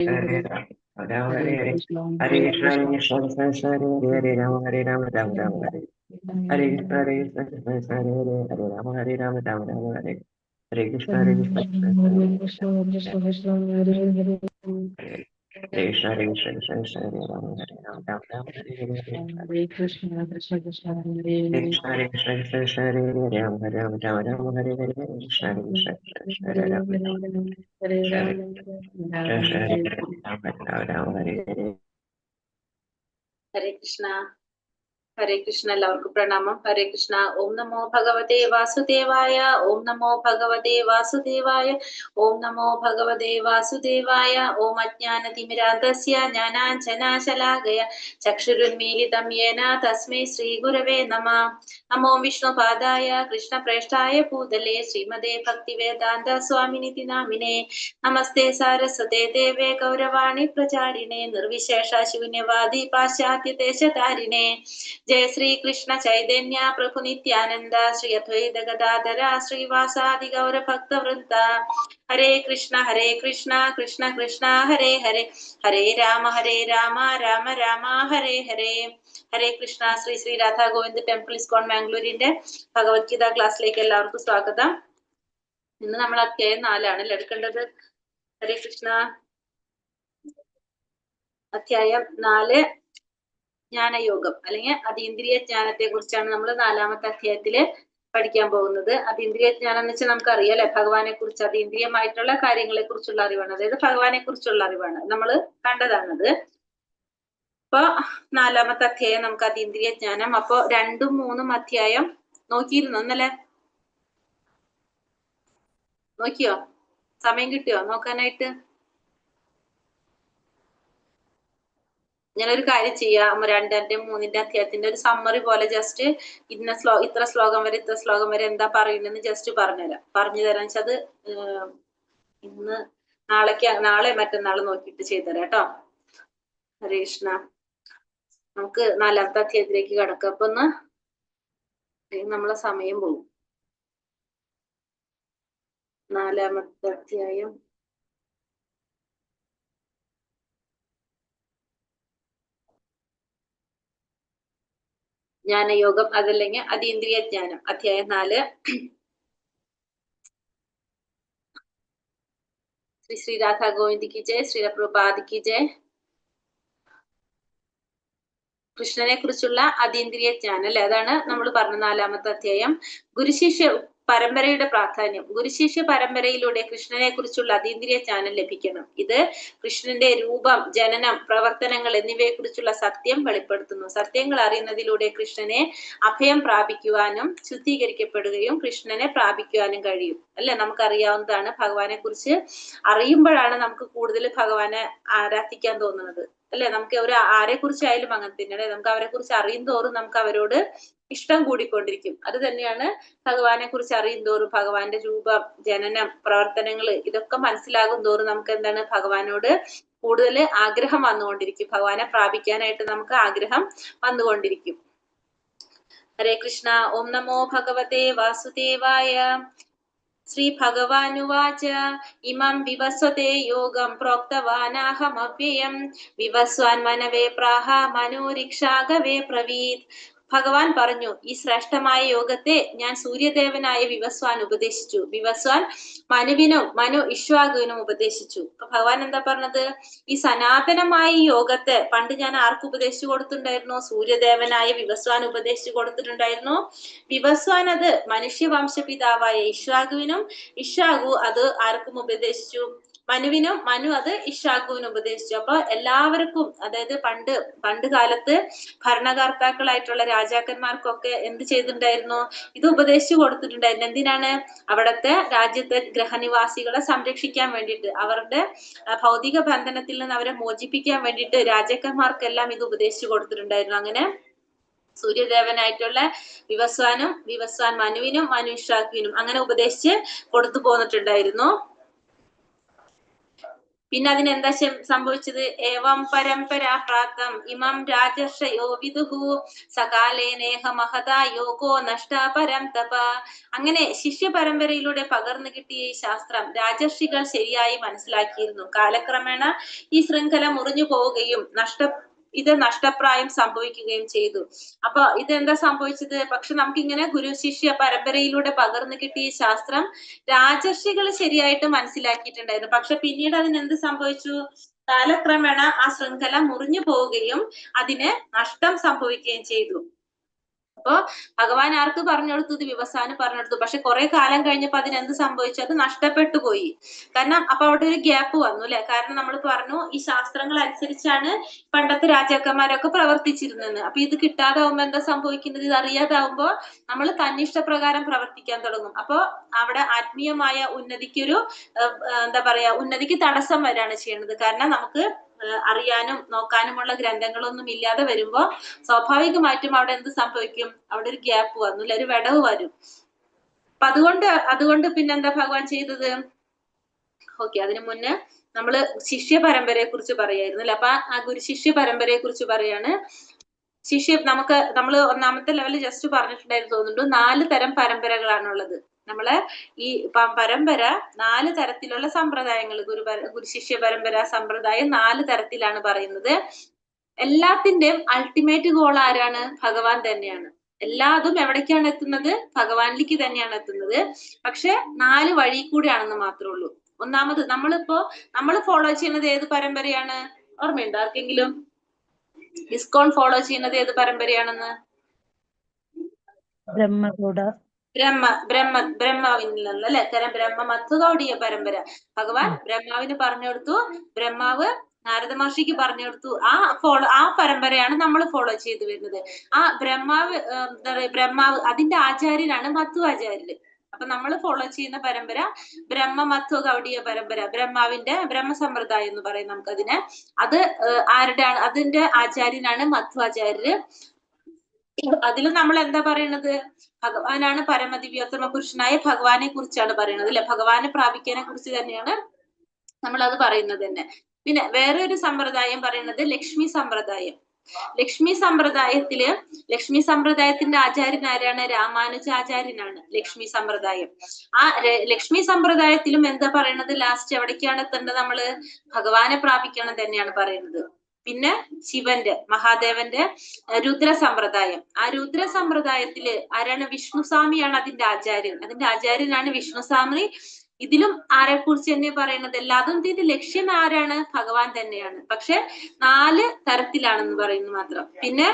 Hare Ram, Hare Krishna, Krishna Krishna, Hare Ram, Hare Ram, Ram Ram, Hare Krishna, Krishna Krishna, Hare Ram, Hare Ram, Ram Ram, Hare Krishna, Krishna Krishna, Hare Krishna, Krishna Krishna, Hare Ram, Hare Ram, Ram Ram, Hare Krishna, Krishna Krishna, Hare Krishna, Krishna Krishna, Hare Ram, Hare Ram, Ram Ram, Hare Krishna, Krishna Krishna, Hare Ram, Hare Hare Krishna. Hare Krishna, എല്ലാവർക്കും പ്രണാമം. ഹരേ കൃഷ്ണ. ഓം നമോ ഭഗവതേ വാസുദേവായ. ഓം നമോ ഭഗവതേ വാസുദേവായ. ഓം നമോ ഭഗവതേ വാസുദേവായ. ഓം അജ്ഞാനതിമിരാന്തസ്യ ജ്ഞാനാഞ്ജനാശലാകയ ചക്ഷുരുന്മീലിതം യേന തസ്മൈ ശ്രീഗുരവേ നമഃ. നമോ വിഷ്ണുപാദായ കൃഷ്ണപ്രേഷ്ഠായ ഭൂതലേ ശ്രീമതേ ഭക്തിവേദാന്ത സ്വാമിനിതി നാമിനേ. നമസ്തേ സാരസ്വതേ ദേവേ ഗൗരവാണി പ്രചാരിണേ നിർവിശേഷ ശൂന്യവാദി പാശ്ചാത്യദേശധാരിണേ. जय श्री कृष्ण चैतन्य प्रभु नित्यानंद श्री अद्वैत गदाधर श्रीवासादि गौर भक्त वृंद. हरे कृष्ण कृष्ण कृष्ण हरे हरे, हरे राम राम राम हरे हरे. ഹരേ കൃഷ്ണ. ശ്രീ ശ്രീ രാധാ ഗോവിന്ദ് ടെമ്പിൾ ഇസ്കോൺ മാംഗ്ലൂരിന്റെ ഭഗവത്ഗീത ക്ലാസ്സിലേക്ക് എല്ലാവർക്കും സ്വാഗതം. ഇന്ന് നമ്മൾ അധ്യായം 4 എടുക്കേണ്ടത്. ഹരേ കൃഷ്ണ. അധ്യായം 4 ജ്ഞാനയോഗം അല്ലെങ്കിൽ അതീന്ദ്രിയ ജ്ഞാനത്തെ കുറിച്ചാണ് നമ്മൾ 4ാമത്തെ അധ്യായത്തില് പഠിക്കാൻ പോകുന്നത്. അതീന്ദ്രിയ ജ്ഞാനം എന്ന് വെച്ചാൽ നമുക്കറിയാം അല്ലെ, ഭഗവാനെ കുറിച്ച് അതീന്ദ്രിയമായിട്ടുള്ള കാര്യങ്ങളെ കുറിച്ചുള്ള അറിവാണ്, അതായത് ഭഗവാനെ കുറിച്ചുള്ള അറിവാണ് നമ്മൾ കണ്ടതാണത്. അപ്പൊ 4ാമത്തെ അധ്യായം നമുക്ക് അതീന്ദ്രിയ ജ്ഞാനം. അപ്പൊ 2ഉം 3ഉം അധ്യായം നോക്കിയിരുന്നു ഇന്നലെ? നോക്കിയോ? സമയം കിട്ടിയോ നോക്കാനായിട്ട്? ഞാനൊരു കാര്യം ചെയ്യാം, 2ന്റെയും 3ന്റെ അധ്യായത്തിന്റെ ഒരു സമ്മറി പോലെ ജസ്റ്റ് ഇത്ര ശ്ലോകം വരെ ഇത്ര ശ്ലോകം വരെ എന്താ പറയുന്നെന്ന് ജസ്റ്റ് പറഞ്ഞു തരാൻ വെച്ചാൽ അത് ഇന്ന് നാളെ മറ്റന്നാൾ നോക്കിയിട്ട് ചെയ്തുതരാം കേട്ടോ. ഹരേ കൃഷ്ണ. നമുക്ക് 4ാമത്തെ അധ്യായത്തിലേക്ക് കടക്കാം. അപ്പൊ ഒന്ന് നമ്മളെ സമയം പോകും. 4ാമത്തെ അധ്യായം ജ്ഞാനയോഗം, അതല്ലെങ്കിൽ അതീന്ദ്രിയ ജ്ഞാനം, അധ്യായം 4. ശ്രീ ശ്രീ രാധാ ഗോവിന്ദ് ജയ്, ശ്രീ പ്രഭുപാദ് ജയ്. കൃഷ്ണനെ കുറിച്ചുള്ള അതീന്ദ്രിയ ജ്ഞാനം അല്ലെ, അതാണ് നമ്മൾ പറഞ്ഞ 4ാമത്തെ അധ്യായം. ഗുരുശിഷ്യ പരമ്പരയുടെ പ്രാധാന്യം. ഗുരുശിഷ്യ പരമ്പരയിലൂടെ കൃഷ്ണനെ കുറിച്ചുള്ള അതീന്ദ്രിയ ജ്ഞാനം ലഭിക്കണം. ഇത് കൃഷ്ണന്റെ രൂപം, ജനനം, പ്രവർത്തനങ്ങൾ എന്നിവയെ കുറിച്ചുള്ള സത്യം വെളിപ്പെടുത്തുന്നു. സത്യങ്ങൾ അറിയുന്നതിലൂടെ കൃഷ്ണനെ അഭയം പ്രാപിക്കുവാനും ശുദ്ധീകരിക്കപ്പെടുകയും കൃഷ്ണനെ പ്രാപിക്കുവാനും കഴിയും അല്ലെ. നമുക്കറിയാവുന്നതാണ്, ഭഗവാനെ കുറിച്ച് അറിയുമ്പോഴാണ് നമുക്ക് കൂടുതൽ ഭഗവാനെ ആരാധിക്കാൻ തോന്നുന്നത് അല്ലെ. നമുക്ക് ആരെ കുറിച്ചായാലും അങ്ങനെ തന്നെ, നമുക്ക് അവരെ കുറിച്ച് അറിയും തോറും നമുക്ക് അവരോട് ഇഷ്ടം കൂടിക്കൊണ്ടിരിക്കും. അത് തന്നെയാണ് ഭഗവാനെ കുറിച്ച് അറിയും തോറും, ഭഗവാന്റെ രൂപം, ജനനം, പ്രവർത്തനങ്ങൾ ഇതൊക്കെ മനസ്സിലാകും തോറും നമുക്ക് എന്താണ്, ഭഗവാനോട് കൂടുതൽ ആഗ്രഹം വന്നുകൊണ്ടിരിക്കും. ഭഗവാനെ പ്രാപിക്കാനായിട്ട് നമുക്ക് ആഗ്രഹം വന്നുകൊണ്ടിരിക്കും. ഹരേ കൃഷ്ണ. ഓം നമോ ഭഗവതേ വാസുദേവായ. ശ്രീ ഭഗവാനുവാച ഇമം വിവസ്വതേ യോഗം പ്രോക്തവാനാഹമവ്യയം വിവസ്വാൻ മനവേ പ്രാഹ മനോരിക്ഷാഗവേ പ്രവീത്. ഭഗവാൻ പറഞ്ഞു, ഈ ശ്രേഷ്ഠമായ യോഗത്തെ ഞാൻ സൂര്യദേവനായ വിവസ്വാൻ ഉപദേശിച്ചു. വിവസ്വാൻ മനുവിനും മനു ഇക്ഷ്വാകുവിനും ഉപദേശിച്ചു. അപ്പൊ ഭഗവാൻ എന്താ പറഞ്ഞത്? ഈ സനാതനമായ യോഗത്തെ പണ്ട് ഞാൻ ആർക്ക് ഉപദേശിച്ചു കൊടുത്തിട്ടുണ്ടായിരുന്നു? സൂര്യദേവനായ വിവസ്വാൻ ഉപദേശിച്ചു കൊടുത്തിട്ടുണ്ടായിരുന്നു. വിവസ്വാൻ അത് മനുഷ്യവംശപിതാവായ ഇക്ഷ്വാകുവിനും, ഇക്ഷ്വാകു അത് ആർക്കും ഉപദേശിച്ചു? മനുവിനും, മനു അത് ഇക്ഷ്വാകുവിനും ഉപദേശിച്ചു. അപ്പൊ എല്ലാവർക്കും, അതായത് പണ്ട് കാലത്ത് ഭരണകർത്താക്കളായിട്ടുള്ള രാജാക്കന്മാർക്കൊക്കെ എന്ത് ചെയ്തിട്ടുണ്ടായിരുന്നു? ഇത് ഉപദേശിച്ചു കൊടുത്തിട്ടുണ്ടായിരുന്നു. എന്തിനാണ്? അവിടുത്തെ രാജ്യത്തെ ഗ്രഹനിവാസികളെ സംരക്ഷിക്കാൻ വേണ്ടിയിട്ട്, അവരുടെ ഭൗതിക ബന്ധനത്തിൽ നിന്ന് അവരെ മോചിപ്പിക്കാൻ വേണ്ടിയിട്ട് രാജാക്കന്മാർക്കെല്ലാം ഇത് ഉപദേശിച്ചു കൊടുത്തിട്ടുണ്ടായിരുന്നു. അങ്ങനെ സൂര്യദേവനായിട്ടുള്ള വിവസ്വാനും, വിവസ്വാൻ മനുവിനും, മനു ഇക്ഷ്വാകുവിനും അങ്ങനെ ഉപദേശിച്ച് കൊടുത്തു പോന്നിട്ടുണ്ടായിരുന്നു. പിന്നെ അതിനെന്താ സംഭവിച്ചത്? ഏവം പരമ്പരാ പ്രാപ്തം ഇമം രാജർഷയോ വിദുഹു സകാലേനേഹ മഹതാ യോഗോ നഷ്ടാ പരം തപ. അങ്ങനെ ശിഷ്യ പരമ്പരയിലൂടെ പകർന്നു കിട്ടിയ ഈ ശാസ്ത്രം രാജർഷികൾ ശരിയായി മനസ്സിലാക്കിയിരുന്നു. കാലക്രമേണ ഈ ശൃംഖല മുറിഞ്ഞു പോവുകയും ഇത് നഷ്ടപ്രായം സംഭവിക്കുകയും ചെയ്തു. അപ്പൊ ഇതെന്താ സംഭവിച്ചത്? പക്ഷെ നമുക്കിങ്ങനെ ഗുരു ശിഷ്യ പരമ്പരയിലൂടെ പകർന്നു കിട്ടിയ ശാസ്ത്രം രാജർഷികൾ ശരിയായിട്ട് മനസ്സിലാക്കിയിട്ടുണ്ടായിരുന്നു. പക്ഷെ പിന്നീട് അതിനെന്ത് സംഭവിച്ചു? കാലക്രമേണ ആ ശൃംഖല മുറിഞ്ഞു പോവുകയും അതിന് നഷ്ടം സംഭവിക്കുകയും ചെയ്തു. അപ്പൊ ഭഗവാൻ ആർക്ക് പറഞ്ഞു കൊടുത്തു? ഇത് വിവസാന് പറഞ്ഞു കൊടുത്തു. പക്ഷെ കുറെ കാലം കഴിഞ്ഞപ്പോ അതിനെന്ത് സംഭവിച്ചു? അത് നഷ്ടപ്പെട്ടു പോയി. കാരണം അപ്പൊ അവിടെ ഒരു ഗ്യാപ്പ് വന്നു അല്ലെ? കാരണം നമ്മൾ പറഞ്ഞു ഈ ശാസ്ത്രങ്ങൾ അനുസരിച്ചാണ് പണ്ടത്തെ രാജാക്കന്മാരൊക്കെ പ്രവർത്തിച്ചിരുന്നത്. അപ്പൊ ഇത് കിട്ടാതാവുമ്പോ എന്താ സംഭവിക്കുന്നത്? ഇത് അറിയാതാവുമ്പോ നമ്മൾ തന്നിഷ്ടപ്രകാരം പ്രവർത്തിക്കാൻ തുടങ്ങും. അപ്പൊ അവിടെ ആത്മീയമായ ഉന്നതിക്കൊരു എന്താ പറയാ, ഉന്നതിക്ക് തടസ്സം വരാണ് ചെയ്യുന്നത്. കാരണം നമുക്ക് അറിയാനും നോക്കാനുമുള്ള ഗ്രന്ഥങ്ങളൊന്നും ഇല്ലാതെ വരുമ്പോ സ്വാഭാവികമായിട്ടും അവിടെ എന്ത് സംഭവിക്കും? അവിടെ ഒരു ഗ്യാപ്പ് വന്നു അല്ലെ? ഒരു വിടവ് വരും. അപ്പൊ അതുകൊണ്ട് പിന്നെന്താ ഭഗവാൻ ചെയ്തത്? ഓക്കെ, അതിനു മുന്നേ നമ്മള് ശിഷ്യ പരമ്പരയെ കുറിച്ച് പറയായിരുന്നു അല്ലെ? അപ്പൊ ആ ഗുരു ശിഷ്യ പരമ്പരയെ കുറിച്ച് പറയാണ്. നമ്മൾ ഒന്നാമത്തെ ലെവലിൽ ജസ്റ്റ് പറഞ്ഞിട്ടുണ്ടായിരുന്നു തോന്നുന്നുണ്ട്. 4 തരം പരമ്പരകളാണുള്ളത്. നമ്മളെ ഈ പരമ്പര 4 തരത്തിലുള്ള സമ്പ്രദായങ്ങൾ, ഗുരു ശിഷ്യ പരമ്പര സമ്പ്രദായം 4 തരത്തിലാണ് പറയുന്നത്. എല്ലാത്തിന്റെയും അൾട്ടിമേറ്റ് ഗോൾ ആരാണ്? ഭഗവാൻ തന്നെയാണ്. എല്ലാതും എവിടേക്കാണ് എത്തുന്നത്? ഭഗവാനിലേക്ക് തന്നെയാണ് എത്തുന്നത്. പക്ഷെ 4 വഴി കൂടിയാണെന്ന് മാത്രമേ ഉള്ളൂ. ഒന്നാമത് നമ്മൾ ഫോളോ ചെയ്യുന്നത് ഏത് പരമ്പരയാണ്? ഓർമ്മയുണ്ടോ ആർക്കെങ്കിലും? ഇസ്കോൺ ഫോളോ ചെയ്യുന്നത് ഏത് പരമ്പരയാണെന്ന്? ബ്രഹ്മാവിൽ നിന്നുള്ള അല്ലെ? കാരണം ബ്രഹ്മമത്വ ഗൗഡീയ പരമ്പര. ഭഗവാൻ ബ്രഹ്മാവിന് പറഞ്ഞു കൊടുത്തു, ബ്രഹ്മാവ് നാരദ മഹർഷിക്ക് പറഞ്ഞു കൊടുത്തു. ആ പരമ്പരയാണ് നമ്മൾ ഫോളോ ചെയ്തു വരുന്നത്. ആ ബ്രഹ്മാവ് അതിന്റെ ആചാര്യനാണ് മധ്വാചാര്യര്. അപ്പൊ നമ്മൾ ഫോളോ ചെയ്യുന്ന പരമ്പര ബ്രഹ്മമത്വ ഗൗഡീയ പരമ്പര, ബ്രഹ്മാവിന്റെ ബ്രഹ്മസമ്പ്രദായം എന്ന് പറയും നമുക്കതിനെ. അത് ആരുടെയാണ്? അതിന്റെ ആചാര്യനാണ് മധ്വാചാര്യര്. അതിൽ നമ്മൾ എന്താ പറയണത്? ഭഗവാനാണ് പരമദിവ്യോത്തമ പുരുഷനായ ഭഗവാനെ കുറിച്ചാണ് പറയുന്നത് അല്ലെ? ഭഗവാനെ പ്രാപിക്കാനെ കുറിച്ച് തന്നെയാണ് നമ്മൾ അത് പറയുന്നത് തന്നെ. പിന്നെ വേറെ ഒരു സമ്പ്രദായം പറയുന്നത് ലക്ഷ്മി സമ്പ്രദായം. ലക്ഷ്മി സമ്പ്രദായത്തിന്റെ ആചാര്യൻ ആരാണ്? രാമാനുജാചാര്യനാണ് ലക്ഷ്മി സമ്പ്രദായം. ആ ലക്ഷ്മി സമ്പ്രദായത്തിലും എന്താ പറയണത്? ലാസ്റ്റ് എവിടേക്കാണ് എത്തേണ്ടത്? നമ്മള് ഭഗവാനെ പ്രാപിക്കണം തന്നെയാണ് പറയുന്നത്. പിന്നെ ശിവന്റെ, മഹാദേവന്റെ രുദ്ര സമ്പ്രദായം. ആ രുദ്ര സമ്പ്രദായത്തില് ആരാണ്? വിഷ്ണുസ്വാമിയാണ് അതിന്റെ ആചാര്യൻ. അതിന്റെ ആചാര്യനാണ് വിഷ്ണുസ്വാമി. ഇതിലും ആരെ കുറിച്ച് തന്നെ പറയുന്നത്? എല്ലാതും ഇതിന്റെ ലക്ഷ്യം ആരാണ്? ഭഗവാൻ തന്നെയാണ്. പക്ഷെ 4 തരത്തിലാണെന്ന് പറയുന്നു മാത്രം. പിന്നെ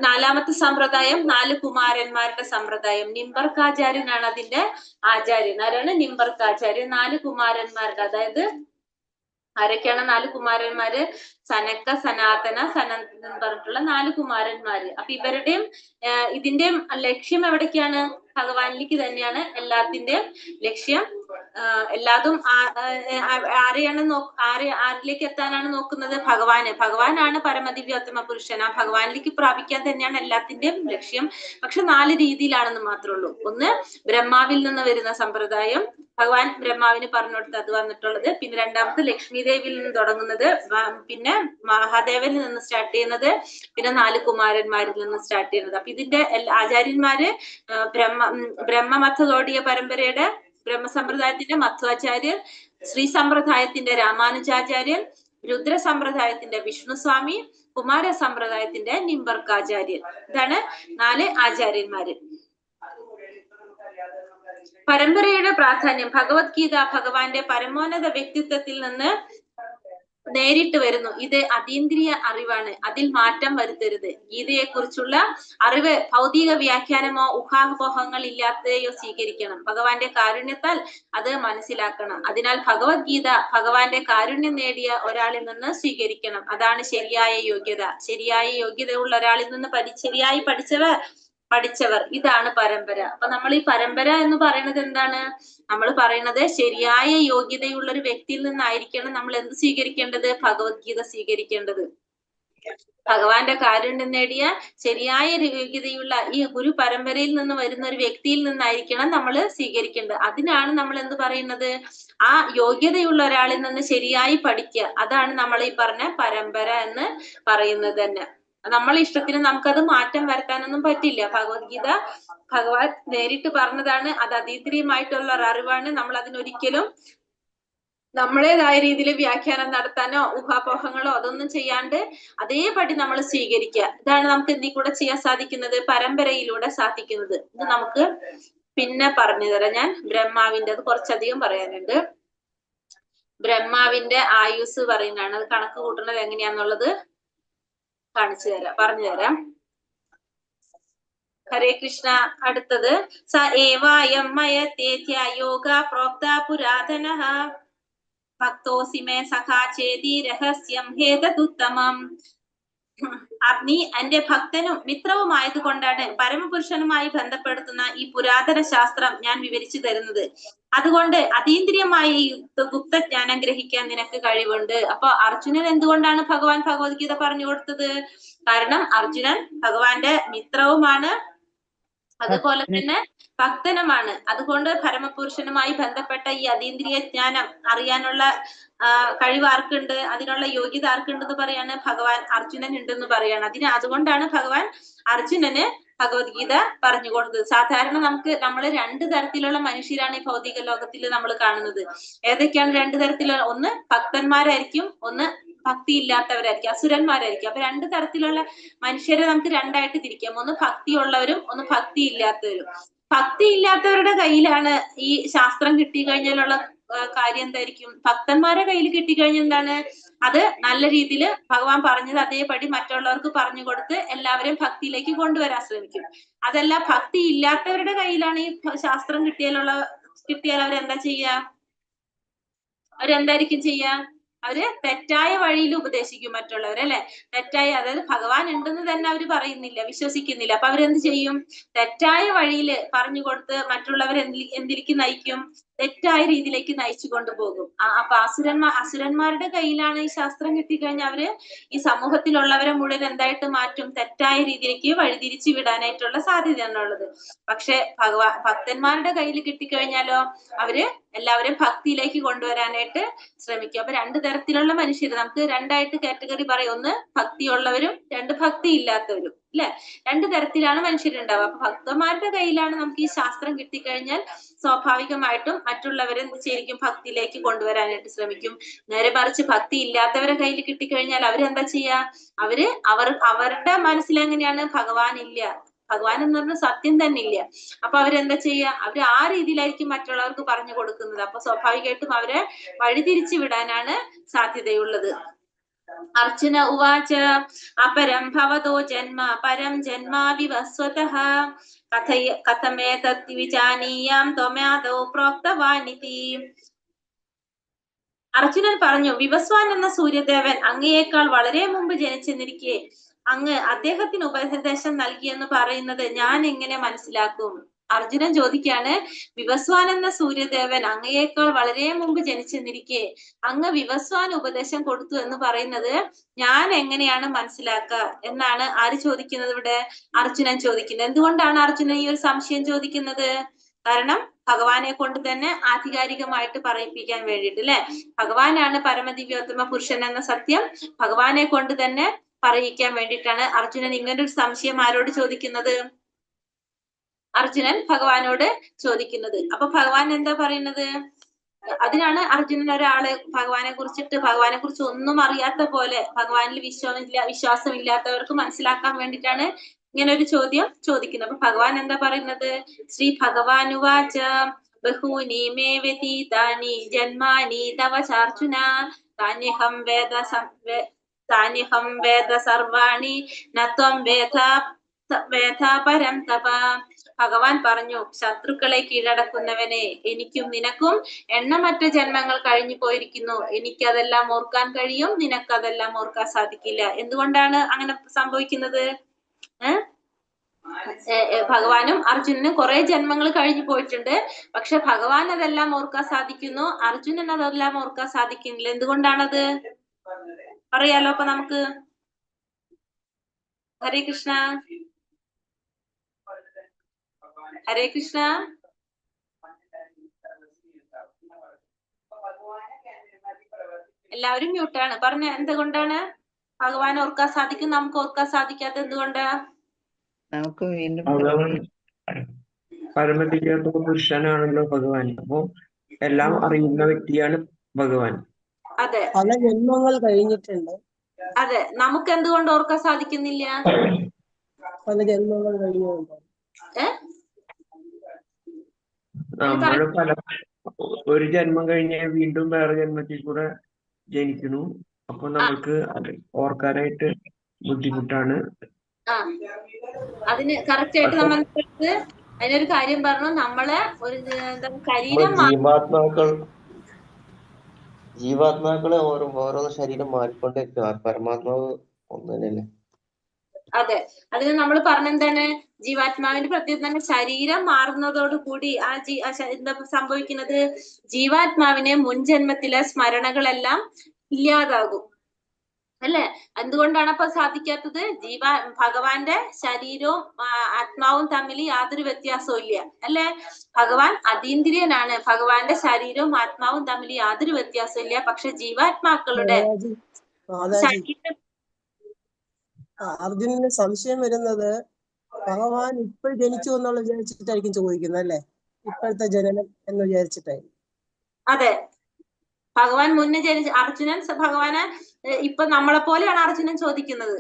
4ാമത്തെ സമ്പ്രദായം 4 കുമാരന്മാരുടെ സമ്പ്രദായം. നിംബർക്കാചാര്യനാണ് അതിന്റെ ആചാര്യൻ. ആരാണ്? നിംബർക്കാചാര്യൻ. 4 കുമാരന്മാരുടെ, അതായത് ആരൊക്കെയാണ് 4 കുമാരന്മാര്? സനക, സനാതന, സനന്ദൻ എന്ന് പറഞ്ഞിട്ടുള്ള 4 കുമാരന്മാര്. അപ്പൊ ഇവരുടെയും ഇതിന്റെയും ലക്ഷ്യം എവിടേക്കാണ്? ഭഗവാനിലേക്ക് തന്നെയാണ് എല്ലാത്തിന്റെയും ലക്ഷ്യം. എല്ലാതും ആരിലേക്ക് എത്താനാണ് നോക്കുന്നത്? ഭഗവാനാണ് പരമദിവ്യോത്തമ പുരുഷൻ. ആ ഭഗവാനിലേക്ക് പ്രാപിക്കാൻ തന്നെയാണ് എല്ലാത്തിന്റെയും ലക്ഷ്യം. പക്ഷെ 4 രീതിയിലാണെന്ന് മാത്രമേ ഉള്ളൂ. ഒന്ന് ബ്രഹ്മാവിൽ നിന്ന് വരുന്ന സമ്പ്രദായം, ഭഗവാൻ ബ്രഹ്മാവിന് പറഞ്ഞു കൊടുത്ത് അത് വന്നിട്ടുള്ളത്. പിന്നെ 2ാമത് ലക്ഷ്മി ദേവിയിൽ നിന്ന് തുടങ്ങുന്നത്, പിന്നെ മഹാദേവനിൽ നിന്ന് സ്റ്റാർട്ട് ചെയ്യുന്നത്, പിന്നെ 4 കുമാരന്മാരിൽ നിന്ന് സ്റ്റാർട്ട് ചെയ്യുന്നത്. അപ്പൊ ഇതിന്റെ ആചാര്യന്മാര് ബ്രഹ്മമത്വ ഗൗഡീയ പരമ്പരയുടെ ബ്രഹ്മസമ്പ്രദായത്തിന്റെ മധ്വാചാര്യൻ, ശ്രീ സമ്പ്രദായത്തിന്റെ രാമാനുജാചാര്യൻ, രുദ്ര സമ്പ്രദായത്തിന്റെ വിഷ്ണുസ്വാമി, കുമാര സമ്പ്രദായത്തിന്റെ നിംബർക്കാചാര്യൻ. ഇതാണ് 4 ആചാര്യന്മാര്. പരമ്പരയുടെ പ്രാധാന്യം. ഭഗവത്ഗീത ഭഗവാന്റെ പരമോന്നത വ്യക്തിത്വത്തിൽ നിന്ന് നേരിട്ട് വരുന്നു. ഇത് അതീന്ദ്രിയ അറിവാണ്. അതിൽ മാറ്റം വരുത്തരുത്. ഗീതയെ കുറിച്ചുള്ള അറിവ് ഭൗതിക വ്യാഖ്യാനമോ ഊഹാപോഹങ്ങൾ ഇല്ലാത്തയോ സ്വീകരിക്കണം. ഭഗവാന്റെ കാരുണ്യത്താൽ അത് മനസ്സിലാക്കണം. അതിനാൽ ഭഗവത്ഗീത ഭഗവാന്റെ കാരുണ്യം നേടിയ ഒരാളിൽ നിന്ന് സ്വീകരിക്കണം. അതാണ് ശരിയായ യോഗ്യത. ശരിയായ യോഗ്യതയുള്ള ഒരാളിൽ നിന്ന് ശരിയായി പഠിച്ചവർ, ഇതാണ് പരമ്പര. അപ്പൊ നമ്മൾ ഈ പരമ്പര എന്ന് പറയുന്നത് എന്താണ്? നമ്മൾ പറയുന്നത് ശരിയായ യോഗ്യതയുള്ള ഒരു വ്യക്തിയിൽ നിന്നായിരിക്കണം നമ്മൾ എന്ത് സ്വീകരിക്കേണ്ടത്? ഭഗവത്ഗീത സ്വീകരിക്കേണ്ടത്. ഭഗവാന്റെ കാരുണ്യം നേടിയ ശരിയായ യോഗ്യതയുള്ള ഈ ഗുരു പരമ്പരയിൽ നിന്ന് വരുന്ന ഒരു വ്യക്തിയിൽ നിന്നായിരിക്കണം നമ്മൾ സ്വീകരിക്കേണ്ടത്. അതിനാണ് നമ്മൾ എന്ത് പറയുന്നത്, ആ യോഗ്യതയുള്ള ഒരാളിൽ നിന്ന് ശരിയായി പഠിക്കുക. അതാണ് നമ്മൾ ഈ പറഞ്ഞ പരമ്പര എന്ന് പറയുന്നത് തന്നെ. നമ്മളെ ഇഷ്ടത്തിന് നമുക്കത് മാറ്റം വരുത്താനൊന്നും പറ്റില്ല. ഭഗവത്ഗീത ഭഗവാൻ നേരിട്ട് പറഞ്ഞതാണ്, അത് അതീന്ദ്രിയമായിട്ടുള്ള ഒരു അറിവാണ്. നമ്മൾ അതിനൊരിക്കലും നമ്മളേതായ രീതിയിൽ വ്യാഖ്യാനം നടത്താനോ ഊഹാപോഹങ്ങളോ അതൊന്നും ചെയ്യാണ്ട് അതേപടി നമ്മൾ സ്വീകരിക്കുക. ഇതാണ് നമുക്ക് എന്തിൽ കൂടെ ചെയ്യാൻ സാധിക്കുന്നത്, പരമ്പരയിലൂടെ സാധിക്കുന്നത്. ഇത് നമുക്ക് പിന്നെ പറഞ്ഞു തരാം ഞാൻ. ബ്രഹ്മാവിന്റെ അത് കുറച്ചധികം പറയാനുണ്ട്. ബ്രഹ്മാവിന്റെ ആയുസ് പറയുന്നതാണ്. അത് കണക്ക് കൂട്ടുന്നത് എങ്ങനെയാന്നുള്ളത് കാണിച്ചു തരാം, പറഞ്ഞു തരാം. ഹരേ കൃഷ്ണ. അടുത്തത് സ ഏവായം മയത്തേത്യ യോഗ പ്രോക്ത പുരാതനഃ ഭക്തോസി മേ സഖാ ചേതി രഹസ്യം ഹേതദുത്തമം. നീ എന്റെ ഭക്തനും മിത്രവുമായത് കൊണ്ടാണ് പരമപുരുഷനുമായി ബന്ധപ്പെടുത്തുന്ന ഈ പുരാതന ശാസ്ത്രം ഞാൻ വിവരിച്ചു തരുന്നത്. അതുകൊണ്ട് അതീന്ദ്രിയമായി ഈ ഗുപ്തജ്ഞാനം ഗ്രഹിക്കാൻ നിനക്ക് കഴിവുണ്ട്. അപ്പൊ അർജുനൻ എന്തുകൊണ്ടാണ് ഭഗവാൻ ഭഗവത്ഗീത പറഞ്ഞു കൊടുത്തത്? കാരണം അർജുനൻ ഭഗവാന്റെ മിത്രവുമാണ്, അതുപോലെ തന്നെ ഭക്തനുമാണ്. അതുകൊണ്ട് പരമപുരുഷനുമായി ബന്ധപ്പെട്ട ഈ അതീന്ദ്രിയ ജ്ഞാനം അറിയാനുള്ള കഴിവ് ആർക്കുണ്ട്, അതിനുള്ള യോഗ്യത ആർക്കുണ്ടെന്ന് പറയാണ് ഭഗവാൻ അർജുനൻ ഉണ്ടെന്ന് പറയാണ്. അതുകൊണ്ടാണ് ഭഗവാൻ അർജുനന് ഭഗവത്ഗീത പറഞ്ഞു കൊടുത്തത്. സാധാരണ നമ്മൾ രണ്ട് തരത്തിലുള്ള മനുഷ്യരാണ് ഈ ഭൗതിക ലോകത്തിൽ നമ്മൾ കാണുന്നത്. ഏതൊക്കെയാണ് രണ്ട് തരത്തിലുള്ള? ഒന്ന് ഭക്തന്മാരായിരിക്കും, ഒന്ന് ഭക്തി ഇല്ലാത്തവരായിരിക്കും, അസുരന്മാരായിരിക്കും. അപ്പൊ രണ്ട് തരത്തിലുള്ള മനുഷ്യരെ നമുക്ക് രണ്ടായിട്ട് തിരിക്കാം. ഒന്ന് ഭക്തിയുള്ളവരും ഒന്ന് ഭക്തി ഇല്ലാത്തവരും. ഭക്തി ഇല്ലാത്തവരുടെ കയ്യിലാണ് ഈ ശാസ്ത്രം കിട്ടിക്കഴിഞ്ഞാലുള്ള കാര്യം എന്തായിരിക്കും? ഭക്തന്മാരുടെ കയ്യിൽ കിട്ടിക്കഴിഞ്ഞാൽ എന്താണ്, അത് നല്ല രീതിയിൽ ഭഗവാൻ പറഞ്ഞത് അതേപടി മറ്റുള്ളവർക്ക് പറഞ്ഞു കൊടുത്ത് എല്ലാവരെയും ഭക്തിയിലേക്ക് കൊണ്ടുവരാൻ ശ്രമിക്കും. അതല്ല, ഭക്തി ഇല്ലാത്തവരുടെ കയ്യിലാണ് ഈ ശാസ്ത്രം കിട്ടിയാൽ അവരെന്താ ചെയ്യുക? അവരെന്തായിരിക്കും ചെയ്യുക? അവര് തെറ്റായ വഴിയിൽ ഉപദേശിക്കും മറ്റുള്ളവരെ, അല്ലെ? തെറ്റായ, അതായത് ഭഗവാൻ ഉണ്ടെന്ന് തന്നെ അവര് പറയുന്നില്ല, വിശ്വസിക്കുന്നില്ല. അപ്പൊ അവരെന്ത് ചെയ്യും? തെറ്റായ വഴിയിൽ പറഞ്ഞു കൊടുത്ത് മറ്റുള്ളവരെ എന്തിലേക്ക് നയിക്കും? തെറ്റായ രീതിയിലേക്ക് നയിച്ചു കൊണ്ടുപോകും. അപ്പൊ അസുരന്മാരുടെ കയ്യിലാണ് ഈ ശാസ്ത്രം കിട്ടിക്കഴിഞ്ഞാൽ അവര് ഈ സമൂഹത്തിലുള്ളവരെ മുഴുവൻ എന്തായിട്ട് മാറ്റും? തെറ്റായ രീതിയിലേക്ക് വഴിതിരിച്ചു വിടാനായിട്ടുള്ള സാധ്യതയാണുള്ളത്. പക്ഷെ ഭക്തന്മാരുടെ കയ്യിൽ കിട്ടിക്കഴിഞ്ഞാലോ അവര് എല്ലാവരും ഭക്തിയിലേക്ക് കൊണ്ടുവരാനായിട്ട് ശ്രമിക്കും. അപ്പൊ രണ്ട് തരത്തിലുള്ള മനുഷ്യർ നമുക്ക് രണ്ടായിട്ട് കാറ്റഗറി പറയും. ഒന്ന് ഭക്തിയുള്ളവരും, രണ്ട് ഭക്തി ഇല്ലാത്തവരും, അല്ലെ? രണ്ട് തരത്തിലാണ് മനുഷ്യരുണ്ടാവുക. അപ്പൊ ഭക്തന്മാരുടെ കയ്യിലാണ് നമുക്ക് ഈ ശാസ്ത്രം കിട്ടിക്കഴിഞ്ഞാൽ സ്വാഭാവികമായിട്ടും മറ്റുള്ളവരെ ശരിക്കും ഭക്തിയിലേക്ക് കൊണ്ടുവരാനായിട്ട് ശ്രമിക്കും. നേരെ മറിച്ച് ഭക്തി ഇല്ലാത്തവരെ കയ്യിൽ കിട്ടിക്കഴിഞ്ഞാൽ അവരെന്താ ചെയ്യാ? അവരുടെ മനസ്സിലെങ്ങനെയാണ്? ഭഗവാൻ ഇല്ല, ഭഗവാൻ എന്ന് പറഞ്ഞ സത്യം തന്നെ ഇല്ല. അപ്പൊ അവരെന്താ ചെയ്യുക? അവര് ആ രീതിയിലായിരിക്കും മറ്റുള്ളവർക്ക് പറഞ്ഞു കൊടുക്കുന്നത്. അപ്പൊ സ്വാഭാവികമായിട്ടും അവരെ വഴിതിരിച്ചു വിടാനാണ് സാധ്യതയുള്ളത്. അർജുന ഉവാച അപരം ഭവതോ ജന്മ പരം ജന്മാവിവസ്വതഃ കഥമേതത് വിജാനീയാം ത്വമാദൗ പ്രോക്തവാനിതി. അർജുനൻ പറഞ്ഞു, വിവസ്വാൻ എന്ന സൂര്യദേവൻ അങ്ങയേക്കാൾ വളരെ മുമ്പ് ജനിച്ചെന്നിരിക്കെ അങ്ങ് അദ്ദേഹത്തിന് ഉപദേശം നൽകിയെന്ന് പറയുന്നത് ഞാൻ എങ്ങനെ മനസ്സിലാക്കും? അർജുനൻ ചോദിക്കാണ്, വിവസ്വാൻ എന്ന സൂര്യദേവൻ അങ്ങയേക്കാൾ വളരെ മുമ്പ് ജനിച്ചെന്നിരിക്കെ അങ്ങ് വിവസ്വാൻ ഉപദേശം കൊടുത്തു എന്ന് പറയുന്നത് ഞാൻ എങ്ങനെയാണ് മനസ്സിലാക്കുക എന്നാണ് ആര് ചോദിക്കുന്നത്? ഇവിടെ അർജുനൻ ചോദിക്കുന്നത്. എന്തുകൊണ്ടാണ് അർജുനൻ ഈ ഒരു സംശയം ചോദിക്കുന്നത്? കാരണം ഭഗവാനെ കൊണ്ട് തന്നെ ആധികാരികമായിട്ട് പറയിപ്പിക്കാൻ വേണ്ടിയിട്ട്, അല്ലെ? ഭഗവാനാണ് പരമദിവ്യോത്തമ പുരുഷൻ എന്ന സത്യം ഭഗവാനെ കൊണ്ട് തന്നെ പറയിക്കാൻ വേണ്ടിയിട്ടാണ് അർജുനൻ ഇങ്ങനൊരു സംശയം ആരോട് ചോദിക്കുന്നത്? അർജുനൻ ഭഗവാനോട് ചോദിക്കുന്നത്. അപ്പൊ ഭഗവാൻ എന്താ പറയുന്നത്? അതിനാണ് അർജുനൻ ഒരാള് ഭഗവാനെ കുറിച്ച് ഒന്നും അറിയാത്ത പോലെ, ഭഗവാനിൽ വിശ്വാസമില്ലാത്തവർക്ക് മനസ്സിലാക്കാൻ വേണ്ടിയിട്ടാണ് ഇങ്ങനെ ഒരു ചോദ്യം ചോദിക്കുന്നത്. അപ്പൊ ഭഗവാൻ എന്താ പറയുന്നത്? ശ്രീ ഭഗവാനുവാച ബഹൂനി മേ വ്യതീതാനി ജന്മാനി തവ ചാർജുന താന്യഹം വേദ സർവാണി നത്വം വേദ പരം തപ. ഭഗവാൻ പറഞ്ഞു, ശത്രുക്കളെ കീഴടക്കുന്നവനെ, എനിക്കും നിനക്കും എണ്ണമറ്റ ജന്മങ്ങൾ കഴിഞ്ഞു പോയിരിക്കുന്നു. എനിക്കതെല്ലാം ഓർക്കാൻ കഴിയും, നിനക്കതെല്ലാം ഓർക്കാൻ സാധിക്കില്ല. എന്തുകൊണ്ടാണ് അങ്ങനെ സംഭവിക്കുന്നത്? ഭഗവാനും അർജുനനും കുറെ ജന്മങ്ങൾ കഴിഞ്ഞു പോയിട്ടുണ്ട്. പക്ഷെ ഭഗവാൻ അതെല്ലാം ഓർക്കാൻ സാധിക്കുന്നു, അർജുനൻ അതെല്ലാം ഓർക്കാൻ സാധിക്കുന്നില്ല. എന്തുകൊണ്ടാണത്? പറയാലോ അപ്പൊ നമുക്ക്. ഹരേ കൃഷ്ണ. ഹരേ കൃഷ്ണ. എല്ലാവരും മ്യൂട്ടാണ്. പറഞ്ഞ എന്തുകൊണ്ടാണ് ഭഗവാൻ ഓർക്കാൻ സാധിക്കും, നമുക്ക് ഓർക്കാൻ സാധിക്കാത്ത എന്തുകൊണ്ട്? നമുക്ക് വീണ്ടും ഭഗവാൻ പരമദിവ്യാത്മക പുരുഷനാണല്ലോ ഭഗവാൻ. അപ്പോ എല്ലാം അറിയുന്ന വ്യക്തിയാണ് ഭഗവാൻ. അതെ, പല ജന്മങ്ങൾ കഴിഞ്ഞിട്ടുണ്ട്. അതെ. നമുക്ക് എന്തുകൊണ്ട് ഓർക്കാൻ സാധിക്കുന്നില്ല? പല ജന്മങ്ങൾ കഴിഞ്ഞുണ്ട്. നമ്മൾ ഒരു ജന്മം കഴിഞ്ഞ് വീണ്ടും വേറെ ജന്മത്തിൽ കൂടെ ജനിക്കുന്നു. അപ്പൊ നമുക്ക് അത് ഓർക്കാനായിട്ട് ബുദ്ധിമുട്ടാണ്. അതിന് കറക്റ്റ് ആയിട്ട് നമ്മൾ അതിനൊരു കാര്യം പറഞ്ഞു. നമ്മളെ ഒരു ശരീരം ജീവാത്മാക്കളെ ഓരോ ശരീരം മാറിക്കൊണ്ടിരിക്കുക. പരമാത്മാവ് ഒന്ന് തന്നെയല്ലേ? അതെ, അതിന് നമ്മൾ പറഞ്ഞെന്താണ്, ജീവാത്മാവിന്റെ പ്രത്യേകത തന്നെ ശരീരം മാറുന്നതോടുകൂടി എന്താ സംഭവിക്കുന്നത്? ജീവാത്മാവിന് മുൻജന്മത്തിലെ സ്മരണകളെല്ലാം ഇല്ലാതാകും അല്ലെ? എന്തുകൊണ്ടാണ് അപ്പൊ സാധിക്കാത്തത്? ഭഗവാന്റെ ശരീരവും ആത്മാവും തമ്മിൽ യാതൊരു വ്യത്യാസവും ഇല്ല അല്ലെ? ഭഗവാൻ അതീന്ദ്രിയനാണ്. ഭഗവാന്റെ ശരീരവും ആത്മാവും തമ്മിൽ യാതൊരു വ്യത്യാസവും ഇല്ല. പക്ഷെ ജീവാത്മാക്കളുടെ ശരീരം. അർജുനന് സംശയം വരുന്നത് ഭഗവാൻ ഇപ്പോൾ ജനിച്ചു എന്നുള്ള വിചാരിച്ചിട്ടായിരിക്കും ചോദിക്കുന്നത് അല്ലെ? ഇപ്പോഴത്തെ ജനനം എന്ന് വിചാരിച്ചിട്ടായിരിക്കും. അതെ, ഭഗവാൻ മുന്നേ ജനിച്ച ഭഗവാന് ഇപ്പൊ നമ്മളെ പോലെയാണ് അർജുനൻ ചോദിക്കുന്നത്.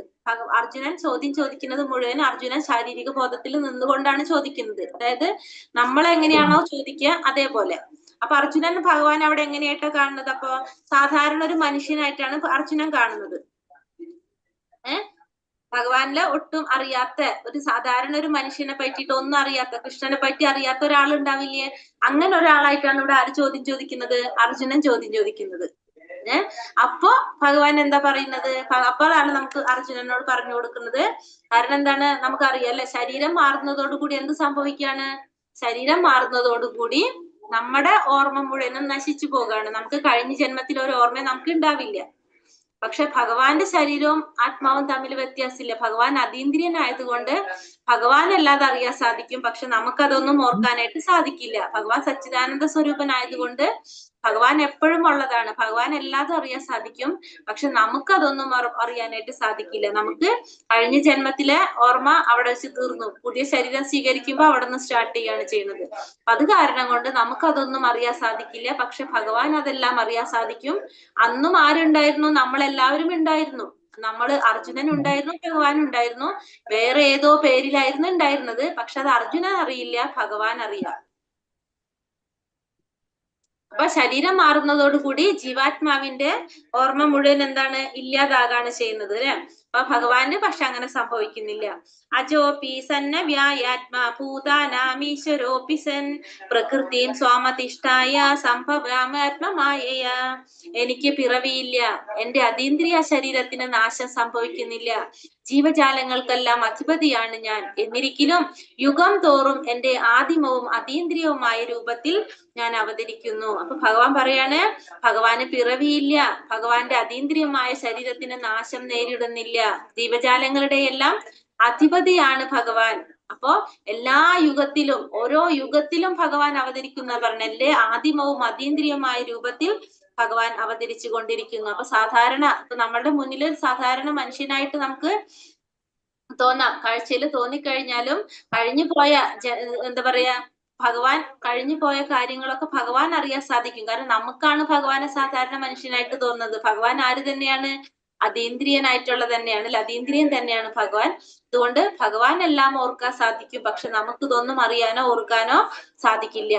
അർജുനൻ ചോദിക്കുന്നത് മുഴുവൻ അർജുനൻ ശാരീരിക ബോധത്തിൽ നിന്നുകൊണ്ടാണ് ചോദിക്കുന്നത്. അതായത് നമ്മളെങ്ങനെയാണോ ചോദിക്കുക അതേപോലെ. അപ്പൊ അർജുനൻ ഭഗവാൻ അവിടെ എങ്ങനെയായിട്ടാ കാണുന്നത്? അപ്പൊ സാധാരണ ഒരു മനുഷ്യനായിട്ടാണ് അർജുനൻ കാണുന്നത്. ഭഗവാനിലെ ഒട്ടും അറിയാത്ത ഒരു സാധാരണ ഒരു മനുഷ്യനെ പറ്റിയിട്ട് ഒന്നും അറിയാത്ത, കൃഷ്ണനെ പറ്റി അറിയാത്ത ഒരാളുണ്ടാവില്ലേ? അങ്ങനെ ഒരാളായിട്ടാണ് ഇവിടെ ആര് ചോദ്യം ചോദിക്കുന്നത്? അർജുനൻ ചോദ്യം ചോദിക്കുന്നത്. അപ്പോ ഭഗവാൻ എന്താ പറയുന്നത്? അപ്പോഴാണ് നമുക്ക് അർജുനനോട് പറഞ്ഞു കൊടുക്കുന്നത്. കാരണം എന്താണ്? നമുക്കറിയാം അല്ലെ, ശരീരം മാറുന്നതോടുകൂടി എന്ത് സംഭവിക്കുകയാണ്? ശരീരം മാറുന്നതോടുകൂടി നമ്മുടെ ഓർമ്മ മുഴുവനും നശിച്ചു പോവുകയാണ്. നമുക്ക് കഴിഞ്ഞ ജന്മത്തിൽ ഒരു ഓർമ്മ നമുക്ക് ഉണ്ടാവില്ല. പക്ഷെ ഭഗവാന്റെ ശരീരവും ആത്മാവും തമ്മിൽ വ്യത്യാസമില്ല. ഭഗവാൻ അതീന്ദ്രിയനായതുകൊണ്ട് ഭഗവാൻ അല്ലാതെ അറിയാൻ സാധിക്കും. പക്ഷെ നമുക്കതൊന്നും ഓർക്കാനായിട്ട് സാധിക്കില്ല. ഭഗവാൻ സച്ചിദാനന്ദ സ്വരൂപനായതുകൊണ്ട് ഭഗവാൻ എപ്പോഴും ഉള്ളതാണ്. ഭഗവാൻ അല്ലാതെ അറിയാൻ സാധിക്കും. പക്ഷെ നമുക്കതൊന്നും അറിയാനായിട്ട് സാധിക്കില്ല. നമുക്ക് കഴിഞ്ഞ ജന്മത്തിലെ ഓർമ്മ അവിടെ വെച്ച് തീർന്നു. പുതിയ ശരീരം സ്വീകരിക്കുമ്പോൾ അവിടെ നിന്ന് സ്റ്റാർട്ട് ചെയ്യാണ് ചെയ്യുന്നത്. അത് കാരണം കൊണ്ട് നമുക്കതൊന്നും അറിയാൻ സാധിക്കില്ല. പക്ഷെ ഭഗവാൻ അതെല്ലാം അറിയാൻ സാധിക്കും. അന്നും ആരുണ്ടായിരുന്നു? നമ്മളെല്ലാവരും ഉണ്ടായിരുന്നു. അർജുനൻ ഉണ്ടായിരുന്നു, ഭഗവാൻ ഉണ്ടായിരുന്നു. വേറെ ഏതോ പേരിലായിരുന്നു ഉണ്ടായിരുന്നത്. പക്ഷെ അത് അർജുനൻ അറിയില്ല, ഭഗവാൻ അറിയാം. അപ്പൊ ശരീരം മാറുന്നതോടുകൂടി ജീവാത്മാവിന്റെ ഓർമ്മ മുഴുവൻ എന്താണ്? ഇല്ലാതാകാണ് ചെയ്യുന്നത് അല്ലെ? അപ്പൊ ഭഗവാന് പക്ഷെ അങ്ങനെ സംഭവിക്കുന്നില്ല. അജോപി സന്ന വ്യായാത്മാ ഭൂതാനാമീശ്വരോപി സൻ പ്രകൃതിയും സ്വാമതിഷ്ഠായ സംഭവാമാത്മമായ. എനിക്ക് പിറവിയില്ല, എന്റെ അതീന്ദ്രിയ ശരീരത്തിന് നാശം സംഭവിക്കുന്നില്ല, ജീവജാലങ്ങൾക്കെല്ലാം അധിപതിയാണ് ഞാൻ. എന്നിരിക്കലും യുഗം തോറും എന്റെ ആദിമവും അതീന്ദ്രിയവുമായ രൂപത്തിൽ ഞാൻ അവതരിക്കുന്നു. അപ്പൊ ഭഗവാൻ പറയാണ്, ഭഗവാന് പിറവിയില്ല, ഭഗവാന്റെ അതീന്ദ്രിയമായ ശരീരത്തിന് നാശം നേരിടുന്നില്ല, ജീവജാലങ്ങളുടെ എല്ലാം അധിപതിയാണ് ഭഗവാൻ. അപ്പോ എല്ലാ യുഗത്തിലും ഓരോ യുഗത്തിലും ഭഗവാൻ അവതരിക്കുന്ന പറഞ്ഞല്ലേ, ആദിമവും അതീന്ദ്രിയമായ രൂപത്തിൽ ഭഗവാൻ അവതരിച്ചു കൊണ്ടിരിക്കുന്നു. അപ്പൊ സാധാരണ ഇപ്പൊ നമ്മളുടെ മുന്നിൽ സാധാരണ മനുഷ്യനായിട്ട് നമുക്ക് തോന്നാം, കാഴ്ചയിൽ തോന്നിക്കഴിഞ്ഞാലും കഴിഞ്ഞു പോയ എന്താ പറയാ, ഭഗവാൻ കഴിഞ്ഞു പോയ കാര്യങ്ങളൊക്കെ ഭഗവാൻ അറിയാൻ സാധിക്കും. കാരണം നമുക്കാണ് ഭഗവാനെ സാധാരണ മനുഷ്യനായിട്ട് തോന്നുന്നത്. ഭഗവാൻ ആര് തന്നെയാണ്? അതീന്ദ്രിയനായിട്ടുള്ളത് തന്നെയാണ്, അതീന്ദ്രിയൻ തന്നെയാണ് ഭഗവാൻ. അതുകൊണ്ട് ഭഗവാൻ എല്ലാം ഓർക്കാൻ സാധിക്കും. പക്ഷെ നമുക്ക് ഇതൊന്നും അറിയാനോ ഓർക്കാനോ സാധിക്കില്ല.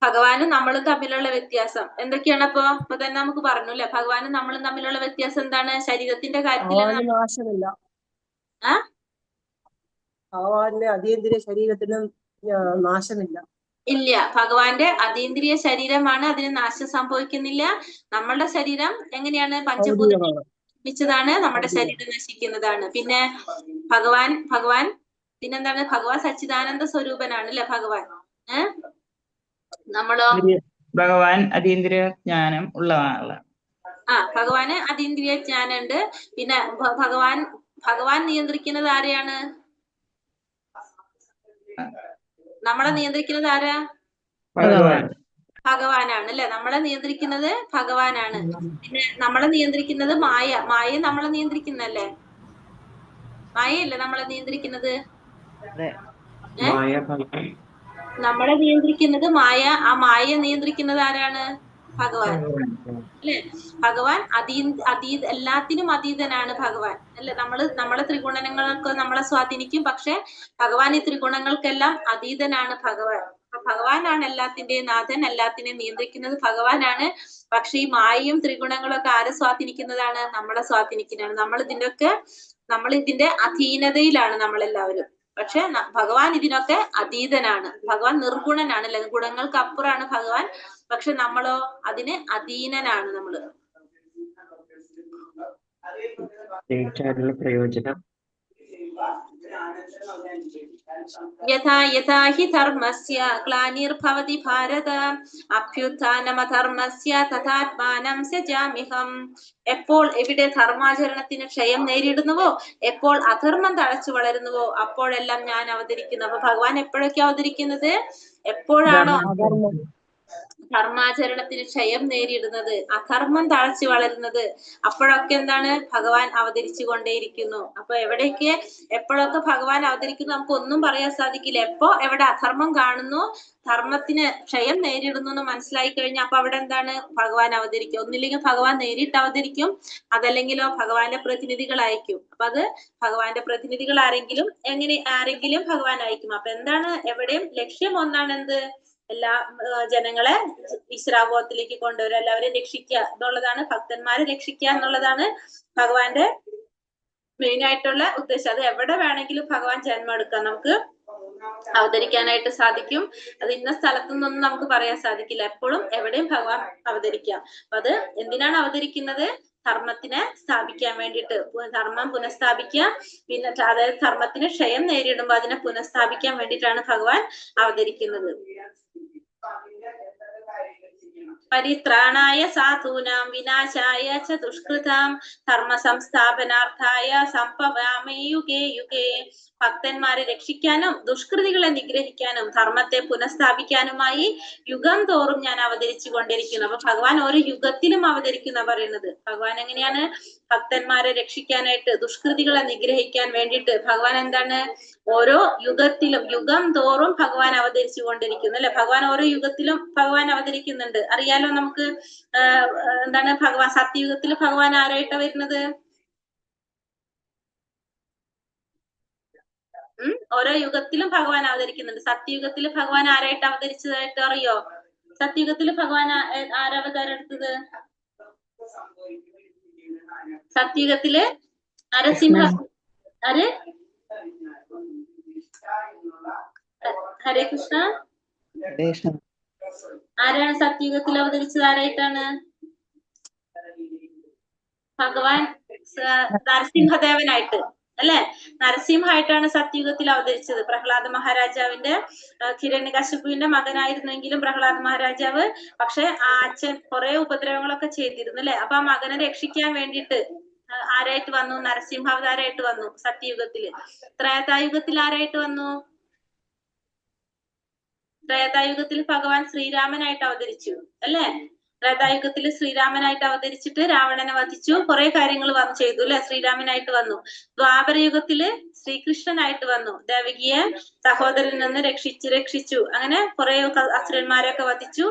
ഭഗവാനും നമ്മളും തമ്മിലുള്ള വ്യത്യാസം എന്തൊക്കെയാണ്? അപ്പൊ തന്നെ നമുക്ക് പറഞ്ഞു അല്ലെ, ഭഗവാനും നമ്മളും തമ്മിലുള്ള വ്യത്യാസം എന്താണ്? ശരീരത്തിന്റെ കാര്യത്തിൽ നാശമില്ല. ഭഗവാന്റെ അതീന്ദ്രിയ ശരീരത്തിനും നാശമില്ല. ഇല്ല, ഭഗവാന്റെ അതീന്ദ്രിയ ശരീരമാണ്, അതിന് നാശം സംഭവിക്കുന്നില്ല. നമ്മളുടെ ശരീരം എങ്ങനെയാണ്? പഞ്ചഭൂതം നിർമ്മിച്ചതാണ്, നമ്മുടെ ശരീരം നശിക്കുന്നതാണ്. പിന്നെ ഭഗവാൻ പിന്നെന്താണ്? ഭഗവാൻ സച്ചിദാനന്ദ സ്വരൂപനാണ് അല്ലെ ഭഗവാൻ. നമ്മളോ? ഭഗവാൻ അതീന്ദ്രിയ ജ്ഞാനം ഉള്ളതാണ്. ഭഗവാന് അതീന്ദ്രിയ ജ്ഞാനം ഉണ്ട്. പിന്നെ ഭഗവാൻ നിയന്ത്രിക്കുന്നത് ആരെയാണ്? നമ്മളെ നിയന്ത്രിക്കുന്നത് ആരാ? ഭഗവാനാണ് അല്ലെ? നമ്മളെ നിയന്ത്രിക്കുന്നത് ഭഗവാനാണ്. പിന്നെ നമ്മളെ നിയന്ത്രിക്കുന്നത് മായ നമ്മളെ നിയന്ത്രിക്കുന്നല്ലേ? മായയല്ലേ നമ്മളെ നിയന്ത്രിക്കുന്നത്? നമ്മളെ നിയന്ത്രിക്കുന്നത് മായ. ആ മായ നിയന്ത്രിക്കുന്നത് ആരാണ്? ഭഗവാൻ അല്ലെ? ഭഗവാൻ എല്ലാത്തിനും അതീതനാണ് ഭഗവാൻ അല്ലെ? നമ്മളെ ത്രിഗുണങ്ങളൊക്കെ നമ്മളെ സ്വാധീനിക്കും. പക്ഷെ ഭഗവാൻ ഈ ത്രിഗുണങ്ങൾക്കെല്ലാം അതീതനാണ് ഭഗവാൻ. ഭഗവാനാണ് എല്ലാത്തിന്റെയും നാഥൻ, എല്ലാത്തിനെയും നിയന്ത്രിക്കുന്നത് ഭഗവാനാണ്. പക്ഷെ ഈ മായയും ത്രിഗുണങ്ങളും ഒക്കെ ആരെ സ്വാധീനിക്കുന്നതാണ്? നമ്മളെ സ്വാധീനിക്കുന്നതാണ്. നമ്മൾ ഇതിന്റെ അധീനതയിലാണ് നമ്മളെല്ലാവരും. പക്ഷെ ഭഗവാൻ ഇതിനൊക്കെ അതീതനാണ്. ഭഗവാൻ നിർഗുണനാണ് അല്ലെ? ഗുണങ്ങൾക്ക് അപ്പുറമാണ് ഭഗവാൻ. പക്ഷെ നമ്മളോ അതിന് അധീനനാണ് നമ്മള്. പ്രയോജനം യഥാ യഥാ ഹി ധർമ്മസ്യ ഗ്ലാനിർഭവതി ഭാരത അഭ്യുത്ഥാനമധർമ്മസ്യ തഥാത്മാനം സൃജാമ്യഹം. എപ്പോൾ എവിടെ ധർമാചരണത്തിന് ക്ഷയം നേരിടുന്നുവോ, എപ്പോൾ അധർമ്മം തഴച്ചു വളരുന്നുവോ, അപ്പോഴെല്ലാം ഞാൻ അവതരിക്കുന്നു. അപ്പൊ ഭഗവാൻ എപ്പോഴൊക്കെ അവതരിക്കുന്നത്? എപ്പോഴാണോ ധർമാചരണത്തിന് ക്ഷയം നേരിടുന്നത്, അധർമ്മം തഴച്ചു വളരുന്നത്, അപ്പോഴൊക്കെ എന്താണ്? ഭഗവാൻ അവതരിച്ചു കൊണ്ടേയിരിക്കുന്നു. അപ്പൊ എവിടെയൊക്കെ എപ്പോഴൊക്കെ ഭഗവാൻ അവതരിക്കുന്നു നമുക്ക് ഒന്നും പറയാൻ സാധിക്കില്ല. എവിടെ അധർമ്മം കാണുന്നു, ധർമ്മത്തിന് ക്ഷയം നേരിടുന്നു എന്ന് മനസ്സിലായി കഴിഞ്ഞാൽ അപ്പൊ അവിടെ എന്താണ്? ഭഗവാൻ അവതരിക്കും. ഒന്നില്ലെങ്കിൽ ഭഗവാൻ നേരിട്ട് അവതരിക്കും, അതല്ലെങ്കിലോ ഭഗവാന്റെ പ്രതിനിധികൾ അയക്കും. അപ്പൊ അത് ഭഗവാന്റെ പ്രതിനിധികൾ ആരെങ്കിലും ഭഗവാൻ അയക്കും. അപ്പൊ എന്താണ്? എവിടെയും ലക്ഷ്യം ഒന്നാണ്. എന്ത്? എല്ലാ ജനങ്ങളെ ഈശ്വരാബോധത്തിലേക്ക് കൊണ്ടുവരിക, എല്ലാവരെയും രക്ഷിക്കുക എന്നുള്ളതാണ്. ഭക്തന്മാരെ രക്ഷിക്കുക എന്നുള്ളതാണ് ഭഗവാന്റെ മെയിൻ ആയിട്ടുള്ള ഉദ്ദേശം. അത് എവിടെ വേണമെങ്കിലും ഭഗവാൻ ജന്മം എടുക്കാം, നമുക്ക് അവതരിക്കാനായിട്ട് സാധിക്കും. അത് ഇന്ന സ്ഥലത്തു നിന്നൊന്നും നമുക്ക് പറയാൻ സാധിക്കില്ല. എപ്പോഴും എവിടെയും ഭഗവാൻ അവതരിക്കാം. അപ്പൊ അത് എന്തിനാണ് അവതരിക്കുന്നത്? ധർമ്മത്തിനെ സ്ഥാപിക്കാൻ വേണ്ടിയിട്ട്, ധർമ്മം പുനഃസ്ഥാപിക്കുക. പിന്നെ അതായത് ധർമ്മത്തിന് ക്ഷയം നേരിടുമ്പോൾ അതിനെ പുനഃസ്ഥാപിക്കാൻ വേണ്ടിയിട്ടാണ് ഭഗവാൻ അവതരിക്കുന്നത്. പരിത്രാണായ സാധൂനാം വിനാശായ ച ദുഷ്കൃതാം ധർമ്മ സംസ്ഥാപനാർത്ഥായ സംഭവാമി യുഗേ യുഗേ. ഭക്തന്മാരെ രക്ഷിക്കാനും ദുഷ്കൃതികളെ നിഗ്രഹിക്കാനും ധർമ്മത്തെ പുനഃസ്ഥാപിക്കാനുമായി യുഗം തോറും ഞാൻ അവതരിച്ചു കൊണ്ടിരിക്കുന്നു. അപ്പൊ ഭഗവാൻ ഓരോ യുഗത്തിലും അവതരിക്കുന്ന പറയുന്നത്. ഭഗവാൻ എങ്ങനെയാണ് ഭക്തന്മാരെ രക്ഷിക്കാനായിട്ട്, ദുഷ്കൃതികളെ നിഗ്രഹിക്കാൻ വേണ്ടിയിട്ട് ഭഗവാൻ എന്താണ്? ഓരോ യുഗത്തിലും, യുഗം തോറും ഭഗവാൻ അവതരിച്ചു കൊണ്ടിരിക്കുന്നു അല്ലെ? ഭഗവാൻ ഓരോ യുഗത്തിലും ഭഗവാൻ അവതരിക്കുന്നുണ്ട്. അറിയാലോ നമുക്ക്. എന്താണ് ഭഗവാൻ സത്യയുഗത്തിൽ ഭഗവാൻ ആരായിട്ടാ വരുന്നത്? ഓരോ യുഗത്തിലും ഭഗവാൻ അവതരിക്കുന്നുണ്ട്. സത്യയുഗത്തിൽ ഭഗവാൻ ആരായിട്ട് അവതരിച്ചതായിട്ട് അറിയോ? സത്യയുഗത്തിൽ ഭഗവാൻ ആരവതാരം എടുത്തത്? സത്യയുഗത്തില് നരസിംഹ. ഹരേ കൃഷ്ണ. ആരാണ് സത്യയുഗത്തിൽ അവതരിച്ചത്? ആരായിട്ടാണ്? ഭഗവാൻ നരസിംഹദേവനായിട്ട് അല്ലെ? നരസിംഹായിട്ടാണ് സത്യയുഗത്തിൽ അവതരിച്ചത്. പ്രഹ്ലാദ മഹാരാജാവിന്റെ ഹിരണ്യകശിപുവിന്റെ മകനായിരുന്നെങ്കിലും പ്രഹ്ലാദ മഹാരാജാവ് പക്ഷെ ആ അച്ഛൻ കുറെ ഉപദ്രവങ്ങളൊക്കെ ചെയ്തിരുന്നു അല്ലെ? അപ്പൊ ആ മകനെ രക്ഷിക്കാൻ വേണ്ടിയിട്ട് ആരായിട്ട് വന്നു? നരസിംഹാവതാരമായിട്ട് വന്നു സത്യയുഗത്തില്. ത്രേതായുഗത്തിൽ ആരായിട്ട് വന്നു? ത്രേതായുഗത്തിൽ ഭഗവാൻ ശ്രീരാമനായിട്ട് അവതരിച്ചു അല്ലെ? ത്രേതായുഗത്തിൽ ശ്രീരാമനായിട്ട് അവതരിച്ചിട്ട് രാവണനെ വധിച്ചു, കുറെ കാര്യങ്ങൾ ചെയ്തു അല്ലെ? ശ്രീരാമനായിട്ട് വന്നു. ദ്വാപരയുഗത്തില് ശ്രീകൃഷ്ണനായിട്ട് വന്നു, ദേവകിയെ സഹോദരനിൽ നിന്ന് രക്ഷിച്ചു. അങ്ങനെ കുറെ അസുരന്മാരെയൊക്കെ വധിച്ചു,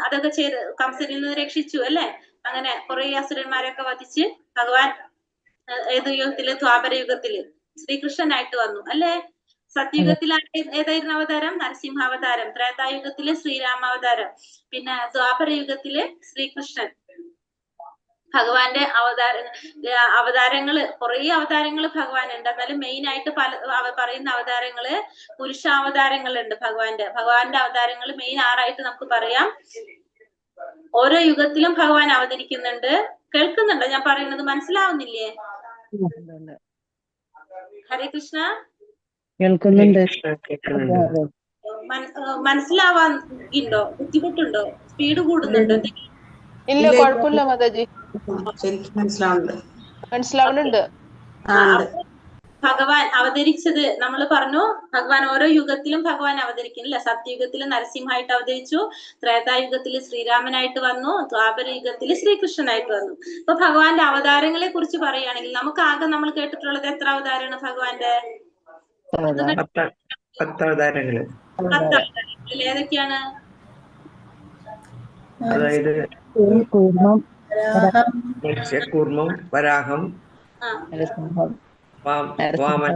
അതൊക്കെ ചെയ്ത് കംസനിൽ നിന്ന് രക്ഷിച്ചു അല്ലെ? അങ്ങനെ കുറെ അസുരന്മാരെയൊക്കെ വധിച്ച് ഭഗവാൻ ഏത് യുഗത്തില്? ദ്വാപരയുഗത്തില് ശ്രീകൃഷ്ണനായിട്ട് വന്നു അല്ലെ? സത്യയുഗത്തിൽ ഏതായിരുന്നു അവതാരം? നരസിംഹാവതാരം. ത്രേതായുഗത്തില് ശ്രീരാമാവതാരം. പിന്നെ ദ്വാപരയുഗത്തില് ശ്രീകൃഷ്ണൻ. ഭഗവാന്റെ അവതാരങ്ങള് കുറെ അവതാരങ്ങള് ഭഗവാനുണ്ട്. എന്നാലും മെയിൻ ആയിട്ട് പറയുന്ന അവതാരങ്ങള് പുരുഷാവതാരങ്ങളുണ്ട് ഭഗവാന്റെ അവതാരങ്ങൾ മെയിൻ 6 നമുക്ക് പറയാം. ഓരോ യുഗത്തിലും ഭഗവാൻ അവതരിക്കുന്നുണ്ട്. കേൾക്കുന്നുണ്ടോ ഞാൻ പറയുന്നത്? മനസ്സിലാവുന്നില്ലേ? ഹരേ കൃഷ്ണ. മനസ്സിലാവാൻ ഉണ്ടോ? ബുദ്ധിമുട്ടുണ്ടോ? സ്പീഡ് കൂടുന്നുണ്ടോ? ഇല്ല, കുഴപ്പമില്ല മാതാജി. ശരിക്കും മനസ്സിലാവുന്നുണ്ട്. മനസ്സിലാവുന്നുണ്ട്. അപ്പൊ ഭഗവാൻ അവതരിച്ചത് നമ്മൾ പറഞ്ഞു, ഭഗവാൻ ഓരോ യുഗത്തിലും ഭഗവാൻ അവതരിക്കുന്നില്ല. സത്യയുഗത്തിൽ നരസിംഹമായിട്ട് അവതരിച്ചു, ത്രേതായുഗത്തിൽ ശ്രീരാമനായിട്ട് വന്നു, ദ്വാപര യുഗത്തിൽ ശ്രീകൃഷ്ണനായിട്ട് വന്നു. അപ്പൊ ഭഗവാന്റെ അവതാരങ്ങളെ കുറിച്ച് പറയുകയാണെങ്കിൽ നമുക്ക് ആകെ നമ്മൾ കേട്ടിട്ടുള്ളത് എത്ര അവതാരമാണ് ഭഗവാന്റെ? പത്ത് അവതാരങ്ങള്. 10 അവതാരങ്ങൾ ഏതൊക്കെയാണ്? അതായത് കൂർമ്മം, മത്സ്യകൂർമ്മം, വരാഹം, വാമൻ,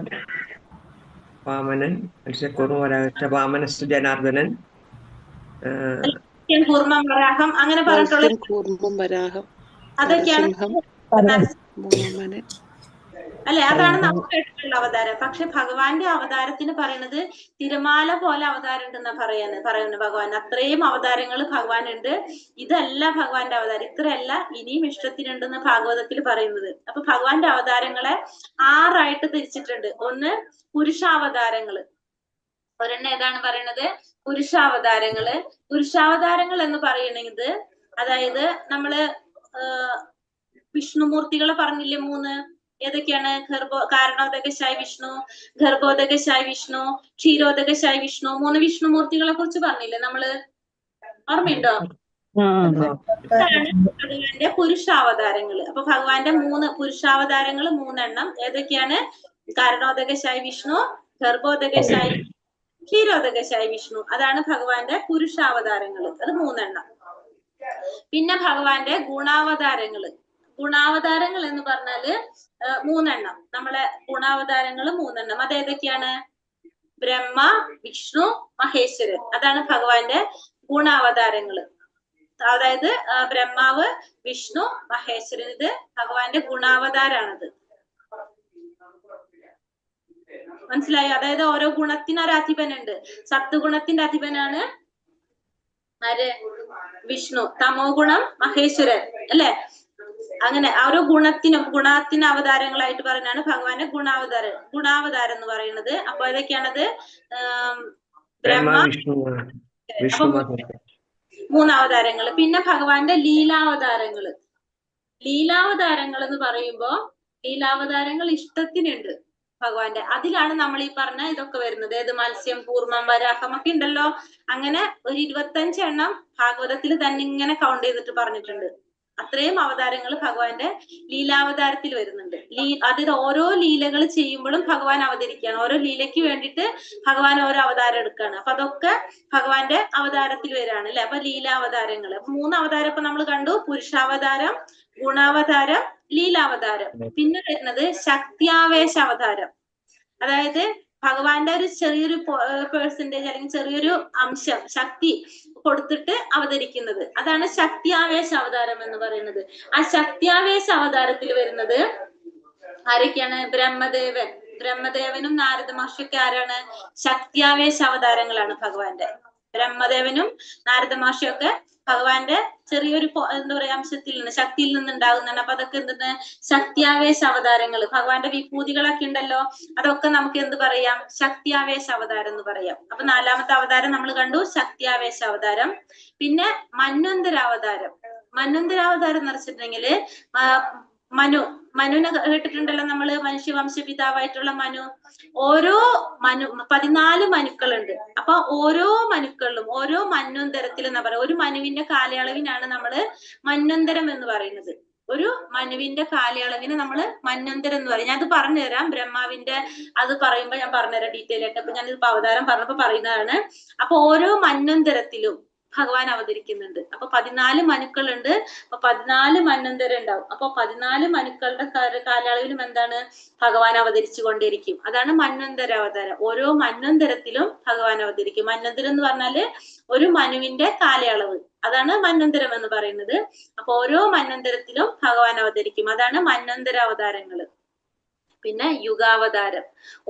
വാമനൻ, മത്സ്യകൂർമ്മം, വരാഹ, വാമനസ് ജനാർദ്ദനൻ, കൂർമ്മം, വരാഹം അങ്ങനെ പറഞ്ഞിട്ടുള്ളത് കൂർമ്മം, വരാഹം, അതൊക്കെയാണ് വാമനൻ. അല്ലെ? അതാണ് നമുക്ക് കേട്ടിട്ടുള്ള അവതാരം. പക്ഷെ ഭഗവാന്റെ അവതാരത്തിന് പറയുന്നത് തിരമാല പോലെ അവതാരം ഉണ്ടെന്നാ പറയുന്നത് ഭഗവാൻ. അത്രയും അവതാരങ്ങൾ ഭഗവാൻ ഉണ്ട്. ഇതല്ല ഭഗവാന്റെ അവതാരം, ഇത്രയല്ല ഇനിയും ഇഷ്ടത്തിനുണ്ടെന്ന് ഭാഗവതത്തിൽ പറയുന്നത്. അപ്പൊ ഭഗവാന്റെ അവതാരങ്ങളെ 6 ആയിട്ട് തിരിച്ചിട്ടുണ്ട്. ഒന്ന് പുരുഷാവതാരങ്ങള്, ഒരെണ്ണം ഏതാണ് പറയണത്? പുരുഷാവതാരങ്ങള്. പുരുഷാവതാരങ്ങൾ എന്ന് പറയുന്നത് അതായത് നമ്മള് വിഷ്ണുമൂർത്തികളെ പറഞ്ഞില്ലേ 3? ഏതൊക്കെയാണ്? കാരണോദകശായി വിഷ്ണു, ഗർഭോദകശായി വിഷ്ണു, ക്ഷീരോദകശായി വിഷ്ണു. 3 വിഷ്ണുമൂർത്തികളെ കുറിച്ച് പറഞ്ഞില്ലേ നമ്മള്? ഓർമ്മയുണ്ടോ? ഭഗവാന്റെ പുരുഷാവതാരങ്ങള്. അപ്പൊ ഭഗവാന്റെ 3 പുരുഷാവതാരങ്ങൾ 3 എണ്ണം ഏതൊക്കെയാണ്? കാരണോദകശായി വിഷ്ണു, ഗർഭോദകശായി, ക്ഷീരോദകശായി വിഷ്ണു. അതാണ് ഭഗവാന്റെ പുരുഷാവതാരങ്ങള്. അത് 3 എണ്ണം. പിന്നെ ഭഗവാന്റെ ഗുണാവതാരങ്ങള്. ഗുണാവതാരങ്ങൾ എന്ന് പറഞ്ഞാല് 3 എണ്ണം. നമ്മളെ ഗുണാവതാരങ്ങൾ 3 എണ്ണം. അതേതൊക്കെയാണ്? ബ്രഹ്മ, വിഷ്ണു, മഹേശ്വരൻ. അതാണ് ഭഗവാന്റെ ഗുണാവതാരങ്ങള്. അതായത് ബ്രഹ്മാവ്, വിഷ്ണു, മഹേശ്വരൻ. ഇത് ഭഗവാന്റെ ഗുണാവതാരാണത്. മനസ്സിലായോ? അതായത് ഓരോ ഗുണത്തിന് ഒരു അധിപനുണ്ട്. സത്വഗുണത്തിന്റെ അധിപനാണ് ആര്? വിഷ്ണു. തമോ ഗുണം മഹേശ്വരൻ, അല്ലെ? അങ്ങനെ ഓരോ ഗുണത്തിന് അവതാരങ്ങളായിട്ട് പറഞ്ഞാണ് ഭഗവാന്റെ ഗുണാവതാരം എന്ന് പറയുന്നത്. അപ്പൊ ഏതൊക്കെയാണത്? ബ്രഹ്മ, വിഷ്ണു, 3 അവതാരങ്ങള്. പിന്നെ ഭഗവാന്റെ ലീലാവതാരങ്ങള്. ലീലാവതാരങ്ങൾ എന്ന് പറയുമ്പോ ലീലാവതാരങ്ങൾ ഇഷ്ടത്തിനുണ്ട് ഭഗവാന്റെ. അതിലാണ് നമ്മൾ ഈ പറഞ്ഞ ഇതൊക്കെ വരുന്നത്. ഏത്? മത്സ്യം, കൂർമ്മം, വരാഹം ഒക്കെ ഉണ്ടല്ലോ. അങ്ങനെ ഒരു 25 എണ്ണം ഭാഗവതത്തിൽ തന്നെ ഇങ്ങനെ കൗണ്ട് ചെയ്തിട്ട് പറഞ്ഞിട്ടുണ്ട്. അത്രയും അവതാരങ്ങൾ ഭഗവാന്റെ ലീലാവതാരത്തിൽ വരുന്നുണ്ട്. അതായത് ഓരോ ലീലകൾ ചെയ്യുമ്പോഴും ഭഗവാൻ അവതരിക്കുകയാണ്. ഓരോ ലീലയ്ക്ക് വേണ്ടിയിട്ട് ഭഗവാൻ ഓരോ അവതാരം എടുക്കുകയാണ്. അപ്പൊ അതൊക്കെ ഭഗവാന്റെ അവതാരത്തിൽ വരാണ്, അല്ലെ? അപ്പൊ ലീലാവതാരങ്ങൾ 3 അവതാരം ഇപ്പൊ നമ്മൾ കണ്ടു. പുരുഷാവതാരം, ഗുണാവതാരം, ലീലാവതാരം. പിന്നെ വരുന്നത് ശക്തിയാവേശ അവതാരം. അതായത് ഭഗവാന്റെ ഒരു ചെറിയൊരു പേഴ്സൻറ്റേജ് അല്ലെങ്കിൽ ചെറിയൊരു അംശം ശക്തി കൊടുത്തിട്ട് അവതരിക്കുന്നത്. അതാണ് ശക്തിയാവേശ അവതാരം എന്ന് പറയുന്നത്. ആ ശക്തിയാവേശ അവതാരത്തിൽ വരുന്നത് ആരൊക്കെയാണ്? ബ്രഹ്മദേവനും നാരദ മഹർഷിയൊക്കെ ആരാണ്? ശക്തിയാവേശ അവതാരങ്ങളാണ് ഭഗവാന്റെ. ബ്രഹ്മദേവനും നാരദ മഹർഷിയൊക്കെ ഭഗവാന്റെ ചെറിയൊരു എന്താ പറയാ അംശത്തിൽ നിന്ന്, ശക്തിയിൽ നിന്ന് ഉണ്ടാകുന്നതാണ്. അപ്പൊ അതൊക്കെ എന്തെന്ന്? ശക്തിയാവേശ അവതാരങ്ങൾ. ഭഗവാന്റെ വിഭൂതികളൊക്കെ ഉണ്ടല്ലോ, അതൊക്കെ നമുക്ക് എന്ത് പറയാം? ശക്തിയാവേശ അവതാരം എന്ന് പറയാം. അപ്പൊ 4ാമത്തെ അവതാരം നമ്മൾ കണ്ടു, ശക്തിയാവേശ അവതാരം. പിന്നെ മന്വന്തരാവതാരം. മന്വന്തരാവതാരം എന്ന് വെച്ചിട്ടുണ്ടെങ്കില് മനുവിനെ കേട്ടിട്ടുണ്ടല്ലോ നമ്മള്, മനുഷ്യവംശ പിതാവായിട്ടുള്ള മനു. 14 മനുക്കളുണ്ട്. അപ്പൊ ഓരോ മനുക്കളിലും ഓരോ മന്വന്തരത്തിൽ എന്നാ പറയാ. ഒരു മനുവിന്റെ കാലയളവിനാണ് നമ്മള് മന്വന്തരം എന്ന് പറയുന്നത്. ഒരു മനുവിന്റെ കാലയളവിന് നമ്മള് മന്വന്തരം എന്ന് പറയും. ഞാൻ അത് പറഞ്ഞുതരാം. ബ്രഹ്മാവിന്റെ അത് പറയുമ്പോ ഞാൻ പറഞ്ഞുതരാം ഡീറ്റെയിൽ ആയിട്ട്. അപ്പൊ ഞാനിത് അവതാരം പറഞ്ഞപ്പോ പറയുന്നതാണ്. അപ്പൊ ഓരോ മന്വന്തരത്തിലും ഭഗവാൻ അവതരിക്കുന്നുണ്ട്. അപ്പൊ 14 മനുക്കളുണ്ട്. അപ്പൊ 14 മന്വന്തരം ഉണ്ടാവും. അപ്പൊ 14 മനുക്കളുടെ കാലയളവിലും എന്താണ്? ഭഗവാൻ അവതരിച്ചു കൊണ്ടിരിക്കും. അതാണ് മന്വന്തര അവതാരം. ഓരോ മന്വന്തരത്തിലും ഭഗവാൻ അവതരിക്കും. മന്വന്തരം എന്ന് പറഞ്ഞാല് ഒരു മനുവിന്റെ കാലയളവ്. അതാണ് മന്വന്തരം എന്ന് പറയുന്നത്. അപ്പൊ ഓരോ മന്വന്തരത്തിലും ഭഗവാൻ അവതരിക്കും. അതാണ് മന്വന്തര അവതാരങ്ങള്. പിന്നെ യുഗാവതാരം.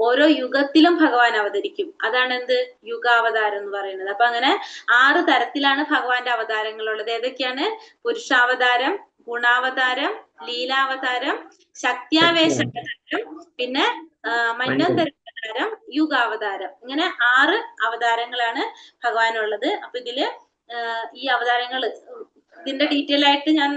ഓരോ യുഗത്തിലും ഭഗവാൻ അവതരിക്കും. അതാണ് എന്ത്? യുഗാവതാരം എന്ന് പറയുന്നത്. അപ്പൊ അങ്ങനെ 6 തരത്തിലാണ് ഭഗവാന്റെ അവതാരങ്ങൾ ഉള്ളത്. ഏതൊക്കെയാണ്? പുരുഷാവതാരം, ഗുണാവതാരം, ലീലാവതാരം, ശക്തിയാവേശ അവതാരം, പിന്നെ മന്വന്തര അവതാരം, യുഗാവതാരം. ഇങ്ങനെ 6 അവതാരങ്ങളാണ് ഭഗവാനുള്ളത്. അപ്പൊ ഇതില് ഈ അവതാരങ്ങൾ ഇതിന്റെ ഡീറ്റെയിൽ ആയിട്ട് ഞാൻ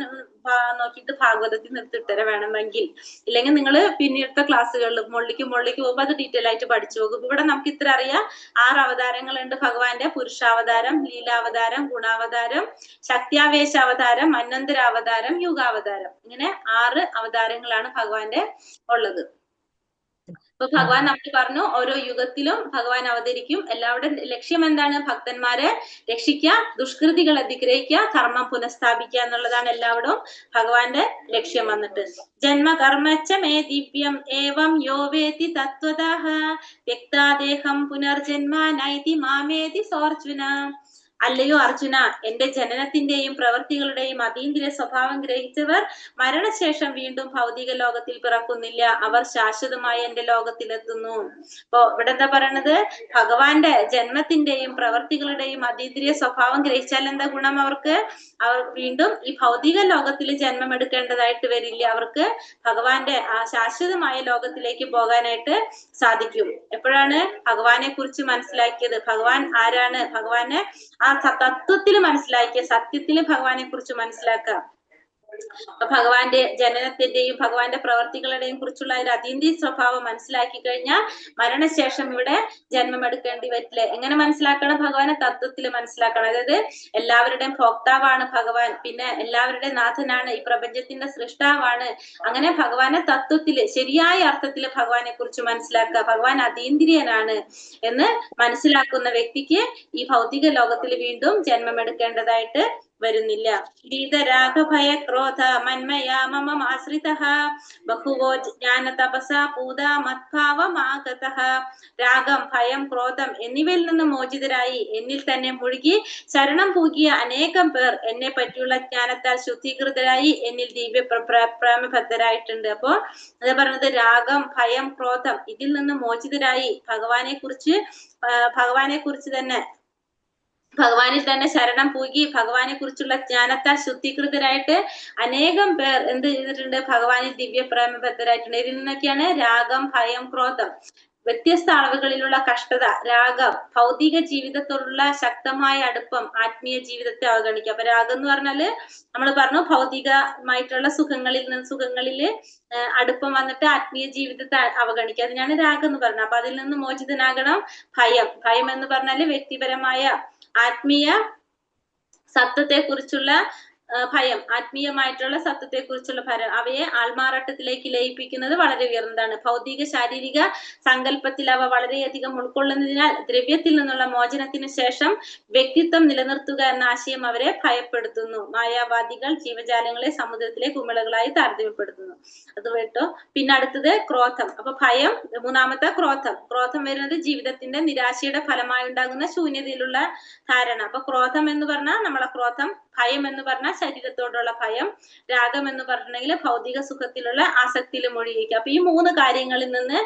നോക്കിയിട്ട് ഭാഗവതത്തിൽ നിർത്തിട്ടര വേണമെങ്കിൽ. ഇല്ലെങ്കിൽ നിങ്ങൾ പിന്നീടുത്തെ ക്ലാസ്സുകളിൽ മുള്ളിക്ക് പോകുമ്പോൾ അത് ഡീറ്റെയിൽ ആയിട്ട് പഠിച്ചു പോകും. ഇവിടെ നമുക്ക് ഇത്ര അറിയാം, 6 അവതാരങ്ങളുണ്ട് ഭഗവാന്റെ. പുരുഷാവതാരം, ലീലാവതാരം, ഗുണാവതാരം, ശക്തിയാവേശാവതാരം, മന്വന്തരാവതാരം, യുഗാവതാരം. ഇങ്ങനെ 6 അവതാരങ്ങളാണ് ഭഗവാന്റെ ഉള്ളത്. അപ്പൊ ഭഗവാൻ നമുക്ക് പറഞ്ഞു ഓരോ യുഗത്തിലും ഭഗവാൻ അവതരിക്കും. എല്ലാവരുടെയും ലക്ഷ്യം എന്താണ്? ഭക്തന്മാരെ രക്ഷിക്കുക, ദുഷ്കൃതികളെ നിഗ്രഹിക്കുക, ധർമ്മം പുനഃസ്ഥാപിക്കുക എന്നുള്ളതാണ് എല്ലാവരും ഭഗവാന്റെ ലക്ഷ്യം. വന്നിട്ട് ജന്മകർമ്മച്ച മേ ദിവ്യം ഏവം യോ വേതി തത്വതഃ വ്യക്താദേഹം പുനർജന്മ നൈതി മാമേതി സോർജുന. അല്ലയോ അർജുന, എന്റെ ജനനത്തിന്റെയും പ്രവൃത്തികളുടെയും അതീന്ദ്രിയ സ്വഭാവം ഗ്രഹിച്ചവർ മരണശേഷം വീണ്ടും ഭൗതിക ലോകത്തിൽ പിറക്കുന്നില്ല, അവർ ശാശ്വതമായി എന്റെ ലോകത്തിലെത്തുന്നു. അപ്പൊ ഇവിടെ എന്താ പറയണത്? ഭഗവാന്റെ ജന്മത്തിന്റെയും പ്രവൃത്തികളുടെയും അതീന്ദ്രിയ സ്വഭാവം ഗ്രഹിച്ചാൽ എന്താ ഗുണം അവർക്ക്? അവർ വീണ്ടും ഈ ഭൗതിക ലോകത്തിൽ ജന്മം എടുക്കേണ്ടതായിട്ട് വരില്ല. അവർക്ക് ഭഗവാന്റെ ആ ശാശ്വതമായ ലോകത്തിലേക്ക് പോകാനായിട്ട് സാധിക്കും. എപ്പോഴാണ് ഭഗവാനെ കുറിച്ച് മനസ്സിലാക്കിയത്? ഭഗവാൻ ആരാണ്? ഭഗവാനെ ആ തത്വത്തിൽ മനസ്സിലാക്കിയ, സത്യത്തിൽ ഭഗവാനെ കുറിച്ച് മനസ്സിലാക്കുക. ഭഗവാന്റെ ജനനത്തിന്റെയും ഭഗവാന്റെ പ്രവർത്തികളുടെയും കുറിച്ചുള്ള ഒരു അതീന്ദ്രിയ സ്വഭാവം മനസ്സിലാക്കി കഴിഞ്ഞാൽ മരണശേഷം ഇവിടെ ജന്മം എടുക്കേണ്ടി വരില്ല. എങ്ങനെ മനസ്സിലാക്കണം? ഭഗവാനെ തത്വത്തിൽ മനസ്സിലാക്കണം. അതായത് എല്ലാവരുടെയും ഭോക്താവാണ് ഭഗവാൻ, പിന്നെ എല്ലാവരുടെയും നാഥനാണ്, ഈ പ്രപഞ്ചത്തിന്റെ സൃഷ്ടാവാണ്. അങ്ങനെ ഭഗവാനെ തത്വത്തില് ശരിയായ അർത്ഥത്തിൽ ഭഗവാനെ കുറിച്ച് മനസ്സിലാക്കുക. ഭഗവാൻ അതീന്ദ്രിയനാണ് എന്ന് മനസ്സിലാക്കുന്ന വ്യക്തിക്ക് ഈ ഭൗതിക ലോകത്തിൽ വീണ്ടും ജന്മം എടുക്കേണ്ടതായിട്ട് വരുന്നില്ല. ഭയ ക്രോധ മന്മയാ മമ ആശ്രിതഃ ബഹുവോ ജ്ഞാന തപസാ പൂതാ മദ്ഭാവമാഗതഃ. രാഗം, ഭയം, ക്രോധം എന്നിവയിൽ നിന്ന് മോചിതരായി എന്നിൽ തന്നെ മുഴുകി ശരണം പൂകിയ അനേകം പേർ എന്നെ പറ്റിയുള്ള ജ്ഞാനത്താൽ ശുദ്ധീകൃതരായി എന്നിൽ ദിവ്യ പ്രേമബദ്ധരായിട്ടുണ്ട്. അപ്പോ അത് പറഞ്ഞത് രാഗം, ഭയം, ക്രോധം ഇതിൽ നിന്ന് മോചിതരായി ഭഗവാനെ കുറിച്ച് തന്നെ ഭഗവാനിൽ തന്നെ ശരണം പൂകി ഭഗവാനെ കുറിച്ചുള്ള ജ്ഞാനത്താൽ ശുദ്ധീകൃതരായിട്ട് അനേകം പേർ എന്ത് ചെയ്തിട്ടുണ്ട്? ഭഗവാനിൽ ദിവ്യ പ്രേമബദ്ധരായിട്ടുണ്ട്. ഇതിൽ നിന്നൊക്കെയാണ് രാഗം, ഭയം, ക്രോധം. വ്യത്യസ്ത അളവുകളിലുള്ള കഷ്ടത, രാഗം, ഭൗതിക ജീവിതത്തോടുള്ള ശക്തമായ അടുപ്പം, ആത്മീയ ജീവിതത്തെ അവഗണിക്കുക. അപ്പൊ രാഗം എന്ന് പറഞ്ഞാല് നമ്മൾ പറഞ്ഞു ഭൗതികമായിട്ടുള്ള സുഖങ്ങളിൽ അടുപ്പം വന്നിട്ട് ആത്മീയ ജീവിതത്തെ അവഗണിക്കുക. അതിനാണ് രാഗം എന്ന് പറഞ്ഞത്. അപ്പൊ അതിൽ നിന്ന് മോചിതനാകണം. ഭയം എന്ന് പറഞ്ഞാല് വ്യക്തിപരമായ ആത്മീയ സത്വത്തെ കുറിച്ചുള്ള ഭയം, ആത്മീയമായിട്ടുള്ള സത്യത്തെ കുറിച്ചുള്ള ഭയം, അവയെ ആൾമാറാട്ടത്തിലേക്ക് ലയിപ്പിക്കുന്നത് വളരെ ഉയർന്നതാണ്. ഭൗതിക ശാരീരിക സങ്കല്പത്തിൽ അവ വളരെയധികം ഉൾക്കൊള്ളുന്നതിനാൽ ദ്രവ്യത്തിൽ നിന്നുള്ള മോചനത്തിന് ശേഷം വ്യക്തിത്വം നിലനിർത്തുക എന്ന ആശയം അവരെ ഭയപ്പെടുത്തുന്നു. മായാവാദികൾ ജീവജാലങ്ങളെ സമുദ്രത്തിലെ കുമിളകളായി താരതമ്യപ്പെടുത്തുന്നു. അത് കേട്ടോ. പിന്നെ അടുത്തത് ക്രോധം. അപ്പൊ ഭയം, മൂന്നാമത്തെ ക്രോധം വരുന്നത് ജീവിതത്തിന്റെ നിരാശയുടെ ഫലമായി ഉണ്ടാകുന്ന ശൂന്യതയിലുള്ള ധാരണ. അപ്പൊ ക്രോധം എന്ന് പറഞ്ഞാൽ നമ്മളെ ക്രോധം, ഭയം എന്ന് പറഞ്ഞാൽ ശരീരത്തോടുള്ള ഭയം, രാഗം എന്ന് പറഞ്ഞെങ്കിൽ ഭൗതിക സുഖത്തിലുള്ള ആസക്തിയിൽ മുഴുകിയിരിക്കുക. അപ്പൊ ഈ 3 കാര്യങ്ങളിൽ നിന്ന്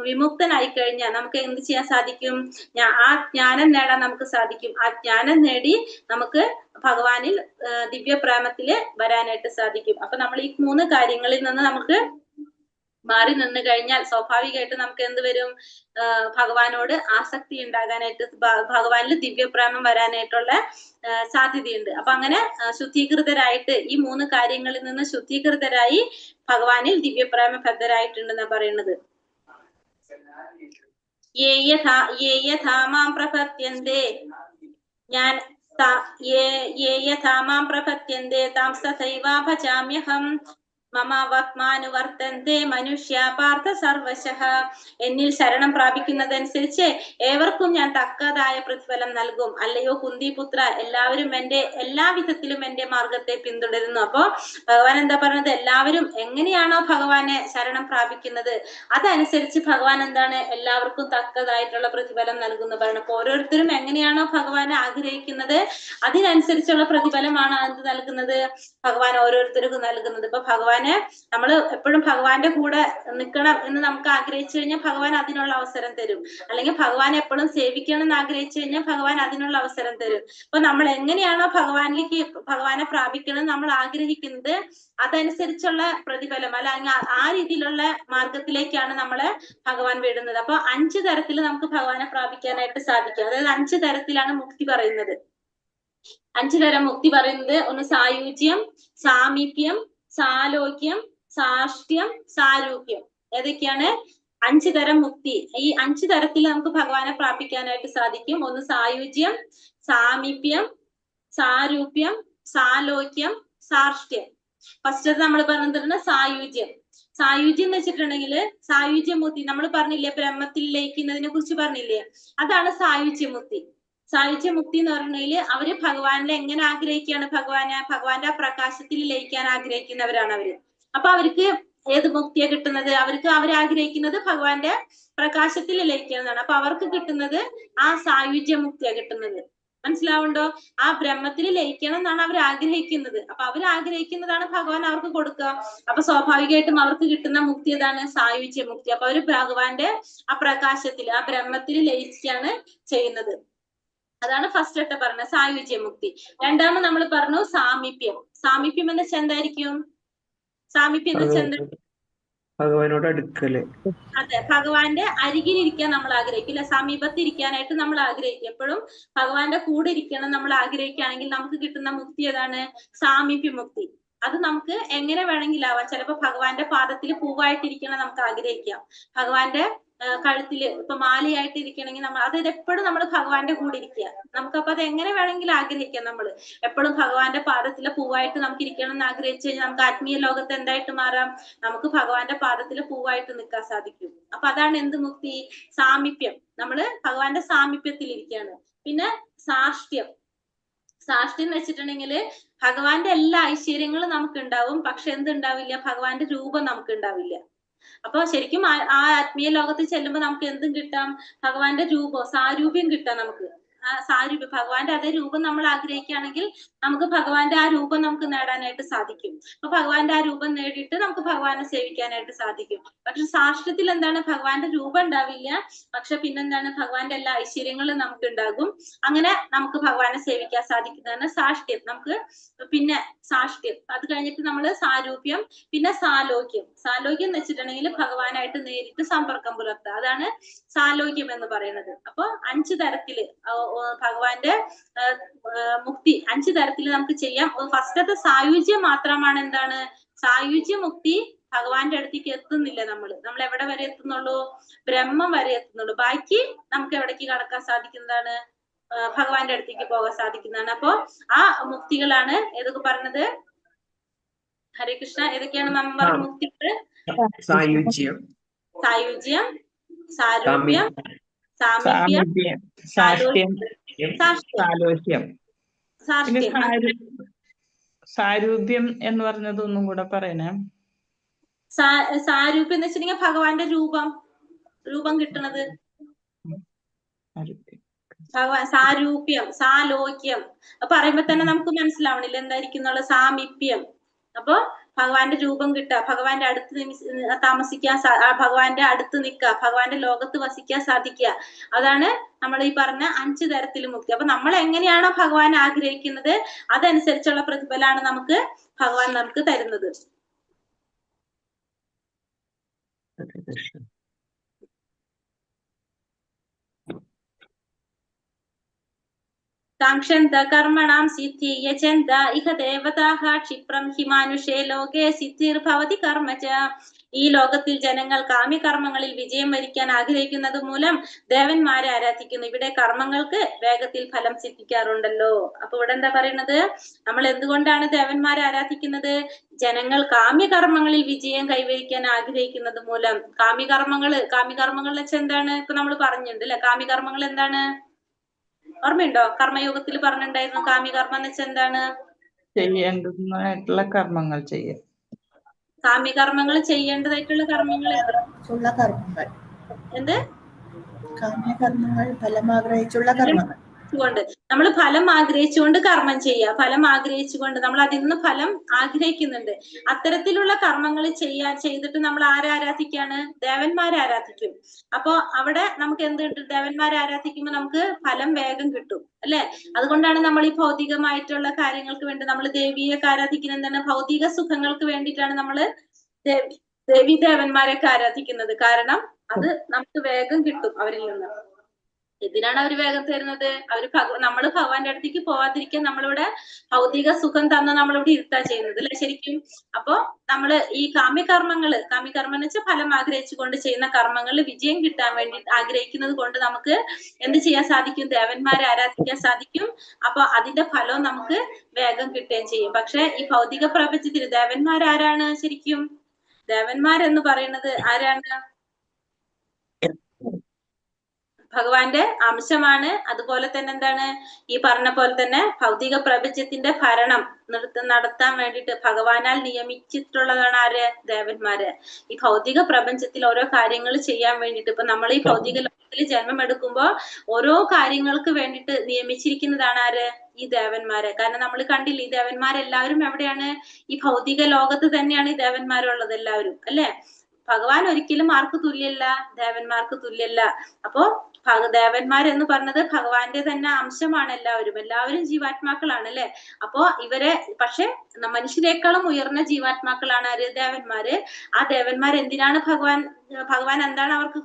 വിമുക്തനായി കഴിഞ്ഞാൽ നമുക്ക് എന്ത് ചെയ്യാൻ സാധിക്കും? ആ ജ്ഞാനം നേടാൻ നമുക്ക് സാധിക്കും. ആ ജ്ഞാനം നേടി നമുക്ക് ഭഗവാനിൽ ദിവ്യപ്രേമത്തില് വരാനായിട്ട് സാധിക്കും. അപ്പൊ നമ്മൾ ഈ 3 കാര്യങ്ങളിൽ നിന്ന് നമുക്ക് മാറി നിന്ന് കഴിഞ്ഞാൽ സ്വാഭാവികമായിട്ട് നമുക്ക് എന്ത് വരും? ഭഗവാനോട് ആസക്തി ഉണ്ടാകാനായിട്ട്, ഭഗവാനിൽ ദിവ്യപ്രേമം വരാനായിട്ടുള്ള സാധ്യതയുണ്ട്. അപ്പൊ അങ്ങനെ ശുദ്ധീകൃതരായിട്ട് ഈ 3 കാര്യങ്ങളിൽ നിന്ന് ശുദ്ധീകൃതരായി ഭഗവാനിൽ ദിവ്യപ്രേമ ബദ്ധരായിട്ടുണ്ടെന്നാ പറയുന്നത്. യേയഥാമാം പ്രപദ്യന്തേ താം തഥൈവാ ഭജാമ്യഹം മമാവത്മാനുവർത്തന്തേ മനുഷ്യ പാർത്ഥ സർവശഃ. എന്നിൽ ശരണം പ്രാപിക്കുന്നതനുസരിച്ച് ഏവർക്കും ഞാൻ തക്കതായ പ്രതിഫലം നൽകും. അല്ലയോ കുന്തിപുത്ര, എല്ലാവരും എല്ലാവിധത്തിലും എന്റെ മാർഗത്തെ പിന്തുടരുന്നു. അപ്പോ ഭഗവാൻ എന്താ പറയുന്നത്? എല്ലാവരും എങ്ങനെയാണോ ഭഗവാനെ ശരണം പ്രാപിക്കുന്നത് അതനുസരിച്ച് ഭഗവാൻ എന്താണ് എല്ലാവർക്കും തക്കതായിട്ടുള്ള പ്രതിഫലം നൽകുന്നു പറയുന്നത്. അപ്പൊ ഓരോരുത്തരും എങ്ങനെയാണോ ഭഗവാനെ ആഗ്രഹിക്കുന്നത് അതിനനുസരിച്ചുള്ള പ്രതിഫലമാണ് എന്ത് നൽകുന്നത്? ഭഗവാൻ ഓരോരുത്തർക്കും നൽകുന്നത്. ഇപ്പൊ ഭഗവാൻ നമ്മൾ എപ്പോഴും ഭഗവാന്റെ കൂടെ നിൽക്കണം എന്ന് നമുക്ക് ആഗ്രഹിച്ചു കഴിഞ്ഞാൽ ഭഗവാൻ അതിനുള്ള അവസരം തരും. അല്ലെങ്കിൽ ഭഗവാൻ എപ്പോഴും സേവിക്കണം എന്ന് ആഗ്രഹിച്ചു കഴിഞ്ഞാൽ ഭഗവാൻ അതിനുള്ള അവസരം തരും. അപ്പൊ നമ്മൾ എങ്ങനെയാണോ ഭഗവാനെ പ്രാപിക്കണം നമ്മൾ ആഗ്രഹിക്കുന്നത് അതനുസരിച്ചുള്ള പ്രതിഫലം അല്ലെങ്കിൽ ആ രീതിയിലുള്ള മാർഗത്തിലേക്കാണ് നമ്മളെ ഭഗവാൻ വിടുന്നത്. അപ്പൊ 5 തരത്തിൽ നമുക്ക് ഭഗവാനെ പ്രാപിക്കാനായിട്ട് സാധിക്കും. അതായത് 5 തരത്തിലാണ് മുക്തി പറയുന്നത്. 5 തരം മുക്തി പറയുന്നത് ഒന്ന് സായുജ്യം, സാമീപ്യം, സാലോക്യം, സാഷ്ട്യം, സാരൂപ്യം. ഏതൊക്കെയാണ് 5 തരം മുക്തി? ഈ 5 തരത്തിൽ നമുക്ക് ഭഗവാനെ പ്രാപിക്കാനായിട്ട് സാധിക്കും. ഒന്ന് സായുജ്യം, സാമീപ്യം, സാരൂപ്യം, സാലോക്യം, സാഷ്ട്യം. ഫസ്റ്റ് നമ്മൾ പറഞ്ഞിട്ടുണ്ട് സായുജ്യം. സായുജ്യം എന്ന് വെച്ചിട്ടുണ്ടെങ്കിൽ സായുജ്യമുക്തി നമ്മൾ പറഞ്ഞില്ലേ, ബ്രഹ്മത്തിൽ ലയിക്കുന്നതിനെ കുറിച്ച് പറഞ്ഞില്ലേ, അതാണ് സായുജ്യമുക്തി. സായുജ്യമുക്തി എന്ന് പറഞ്ഞാല് അവര് ഭഗവാനെ എങ്ങനെ ആഗ്രഹിക്കുകയാണ്, ഭഗവാന്റെ ആ പ്രകാശത്തിൽ ലയിക്കാൻ ആഗ്രഹിക്കുന്നവരാണ് അവര്. അപ്പൊ അവർക്ക് ഏത് മുക്തിയാ കിട്ടുന്നത്? അവരാഗ്രഹിക്കുന്നത് ഭഗവാന്റെ പ്രകാശത്തിൽ ലയിക്കുന്നതാണ്. അപ്പൊ അവർക്ക് കിട്ടുന്നത് ആ സായുജ്യമുക്തിയാ കിട്ടുന്നത്. മനസ്സിലാവുണ്ടോ? ആ ബ്രഹ്മത്തിൽ ലയിക്കണം എന്നാണ് അവർ ആഗ്രഹിക്കുന്നത്. അപ്പൊ അവർ ആഗ്രഹിക്കുന്നതാണ് ഭഗവാൻ അവർക്ക് കൊടുക്കുക. അപ്പൊ സ്വാഭാവികമായിട്ടും അവർക്ക് കിട്ടുന്ന മുക്തി ഏതാണ്? സായുജ്യ മുക്തി. അപ്പൊ അവര് ഭഗവാന്റെ ആ പ്രകാശത്തിൽ, ആ ബ്രഹ്മത്തിൽ ലയിക്കുകയാണ് ചെയ്യുന്നത്. അതാണ് ഫസ്റ്റ് ആയിട്ട് പറഞ്ഞത് സായുജ്യ മുക്തി. രണ്ടാമത് നമ്മൾ പറഞ്ഞു സാമീപ്യം. സാമീപ്യം എന്ന് വെച്ചാൽ എന്തായിരിക്കും? സാമീപ്യം എന്ന് വെച്ചാൽ ഭഗവാനോട് അടുക്കല്. അതെ, ഭഗവാന്റെ അരികിൽ ഇരിക്കാൻ നമ്മൾ ആഗ്രഹിക്കില്ല, സമീപത്ത് ഇരിക്കാനായിട്ട് നമ്മൾ ആഗ്രഹിക്കും. എപ്പോഴും ഭഗവാന്റെ കൂടെ ഇരിക്കണം നമ്മൾ ആഗ്രഹിക്കുകയാണെങ്കിൽ നമുക്ക് കിട്ടുന്ന മുക്തി ഏതാണ്? സാമീപ്യ മുക്തി. അത് നമുക്ക് എങ്ങനെ വേണമെങ്കിലും ആവാം. ചിലപ്പോ ഭഗവാന്റെ പാദത്തിൽ പൂവായിട്ടിരിക്കണം നമുക്ക് ആഗ്രഹിക്കാം. ഭഗവാന്റെ കഴുത്തില് ഇപ്പൊ മാലയായിട്ട് ഇരിക്കണമെങ്കിൽ നമ്മൾ അത് എപ്പോഴും നമ്മൾ ഭഗവാന്റെ കൂടെ ഇരിക്കുക. നമുക്കപ്പൊ അത് എങ്ങനെ വേണമെങ്കിലും ആഗ്രഹിക്കാം. നമ്മൾ എപ്പോഴും ഭഗവാന്റെ പാദത്തിലെ പൂവായിട്ട് നമുക്ക് ഇരിക്കണം എന്ന് ആഗ്രഹിച്ചു കഴിഞ്ഞാൽ നമുക്ക് ആത്മീയ ലോകത്ത് എന്തായിട്ട് മാറാം? നമുക്ക് ഭഗവാന്റെ പാദത്തിലെ പൂവായിട്ട് നിൽക്കാൻ സാധിക്കും. അപ്പൊ അതാണ് എന്ത് മുക്തി? സാമീപ്യം. നമ്മള് ഭഗവാന്റെ സാമീപ്യത്തിൽ ഇരിക്കുകയാണ്. പിന്നെ സാഷ്ട്യം. സാഷ്ട്യം എന്ന് വെച്ചിട്ടുണ്ടെങ്കിൽ ഭഗവാന്റെ എല്ലാ ഐശ്വര്യങ്ങളും നമുക്ക് ഉണ്ടാവും, പക്ഷെ എന്തുണ്ടാവില്ല? ഭഗവാന്റെ രൂപം നമുക്ക് ഉണ്ടാവില്ല. അപ്പൊ ശരിക്കും ആ ആത്മീയ ലോകത്തിൽ ചെല്ലുമ്പോൾ നമുക്ക് എന്തും കിട്ടാം? ഭഗവാന്റെ രൂപം, സാരൂപ്യം കിട്ടാം നമുക്ക്. ആ സാരൂപ്യം, ഭഗവാന്റെ അതേ രൂപം നമ്മൾ ആഗ്രഹിക്കുകയാണെങ്കിൽ നമുക്ക് ഭഗവാന്റെ ആ രൂപം നമുക്ക് നേടാനായിട്ട് സാധിക്കും. അപ്പൊ ഭഗവാന്റെ ആ രൂപം നേടിയിട്ട് നമുക്ക് ഭഗവാനെ സേവിക്കാനായിട്ട് സാധിക്കും. പക്ഷെ സാഷ്ട്യത്തിൽ എന്താണ്? ഭഗവാന്റെ രൂപം ഉണ്ടാവില്ല, പക്ഷെ പിന്നെന്താണ്? ഭഗവാന്റെ എല്ലാ ഐശ്വര്യങ്ങളും നമുക്ക് ഉണ്ടാകും. അങ്ങനെ നമുക്ക് ഭഗവാനെ സേവിക്കാൻ സാധിക്കുന്നതാണ് സാഷ്ട്യം. നമുക്ക് പിന്നെ സാഷ്ട്യം, അത് കഴിഞ്ഞിട്ട് നമ്മൾ സാരൂപ്യം, പിന്നെ സാലോക്യം. സാലോക്യം എന്ന് വെച്ചിട്ടുണ്ടെങ്കിൽ ഭഗവാനായിട്ട് നേരിട്ട് സമ്പർക്കം പുലർത്തുക, അതാണ് സാലോക്യം എന്ന് പറയുന്നത്. അപ്പൊ 5 തരത്തില് ഭഗവാന്റെ മുക്തി 5 തരത്തിൽ നമുക്ക് ചെയ്യാം. ഫസ്റ്റത്തെ സായുജ്യം മാത്രമാണ് എന്താണ്? സായുജ്യ മുക്തി ഭഗവാന്റെ അടുത്തേക്ക് എത്തുന്നില്ല. നമ്മൾ എവിടെ വരെ എത്തുന്നുള്ളൂ? ബ്രഹ്മം വരെ എത്തുന്നുള്ളൂ. ബാക്കി നമുക്ക് എവിടേക്ക് കടക്കാൻ സാധിക്കുന്നതാണ്? ഭഗവാന്റെ അടുത്തേക്ക് പോകാൻ സാധിക്കുന്നതാണ്. അപ്പോ ആ മുക്തികളാണ് ഏതൊക്കെ പറഞ്ഞത്? ഹരേ കൃഷ്ണ, ഏതൊക്കെയാണ് മാം പറഞ്ഞ മുക്തികൾ? സായുജ്യം, സായുജ്യം, സാരൂപ്യം, സാമീപ്യം, സാഷ്ട്യം, സാഷ്ട്യം. സാലോക്യം. സാരൂപ്യം എന്ന് പറഞ്ഞത് ഒന്നും കൂടെ പറയണേ. സാരൂപ്യം എന്ന് വെച്ചിട്ടുണ്ടെങ്കിൽ ഭഗവാന്റെ രൂപം കിട്ടുന്നത്. ഭഗവാൻ സാരൂപ്യം, സാലോക്യം പറയുമ്പോ തന്നെ നമുക്ക് മനസ്സിലാവണില്ല എന്തായിരിക്കും? സാമീപ്യം. അപ്പൊ ഭഗവാന്റെ രൂപം കിട്ടുക, ഭഗവാന്റെ അടുത്ത് താമസിക്കാൻ, ഭഗവാന്റെ അടുത്ത് നിൽക്കുക, ഭഗവാന്റെ ലോകത്ത് വസിക്കാൻ സാധിക്കുക, അതാണ് നമ്മൾ ഈ പറഞ്ഞ 5 തരത്തിൽ മുക്തി. അപ്പൊ നമ്മൾ എങ്ങനെയാണോ ഭഗവാൻ ആഗ്രഹിക്കുന്നത് അതനുസരിച്ചുള്ള പ്രതിഫലമാണ് ഭഗവാൻ നമുക്ക് തരുന്നത്. കാംക്ഷന്ത കർമ്മണാം സിദ്ധി യജന്ത ഇഹ ദേവതാഹ ക്ഷിപ്രം ഹി മാനുഷേ ലോകേ സിദ്ധിർഭവതി കർമ്മച. ഈ ലോകത്തിൽ ജനങ്ങൾ കാമ്യകർമ്മങ്ങളിൽ വിജയം വരിക്കാൻ ആഗ്രഹിക്കുന്നത് മൂലം ദേവന്മാരെ ആരാധിക്കുന്നു. ഇവിടെ കർമ്മങ്ങൾക്ക് വേഗത്തിൽ ഫലം സിദ്ധിക്കാറുണ്ടല്ലോ. അപ്പൊ ഇവിടെ എന്താ പറയുന്നത്? നമ്മൾ എന്തുകൊണ്ടാണ് ദേവന്മാരെ ആരാധിക്കുന്നത്? ജനങ്ങൾ കാമ്യകർമ്മങ്ങളിൽ വിജയം കൈവരിക്കാൻ ആഗ്രഹിക്കുന്നത് മൂലം. കാമ്യകർമ്മങ്ങൾ വെച്ചാൽ എന്താണ്? ഇപ്പൊ നമ്മൾ പറഞ്ഞിട്ടുണ്ട് അല്ലെ, കാമ്യകർമ്മങ്ങൾ എന്താണ്? ഓർമ്മയുണ്ടോ? കർമ്മയോഗത്തിൽ പറഞ്ഞിട്ടുണ്ടായിരുന്നു കാമ്യകർമ്മം എന്ന് വെച്ചാൽ എന്താണ്? ചെയ്യേണ്ടതായിട്ടുള്ള കർമ്മങ്ങൾ ചെയ്യുക. കാമ്യകർമ്മങ്ങൾ ചെയ്യേണ്ടതായിട്ടുള്ള കർമ്മങ്ങൾ എന്ത്? കാമ്യകർമ്മങ്ങൾ ഫലം ആഗ്രഹിച്ചുള്ള കർമ്മങ്ങൾ. നമ്മൾ ഫലം ആഗ്രഹിച്ചുകൊണ്ട് കർമ്മം ചെയ്യുക. ഫലം ആഗ്രഹിച്ചുകൊണ്ട് നമ്മൾ അതിൽ നിന്ന് ഫലം ആഗ്രഹിക്കുന്നുണ്ട്. അത്തരത്തിലുള്ള കർമ്മങ്ങൾ ചെയ്തിട്ട് നമ്മൾ ആരെ ആരാധിക്കാണ്? ദേവന്മാരെ ആരാധിക്കും. അപ്പൊ അവിടെ നമുക്ക് എന്ത് കിട്ടും? ദേവന്മാരെ ആരാധിക്കുമ്പോൾ നമുക്ക് ഫലം വേഗം കിട്ടും അല്ലെ? അതുകൊണ്ടാണ് നമ്മൾ ഈ ഭൗതികമായിട്ടുള്ള കാര്യങ്ങൾക്ക് വേണ്ടി നമ്മൾ ദേവിയൊക്കെ ആരാധിക്കുന്നത്. എന്താണ്? ഭൗതിക സുഖങ്ങൾക്ക് വേണ്ടിയിട്ടാണ് നമ്മള് ദേവി ദേവന്മാരെയൊക്കെ ആരാധിക്കുന്നത്. കാരണം അത് നമുക്ക് വേഗം കിട്ടും അവരിൽ നിന്ന്. എന്തിനാണ് അവർ വേഗം തരുന്നത്? അവര് നമ്മള് ഭഗവാന്റെ അടുത്തേക്ക് പോവാതിരിക്കാൻ നമ്മളിവിടെ ഭൗതിക സുഖം തന്ന് നമ്മളിവിടെ ഇരുത്താ ചെയ്യുന്നത് അല്ലെ ശരിക്കും. അപ്പൊ നമ്മള് ഈ കാമ്യകർമ്മം എന്ന് വെച്ചാൽ ഫലം ആഗ്രഹിച്ചുകൊണ്ട് ചെയ്യുന്ന കർമ്മങ്ങളിൽ വിജയം കിട്ടാൻ വേണ്ടി ആഗ്രഹിക്കുന്നത് കൊണ്ട് നമുക്ക് എന്ത് ചെയ്യാൻ സാധിക്കും? ദേവന്മാരെ ആരാധിക്കാൻ സാധിക്കും. അപ്പൊ അതിന്റെ ഫലവും നമുക്ക് വേഗം കിട്ടുകയും ചെയ്യും. പക്ഷെ ഈ ഭൗതിക പ്രപഞ്ചത്തിൽ ദേവന്മാരാരാണ് ശരിക്കും? ദേവന്മാരെന്ന് പറയുന്നത് ആരാണ്? ഭഗവാന്റെ അംശമാണ്. അതുപോലെ തന്നെ എന്താണ്, ഈ പറഞ്ഞ പോലെ തന്നെ ഭൗതിക പ്രപഞ്ചത്തിന്റെ ഭരണം നടത്താൻ വേണ്ടിയിട്ട് ഭഗവാനാൽ നിയമിച്ചിട്ടുള്ളതാണ് ആര്? ദേവന്മാര്. ഈ ഭൗതിക പ്രപഞ്ചത്തിൽ ഓരോ കാര്യങ്ങൾ ചെയ്യാൻ വേണ്ടിയിട്ട്, ഇപ്പൊ നമ്മൾ ഈ ഭൗതിക ലോകത്തിൽ ജന്മം എടുക്കുമ്പോ ഓരോ കാര്യങ്ങൾക്ക് വേണ്ടിയിട്ട് നിയമിച്ചിരിക്കുന്നതാണ് ആര്? ഈ ദേവന്മാരെ. കാരണം നമ്മൾ കണ്ടില്ലേ, ഈ ദേവന്മാരെല്ലാവരും എവിടെയാണ്? ഈ ഭൗതിക ലോകത്ത് തന്നെയാണ് ഈ ദേവന്മാരുള്ളത് എല്ലാവരും അല്ലെ. ഭഗവാൻ ഒരിക്കലും ആർക്ക് തുല്യല്ല? ദേവന്മാർക്ക് തുല്യല്ല. അപ്പോ ദേവന്മാരെന്ന് പറഞ്ഞത് ഭഗവാന്റെ തന്നെ അംശമാണ്. എല്ലാവരും ജീവാത്മാക്കളാണ് അല്ലെ. അപ്പോ ഇവരെ പക്ഷെ മനുഷ്യരെക്കാളും ഉയർന്ന ജീവാത്മാക്കളാണ് ആര്? ദേവന്മാര്. ആ ദേവന്മാർ എന്തിനാണ് ഭഗവാൻ എന്താണ് അവർക്ക്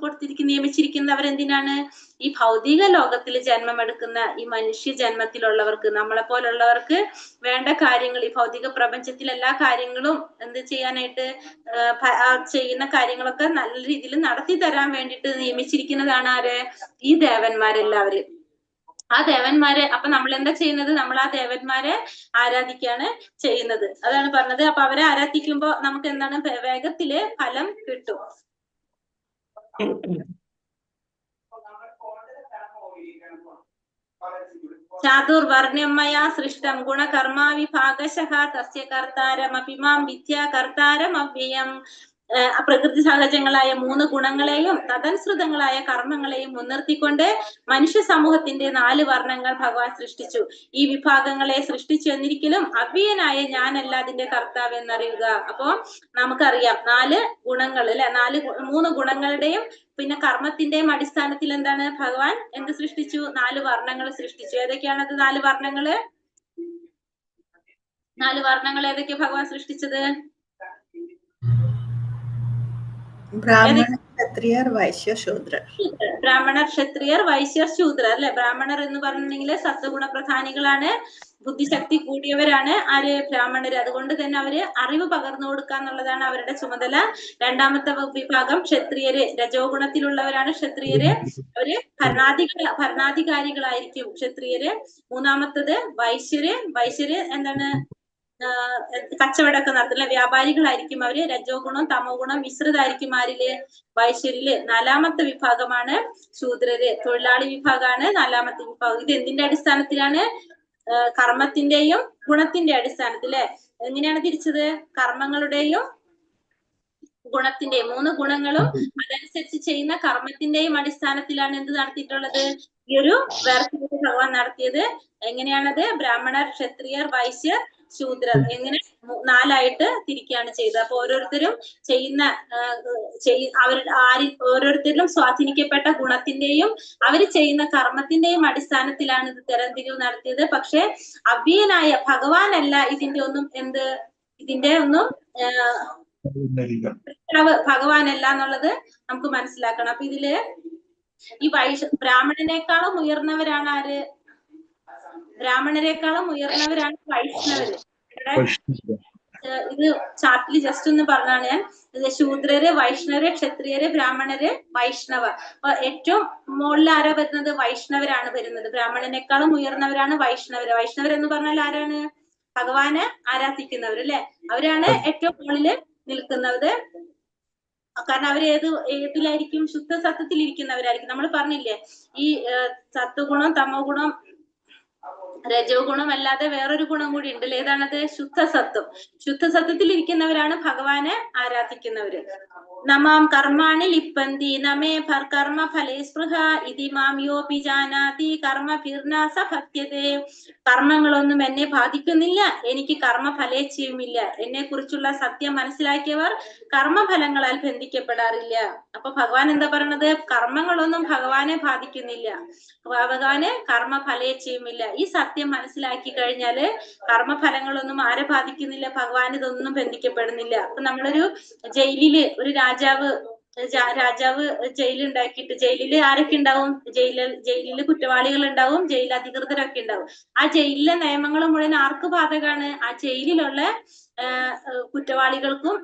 നിയമിച്ചിരിക്കുന്നത്? അവരെന്തിനാണ്? ഈ ഭൗതിക ലോകത്തിൽ ജന്മമെടുക്കുന്ന ഈ മനുഷ്യ ജന്മത്തിലുള്ളവർക്ക്, നമ്മളെ പോലുള്ളവർക്ക് വേണ്ട കാര്യങ്ങൾ, ഈ ഭൗതിക പ്രപഞ്ചത്തിൽ എല്ലാ കാര്യങ്ങളും എന്ത് ചെയ്യാനായിട്ട്, ചെയ്യുന്ന കാര്യങ്ങളൊക്കെ നല്ല രീതിയിൽ നടത്തി തരാൻ വേണ്ടിയിട്ട് നിയമിച്ചിരിക്കുന്നതാണ് ആര്? ഈ ദേവന്മാരെല്ലാവരും. ആ ദേവന്മാരെ അപ്പൊ നമ്മൾ എന്താ ചെയ്യുന്നത്? നമ്മൾ ആ ദേവന്മാരെ ആരാധിക്കാണ് ചെയ്യുന്നത്. അതാണ് പറഞ്ഞത്. അപ്പൊ അവരെ ആരാധിക്കുമ്പോ നമുക്ക് എന്താണ്? വേഗത്തില് ഫലം കിട്ടും. ചാതുർവർണ്ണ്യമയാ സൃഷ്ടം ഗുണകർമാ വിഭാഗശഃ തസ്യ കർത്താരമപിമാം വിദ്യാ കർത്താരമവ്യയം. പ്രകൃതി സഹജങ്ങളായ 3 ഗുണങ്ങളെയും തദനുസൃതങ്ങളായ കർമ്മങ്ങളെയും മുൻനിർത്തിക്കൊണ്ട് മനുഷ്യ സമൂഹത്തിന്റെ 4 വർണ്ണങ്ങൾ ഭഗവാൻ സൃഷ്ടിച്ചു. ഈ വിഭാഗങ്ങളെ സൃഷ്ടിച്ചു എന്നിരിക്കലും അവ്യയനായ ഞാനല്ല അതിന്റെ കർത്താവ് എന്നറിയുക. അപ്പൊ നമുക്കറിയാം 4 ഗുണങ്ങൾ അല്ലെ, 3 ഗുണങ്ങളുടെയും പിന്നെ കർമ്മത്തിന്റെയും അടിസ്ഥാനത്തിൽ എന്താണ് ഭഗവാൻ എന്ത് സൃഷ്ടിച്ചു? 4 വർണ്ണങ്ങൾ സൃഷ്ടിച്ചു. ഏതൊക്കെയാണത് 4 വർണ്ണങ്ങള്? 4 വർണ്ണങ്ങൾ ഏതൊക്കെയാ ഭഗവാൻ സൃഷ്ടിച്ചത്? ബ്രാഹ്മണർ, ക്ഷത്രിയർ, വൈശ്യർ, ശൂദ്രർ. ബ്രാഹ്മണർ, ക്ഷത്രിയർ, വൈശ്യർ, ശൂദ്രർ അല്ലെ. ബ്രാഹ്മണർ എന്ന് പറഞ്ഞിട്ടുണ്ടെങ്കിൽ സത്വഗുണ പ്രധാനികളാണ്, ബുദ്ധിശക്തി കൂടിയവരാണ് ആര്? ബ്രാഹ്മണര്. അതുകൊണ്ട് തന്നെ അവര് അറിവ് പകർന്നു കൊടുക്കുക എന്നുള്ളതാണ് അവരുടെ ചുമതല. രണ്ടാമത്തെ വിഭാഗം ക്ഷത്രിയര്, രജോ ഗുണത്തിലുള്ളവരാണ് ക്ഷത്രിയര്. അവര് ഭരണാധികാരികളായിരിക്കും ക്ഷത്രിയര്. മൂന്നാമത്തത് വൈശ്യര് എന്താണ്? കച്ചവടമൊക്കെ നടത്തുന്ന വ്യാപാരികളായിരിക്കും അവര്. രജോ ഗുണം തമോ ഗുണം മിശ്രിതായിരിക്കും ആരില്? വൈശ്യരില്. 4ാമത്തെ വിഭാഗമാണ് ശൂദ്രര്, തൊഴിലാളി വിഭാഗമാണ് 4ാമത്തെ വിഭാഗം. ഇത് എന്തിന്റെ അടിസ്ഥാനത്തിലാണ്? കർമ്മത്തിന്റെയും ഗുണത്തിന്റെ അടിസ്ഥാനത്തിൽ. എങ്ങനെയാണ് തിരിച്ചത്? കർമ്മങ്ങളുടെയും ഗുണത്തിന്റെയും 3 ഗുണങ്ങളും അതനുസരിച്ച് ചെയ്യുന്ന കർമ്മത്തിന്റെയും അടിസ്ഥാനത്തിലാണ് എന്ത് നടത്തിയിട്ടുള്ളത്? ഈ ഒരു വേർതിരിവ് ഭഗവാൻ നടത്തിയത്. എങ്ങനെയാണത്? ബ്രാഹ്മണർ, ക്ഷത്രിയർ, വൈശ്യർ, ശൂദ്രർ എങ്ങനെ 4ആയിട്ട് തിരിക്കുകയാണ് ചെയ്തത്. അപ്പൊ ഓരോരുത്തരും ചെയ്യുന്ന ഓരോരുത്തരിലും സ്വാധീനിക്കപ്പെട്ട ഗുണത്തിന്റെയും അവർ ചെയ്യുന്ന കർമ്മത്തിന്റെയും അടിസ്ഥാനത്തിലാണ് ഇത് തരംതിരിവ് നടത്തിയത്. പക്ഷെ അവ്യയനായ ഭഗവാനല്ല ഇതിന്റെ ഒന്നും ഭഗവാനല്ല എന്നുള്ളത് നമുക്ക് മനസ്സിലാക്കണം. അപ്പൊ ഇതില് ഈ ബ്രാഹ്മണനേക്കാളും ഉയർന്നവരാണ് ആര്? ബ്രാഹ്മണരെക്കാളും ഉയർന്നവരാണ് വൈഷ്ണവര്. ഇത് ചാർട്ടിൽ ജസ്റ്റ് ഒന്ന് പറഞ്ഞാണ് ഞാൻ. ശൂദ്രര്, വൈഷ്ണവര്, ക്ഷത്രിയര്, ബ്രാഹ്മണര്, വൈഷ്ണവ. അപ്പൊ ഏറ്റവും മുകളിൽ ആരാ വരുന്നത്? വൈഷ്ണവരാണ് വരുന്നത്. ബ്രാഹ്മണനേക്കാളും ഉയർന്നവരാണ് വൈഷ്ണവര്. വൈഷ്ണവരെന്ന് പറഞ്ഞാൽ ആരാണ്? ഭഗവാനെ ആരാധിക്കുന്നവർ അല്ലെ. അവരാണ് ഏറ്റവും മുകളില് നിൽക്കുന്നത്. കാരണം അവർ ഏതിലായിരിക്കും? ശുദ്ധ സത്വത്തിൽ ഇരിക്കുന്നവരായിരിക്കും. നമ്മൾ പറഞ്ഞില്ലേ, ഈ സത്വഗുണം, തമോ ഗുണം, രജോ ഗുണം അല്ലാതെ വേറൊരു ഗുണം കൂടി ഉണ്ടല്ലോ. ഏതാണത്? ശുദ്ധസത്വം. ശുദ്ധസത്വത്തിൽ ഇരിക്കുന്നവരാണ് ഭഗവാനെ ആരാധിക്കുന്നവര്. നമാം കർമാണി ലിപ്പന്തി നമേ കർമ്മ ഫലേ സ്പൃഹ ഇതി മാം യോപി ജാനാതി കർമ്മ ഫിർനാസ ഭക്ത്യതേ. കർമ്മങ്ങളൊന്നും എന്നെ ബാധിക്കുന്നില്ല, എനിക്ക് കർമ്മഫലേച്ഛയുമില്ല. എന്നെ കുറിച്ചുള്ള സത്യം മനസ്സിലാക്കിയവർ കർമ്മഫലങ്ങളാൽ ബന്ധിക്കപ്പെടാറില്ല. അപ്പൊ ഭഗവാൻ എന്താ പറയണത്? കർമ്മങ്ങളൊന്നും ഭഗവാനെ ബാധിക്കുന്നില്ല, ഭഗവാന് കർമ്മഫലേച്ഛയുമില്ല. ഈ സത്യം മനസ്സിലാക്കി കഴിഞ്ഞാല് കർമ്മഫലങ്ങളൊന്നും ആരെ ബാധിക്കുന്നില്ല, ഭഗവാൻ ഇതൊന്നും ബന്ധിക്കപ്പെടുന്നില്ല. അപ്പൊ നമ്മളൊരു ജയിലില് ഒരു രാജാവ് രാജാവ് ജയിലുണ്ടാക്കിയിട്ട്, ജയിലിൽ ആരൊക്കെ ഉണ്ടാവും? ജയിലിൽ കുറ്റവാളികൾ ഉണ്ടാവും, ജയിൽ അധികൃതരൊക്കെ ഉണ്ടാവും. ആ ജയിലിലെ നിയമങ്ങൾ മുഴുവൻ ആർക്ക് ബാധകമാണ്? ആ ജയിലിലുള്ള കുറ്റവാളികൾക്കും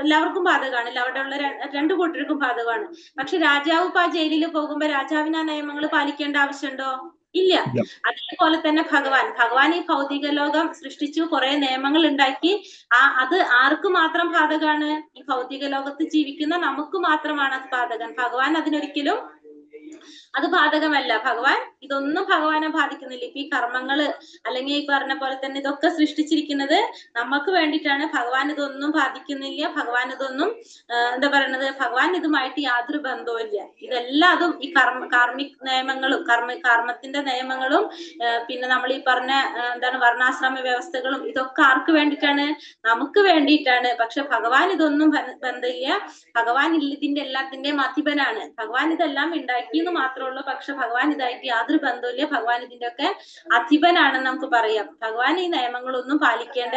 എല്ലാവർക്കും ബാധകമാണ്. അവിടെ ഉള്ള രണ്ടു കൂട്ടർക്കും ബാധകമാണ്. പക്ഷെ രാജാവ് ഇപ്പൊ ആ ജയിലിൽ പോകുമ്പോ രാജാവിന് ആ നിയമങ്ങൾ പാലിക്കേണ്ട ആവശ്യമുണ്ടോ? ഇല്ല. അതേപോലെ തന്നെ ഭഗവാൻ ഈ ഭൗതിക ലോകം സൃഷ്ടിച്ചു, കുറെ നിയമങ്ങൾ ഉണ്ടാക്കി. അത് ആർക്ക് മാത്രം ബാധകമാണ്? ഈ ഭൗതിക ലോകത്ത് ജീവിക്കുന്ന നമുക്ക് മാത്രമാണ് അത് ബാധകം. ഭഗവാൻ അതിനൊരിക്കലും അത് ബാധകമല്ല. ഇതൊന്നും ഭഗവാനെ ബാധിക്കുന്നില്ല. ഇപ്പൊ ഈ കർമ്മങ്ങള് അല്ലെങ്കിൽ ഈ പറഞ്ഞ പോലെ തന്നെ ഇതൊക്കെ സൃഷ്ടിച്ചിരിക്കുന്നത് നമുക്ക് വേണ്ടിയിട്ടാണ്. ഭഗവാൻ ഇതൊന്നും ബാധിക്കുന്നില്ല. ഭഗവാൻ ഇതൊന്നും എന്താ പറയണത്, ഭഗവാൻ ഇതുമായിട്ട് യാതൊരു ബന്ധവും ഇല്ല. ഇതെല്ലാതും ഈ കാർമിക് നിയമങ്ങളും കർമ്മത്തിന്റെ നിയമങ്ങളും പിന്നെ നമ്മൾ ഈ പറഞ്ഞ വർണ്ണാശ്രമ വ്യവസ്ഥകളും ഇതൊക്കെ ആർക്ക് വേണ്ടിയിട്ടാണ്? നമുക്ക് വേണ്ടിയിട്ടാണ്. പക്ഷെ ഭഗവാൻ ഇതൊന്നും ബന്ധമില്ല. ഭഗവാൻ ഇതിന്റെ എല്ലാത്തിന്റെയും അധിപനാണ്. ഭഗവാൻ ഇതെല്ലാം ഉണ്ടാക്കിയെന്ന് മാത്രമേ ഉള്ളൂ. പക്ഷെ ഭഗവാൻ ഇതായിട്ട് യാതൊരു ബന്ധവുമില്ല. ഭഗവാൻ ഇതിന്റെ ഒക്കെ അധിപനാണെന്ന് നമുക്ക് പറയാം. ഭഗവാൻ ഈ നിയമങ്ങളൊന്നും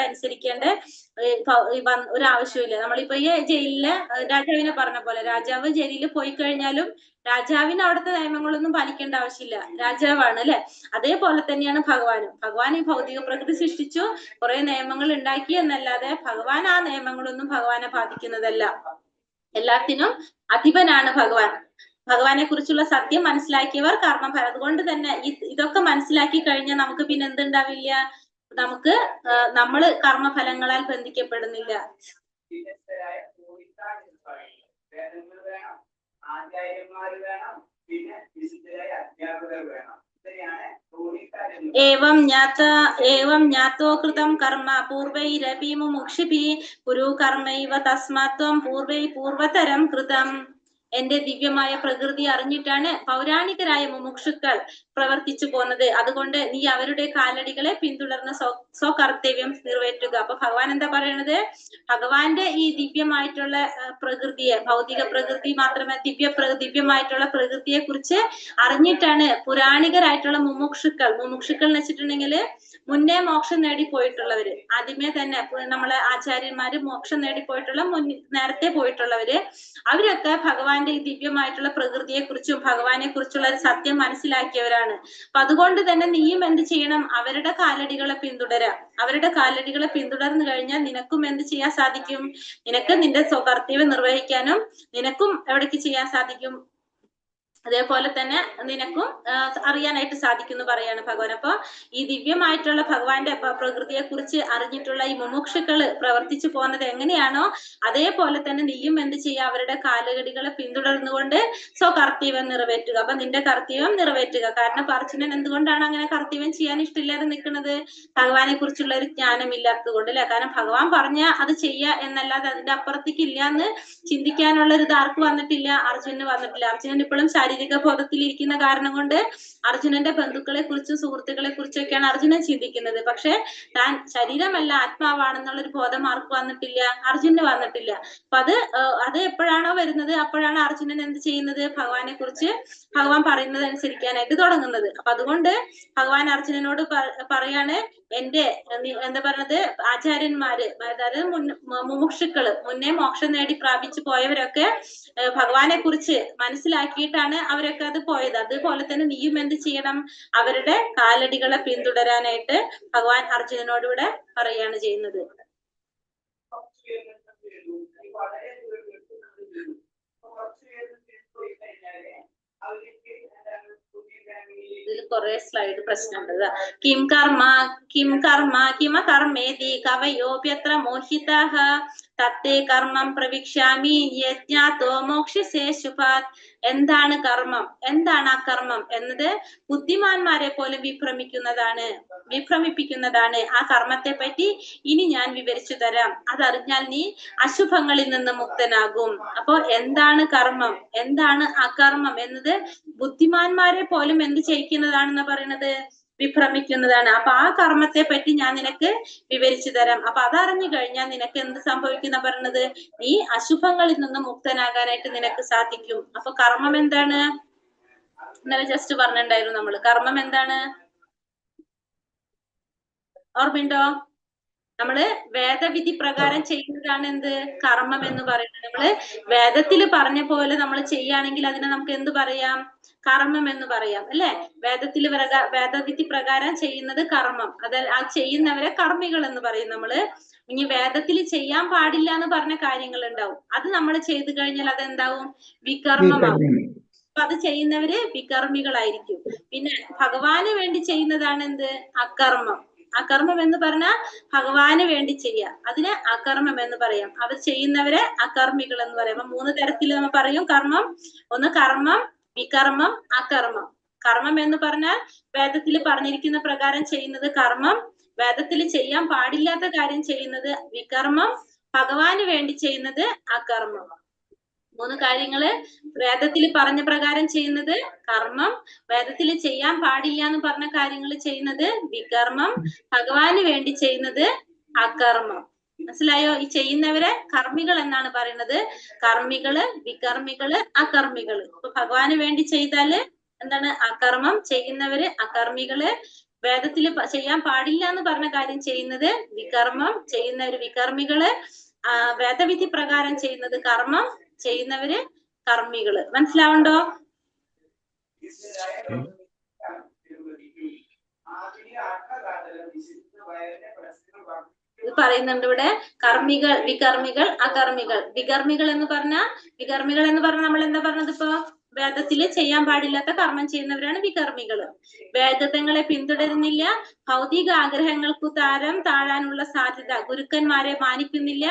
അനുസരിക്കേണ്ട ഒരു ആവശ്യമില്ല. നമ്മളിപ്പോ ഈ ജയിലിലെ രാജാവിനെ പറഞ്ഞ പോലെ, രാജാവ് ജയിലിൽ പോയി കഴിഞ്ഞാലും രാജാവിന് അവിടുത്തെ നിയമങ്ങളൊന്നും പാലിക്കേണ്ട ആവശ്യമില്ല. രാജാവാണ് അല്ലെ? അതേപോലെ തന്നെയാണ് ഭഗവാൻ ഈ ഭൗതിക പ്രകൃതി സൃഷ്ടിച്ചു, കുറെ നിയമങ്ങൾ ഉണ്ടാക്കി എന്നല്ലാതെ ഭഗവാൻ ആ നിയമങ്ങളൊന്നും ഭഗവാനെ ബാധിക്കുന്നതല്ല. എല്ലാത്തിനും അധിപനാണ് ഭഗവാനെ കുറിച്ചുള്ള സത്യം മനസ്സിലാക്കിയവർ കർമ്മഫലം. അതുകൊണ്ട് തന്നെ ഇതൊക്കെ മനസ്സിലാക്കി കഴിഞ്ഞാൽ നമുക്ക് പിന്നെ എന്തുണ്ടാവില്ല? നമ്മള് കർമ്മഫലങ്ങളാൽ ബന്ധിക്കപ്പെടുന്നില്ല. ഏവം ജ്ഞാതോ കൃതം കർമ്മ പൂർവൈരപി മുമുക്ഷിഭിഃ കുരു കർമ്മൈവ തസ്മാത്വം പൂർവതരം കൃതം. എന്റെ ദിവ്യമായ പ്രകൃതി അറിഞ്ഞിട്ടാണ് പൗരാണികരായ മുമുക്ഷുക്കൾ പ്രവർത്തിച്ചു പോന്നത്. അതുകൊണ്ട് നീ അവരുടെ കാലടികളെ പിന്തുടർന്ന് സ്വകർത്തവ്യം നിറവേറ്റുക. അപ്പൊ ഭഗവാൻ എന്താ പറയണത്? ഭഗവാന്റെ ഈ ദിവ്യമായിട്ടുള്ള പ്രകൃതിയെ, ഭൗതിക പ്രകൃതി മാത്രമേ ദിവ്യമായിട്ടുള്ള പ്രകൃതിയെ കുറിച്ച് അറിഞ്ഞിട്ടാണ് പുരാണികരായിട്ടുള്ള മുമുക്ഷുക്കൾ എന്ന് വെച്ചിട്ടുണ്ടെങ്കിൽ മുന്നേ മോക്ഷം നേടിപ്പോയിട്ടുള്ളവര്, ആദ്യമേ തന്നെ നമ്മളെ ആചാര്യന്മാര് മോക്ഷം നേടിപ്പോയിട്ടുള്ള നേരത്തെ പോയിട്ടുള്ളവര്, അവരൊക്കെ ഭഗവാന്റെ ഈ ദിവ്യമായിട്ടുള്ള പ്രകൃതിയെ കുറിച്ചും ഭഗവാനെ കുറിച്ചുള്ള ഒരു സത്യം മനസ്സിലാക്കിയവരാണ്. അപ്പൊ അതുകൊണ്ട് തന്നെ നീയും എന്ത് ചെയ്യണം? അവരുടെ കാലടികളെ പിന്തുടരാം. അവരുടെ കാലടികളെ പിന്തുടർന്നു കഴിഞ്ഞാൽ നിനക്കും എന്ത് ചെയ്യാൻ സാധിക്കും? നിനക്ക് നിന്റെ സ്വകർത്തവ്യം നിർവഹിക്കാനും നിനക്കും എവിടേക്ക് ചെയ്യാൻ സാധിക്കും? അതേപോലെ തന്നെ നിനക്കും അറിയാനായിട്ട് സാധിക്കും എന്ന് പറയാണ് ഭഗവാൻ. അപ്പൊ ഈ ദിവ്യമായിട്ടുള്ള ഭഗവാന്റെ പ്രകൃതിയെ കുറിച്ച് അറിഞ്ഞിട്ടുള്ള ഈ മുമുക്ഷുക്കള് പ്രവർത്തിച്ചു പോകുന്നത് എങ്ങനെയാണോ അതേപോലെ തന്നെ നീയും എന്ത് ചെയ്യുക? അവരുടെ കാലഗതികളെ പിന്തുടർന്നുകൊണ്ട് സ്വകർത്തവ്യം നിറവേറ്റുക. അപ്പൊ നിന്റെ കർത്തവ്യം നിറവേറ്റുക. കാരണം അർജുനൻ എന്തുകൊണ്ടാണ് അങ്ങനെ കർത്തവ്യം ചെയ്യാൻ ഇഷ്ടമില്ലാതെ നിൽക്കുന്നത്? ഭഗവാനെ കുറിച്ചുള്ള ഒരു ജ്ഞാനം ഇല്ലാത്തത് കൊണ്ട് അല്ലെ? കാരണം ഭഗവാൻ പറഞ്ഞ അത് ചെയ്യുക എന്നല്ലാതെ അതിന്റെ അപ്പുറത്തേക്ക് ഇല്ല എന്ന് ചിന്തിക്കാനുള്ള ഒരു ആർക്ക് വന്നിട്ടില്ല? അർജുനന് വന്നിട്ടില്ല. അർജുനൻ ഇപ്പോഴും ശാരീരിക ബോധത്തിൽ ഇരിക്കുന്ന കാരണം കൊണ്ട് അർജുനന്റെ ബന്ധുക്കളെ കുറിച്ചും സുഹൃത്തുക്കളെ കുറിച്ചൊക്കെയാണ് അർജുനൻ ചിന്തിക്കുന്നത്. പക്ഷെ താൻ ശരീരമല്ല ആത്മാവാണെന്നുള്ള ഒരു ബോധം ആർക്ക് വന്നിട്ടില്ല? അർജുനന് വന്നിട്ടില്ല. അപ്പൊ അത് എപ്പോഴാണോ വരുന്നത് അപ്പോഴാണ് അർജുനൻ എന്ത് ചെയ്യുന്നത്? ഭഗവാനെ കുറിച്ച് ഭഗവാൻ പറയുന്നത് അനുസരിക്കാനായിട്ട് തുടങ്ങുന്നത്. അപ്പൊ അതുകൊണ്ട് ഭഗവാൻ അർജുനനോട് പറയാണ്, എന്താ പറഞ്ഞത്, ആചാര്യന്മാര്, അതായത് മുമുക്ഷുക്കള്, മുന്നേ മോക്ഷം നേടി പ്രാപിച്ചു പോയവരൊക്കെ ഭഗവാനെ കുറിച്ച് മനസ്സിലാക്കിയിട്ടാണ് അവരൊക്കെ അത് പോയത്. അതുപോലെ തന്നെ നീയും എന്ത് ചെയ്യണം? അവരുടെ കാലടികളെ പിന്തുടരാനായിട്ട് ഭഗവാൻ അർജുനനോടുകൂടെ പറയാണ് ചെയ്യുന്നത്. ഇതിൽ കുറെ സ്ലൈഡ് പ്രശ്നമുണ്ട്. കിം കർമ്മേതി കവയോപ്യത്ര മോഹിതാഃ തത്തേ കർമ്മം പ്രവിക്ഷ്യാമി യജ്ഞാതോ മോക്ഷ്യസേ ശുഭാത്. എന്താണ് കർമ്മം, എന്താണ് ആ കർമ്മം എന്നത് ബുദ്ധിമാന്മാരെ പോലും വിഭ്രമിപ്പിക്കുന്നതാണ്. ആ കർമ്മത്തെ പറ്റി ഇനി ഞാൻ വിവരിച്ചു തരാം. അതറിഞ്ഞാൽ നീ അശുഭങ്ങളിൽ നിന്ന് മുക്തനാകും. അപ്പൊ എന്താണ് കർമ്മം, എന്താണ് അകർമ്മം എന്നത് ബുദ്ധിമാന്മാരെ പോലും എന്ത് ചെയ്യിക്കുന്നതാണെന്ന് പറയുന്നത്? വിഭ്രമിക്കുന്നതാണ്. അപ്പൊ ആ കർമ്മത്തെ പറ്റി ഞാൻ നിനക്ക് വിവരിച്ചു തരാം. അപ്പൊ അതറിഞ്ഞു കഴിഞ്ഞാൽ നിനക്ക് എന്ത് സംഭവിക്കുന്ന പറയുന്നത്? നീ അശുഭങ്ങളിൽ നിന്ന് മുക്തനാകാനായിട്ട് നിനക്ക് സാധിക്കും. അപ്പൊ കർമ്മം എന്താണ്? ഇന്നലെ ജസ്റ്റ് പറഞ്ഞിട്ടുണ്ടായിരുന്നു നമ്മള്. കർമ്മം എന്താണ്? ഓർമ്മയുണ്ടോ? നമ്മള് വേദവിധി പ്രകാരം ചെയ്യുന്നതാണ് എന്ത് കർമ്മം എന്ന് പറയുന്നത്. നമ്മള് വേദത്തിൽ പറഞ്ഞ പോലെ നമ്മൾ ചെയ്യുകയാണെങ്കിൽ അതിനെ നമുക്ക് എന്ത് പറയാം? കർമ്മം എന്ന് പറയാം അല്ലെ. വേദവിധി പ്രകാരം ചെയ്യുന്നത് കർമ്മം, ആ ചെയ്യുന്നവരെ കർമ്മികൾ എന്ന് പറയും നമ്മള്. ഇനി വേദത്തിൽ ചെയ്യാൻ പാടില്ല എന്ന് പറഞ്ഞ കാര്യങ്ങൾ ഉണ്ടാവും, അത് നമ്മൾ ചെയ്തു കഴിഞ്ഞാൽ അതെന്താവും? വികർമ്മമാവും. അപ്പൊ അത് ചെയ്യുന്നവര് വികർമ്മികളായിരിക്കും. പിന്നെ ഭഗവാന് വേണ്ടി ചെയ്യുന്നതാണ് എന്ത്? അകർമ്മം. അകർമ്മം എന്ന് പറഞ്ഞാൽ ഭഗവാന് വേണ്ടി ചെയ്യുക, അതിന് അകർമ്മം എന്ന് പറയാം. അവർ ചെയ്യുന്നവരെ അകർമ്മികൾ എന്ന് പറയാം. 3 തരത്തിൽ നമ്മൾ പറയും കർമ്മം. ഒന്ന് കർമ്മം, വികർമ്മം, അകർമ്മം. കർമ്മം എന്ന് പറഞ്ഞാൽ വേദത്തിൽ പറഞ്ഞിരിക്കുന്ന പ്രകാരം ചെയ്യുന്നത് കർമ്മം, വേദത്തിൽ ചെയ്യാൻ പാടില്ലാത്ത കാര്യം ചെയ്യുന്നത് വികർമ്മം, ഭഗവാന് വേണ്ടി ചെയ്യുന്നത് അകർമ്മം. 3 കാര്യങ്ങള് വേദത്തിൽ പറഞ്ഞ പ്രകാരം ചെയ്യുന്നത് കർമ്മം, വേദത്തിൽ ചെയ്യാൻ പാടില്ല എന്ന് പറഞ്ഞ കാര്യങ്ങൾ ചെയ്യുന്നത് വികർമ്മം, ഭഗവാന് വേണ്ടി ചെയ്യുന്നത് അകർമ്മം. മനസ്സിലായോ? ഈ ചെയ്യുന്നവരെ കർമ്മികൾ എന്നാണ് പറയുന്നത്. കർമ്മികള്, വികർമ്മികള്, അകർമ്മികള്. ഇപ്പൊ ഭഗവാന് വേണ്ടി ചെയ്താല് എന്താണ്? അകർമ്മം. ചെയ്യുന്നവര് അകർമ്മികള്. വേദത്തിൽ ചെയ്യാൻ പാടില്ല എന്ന് പറഞ്ഞ കാര്യം ചെയ്യുന്നത് വികർമ്മം, ചെയ്യുന്നവര് വികർമ്മികള്. വേദവിധി പ്രകാരം ചെയ്യുന്നത് കർമ്മം, ചെയ്യുന്നവര് കർമ്മികള്. മനസ്സിലാവണ്ടോ? ഇത് പറയുന്നുണ്ട് ഇവിടെ. കർമ്മികൾ, വികർമ്മികൾ, അകർമ്മികൾ. വികർമ്മികൾ എന്ന് പറഞ്ഞാൽ നമ്മൾ എന്താ പറഞ്ഞത്? ഇപ്പൊ വേദത്തില് ചെയ്യാൻ പാടില്ലാത്ത കർമ്മം ചെയ്യുന്നവരാണ് വികർമ്മികൾ. വേദങ്ങളെ പിന്തുടരുന്നില്ല, ഭൗതിക ആഗ്രഹങ്ങൾക്കു താഴാനുള്ള സാധ്യത, ഗുരുക്കന്മാരെ മാനിക്കുന്നില്ല,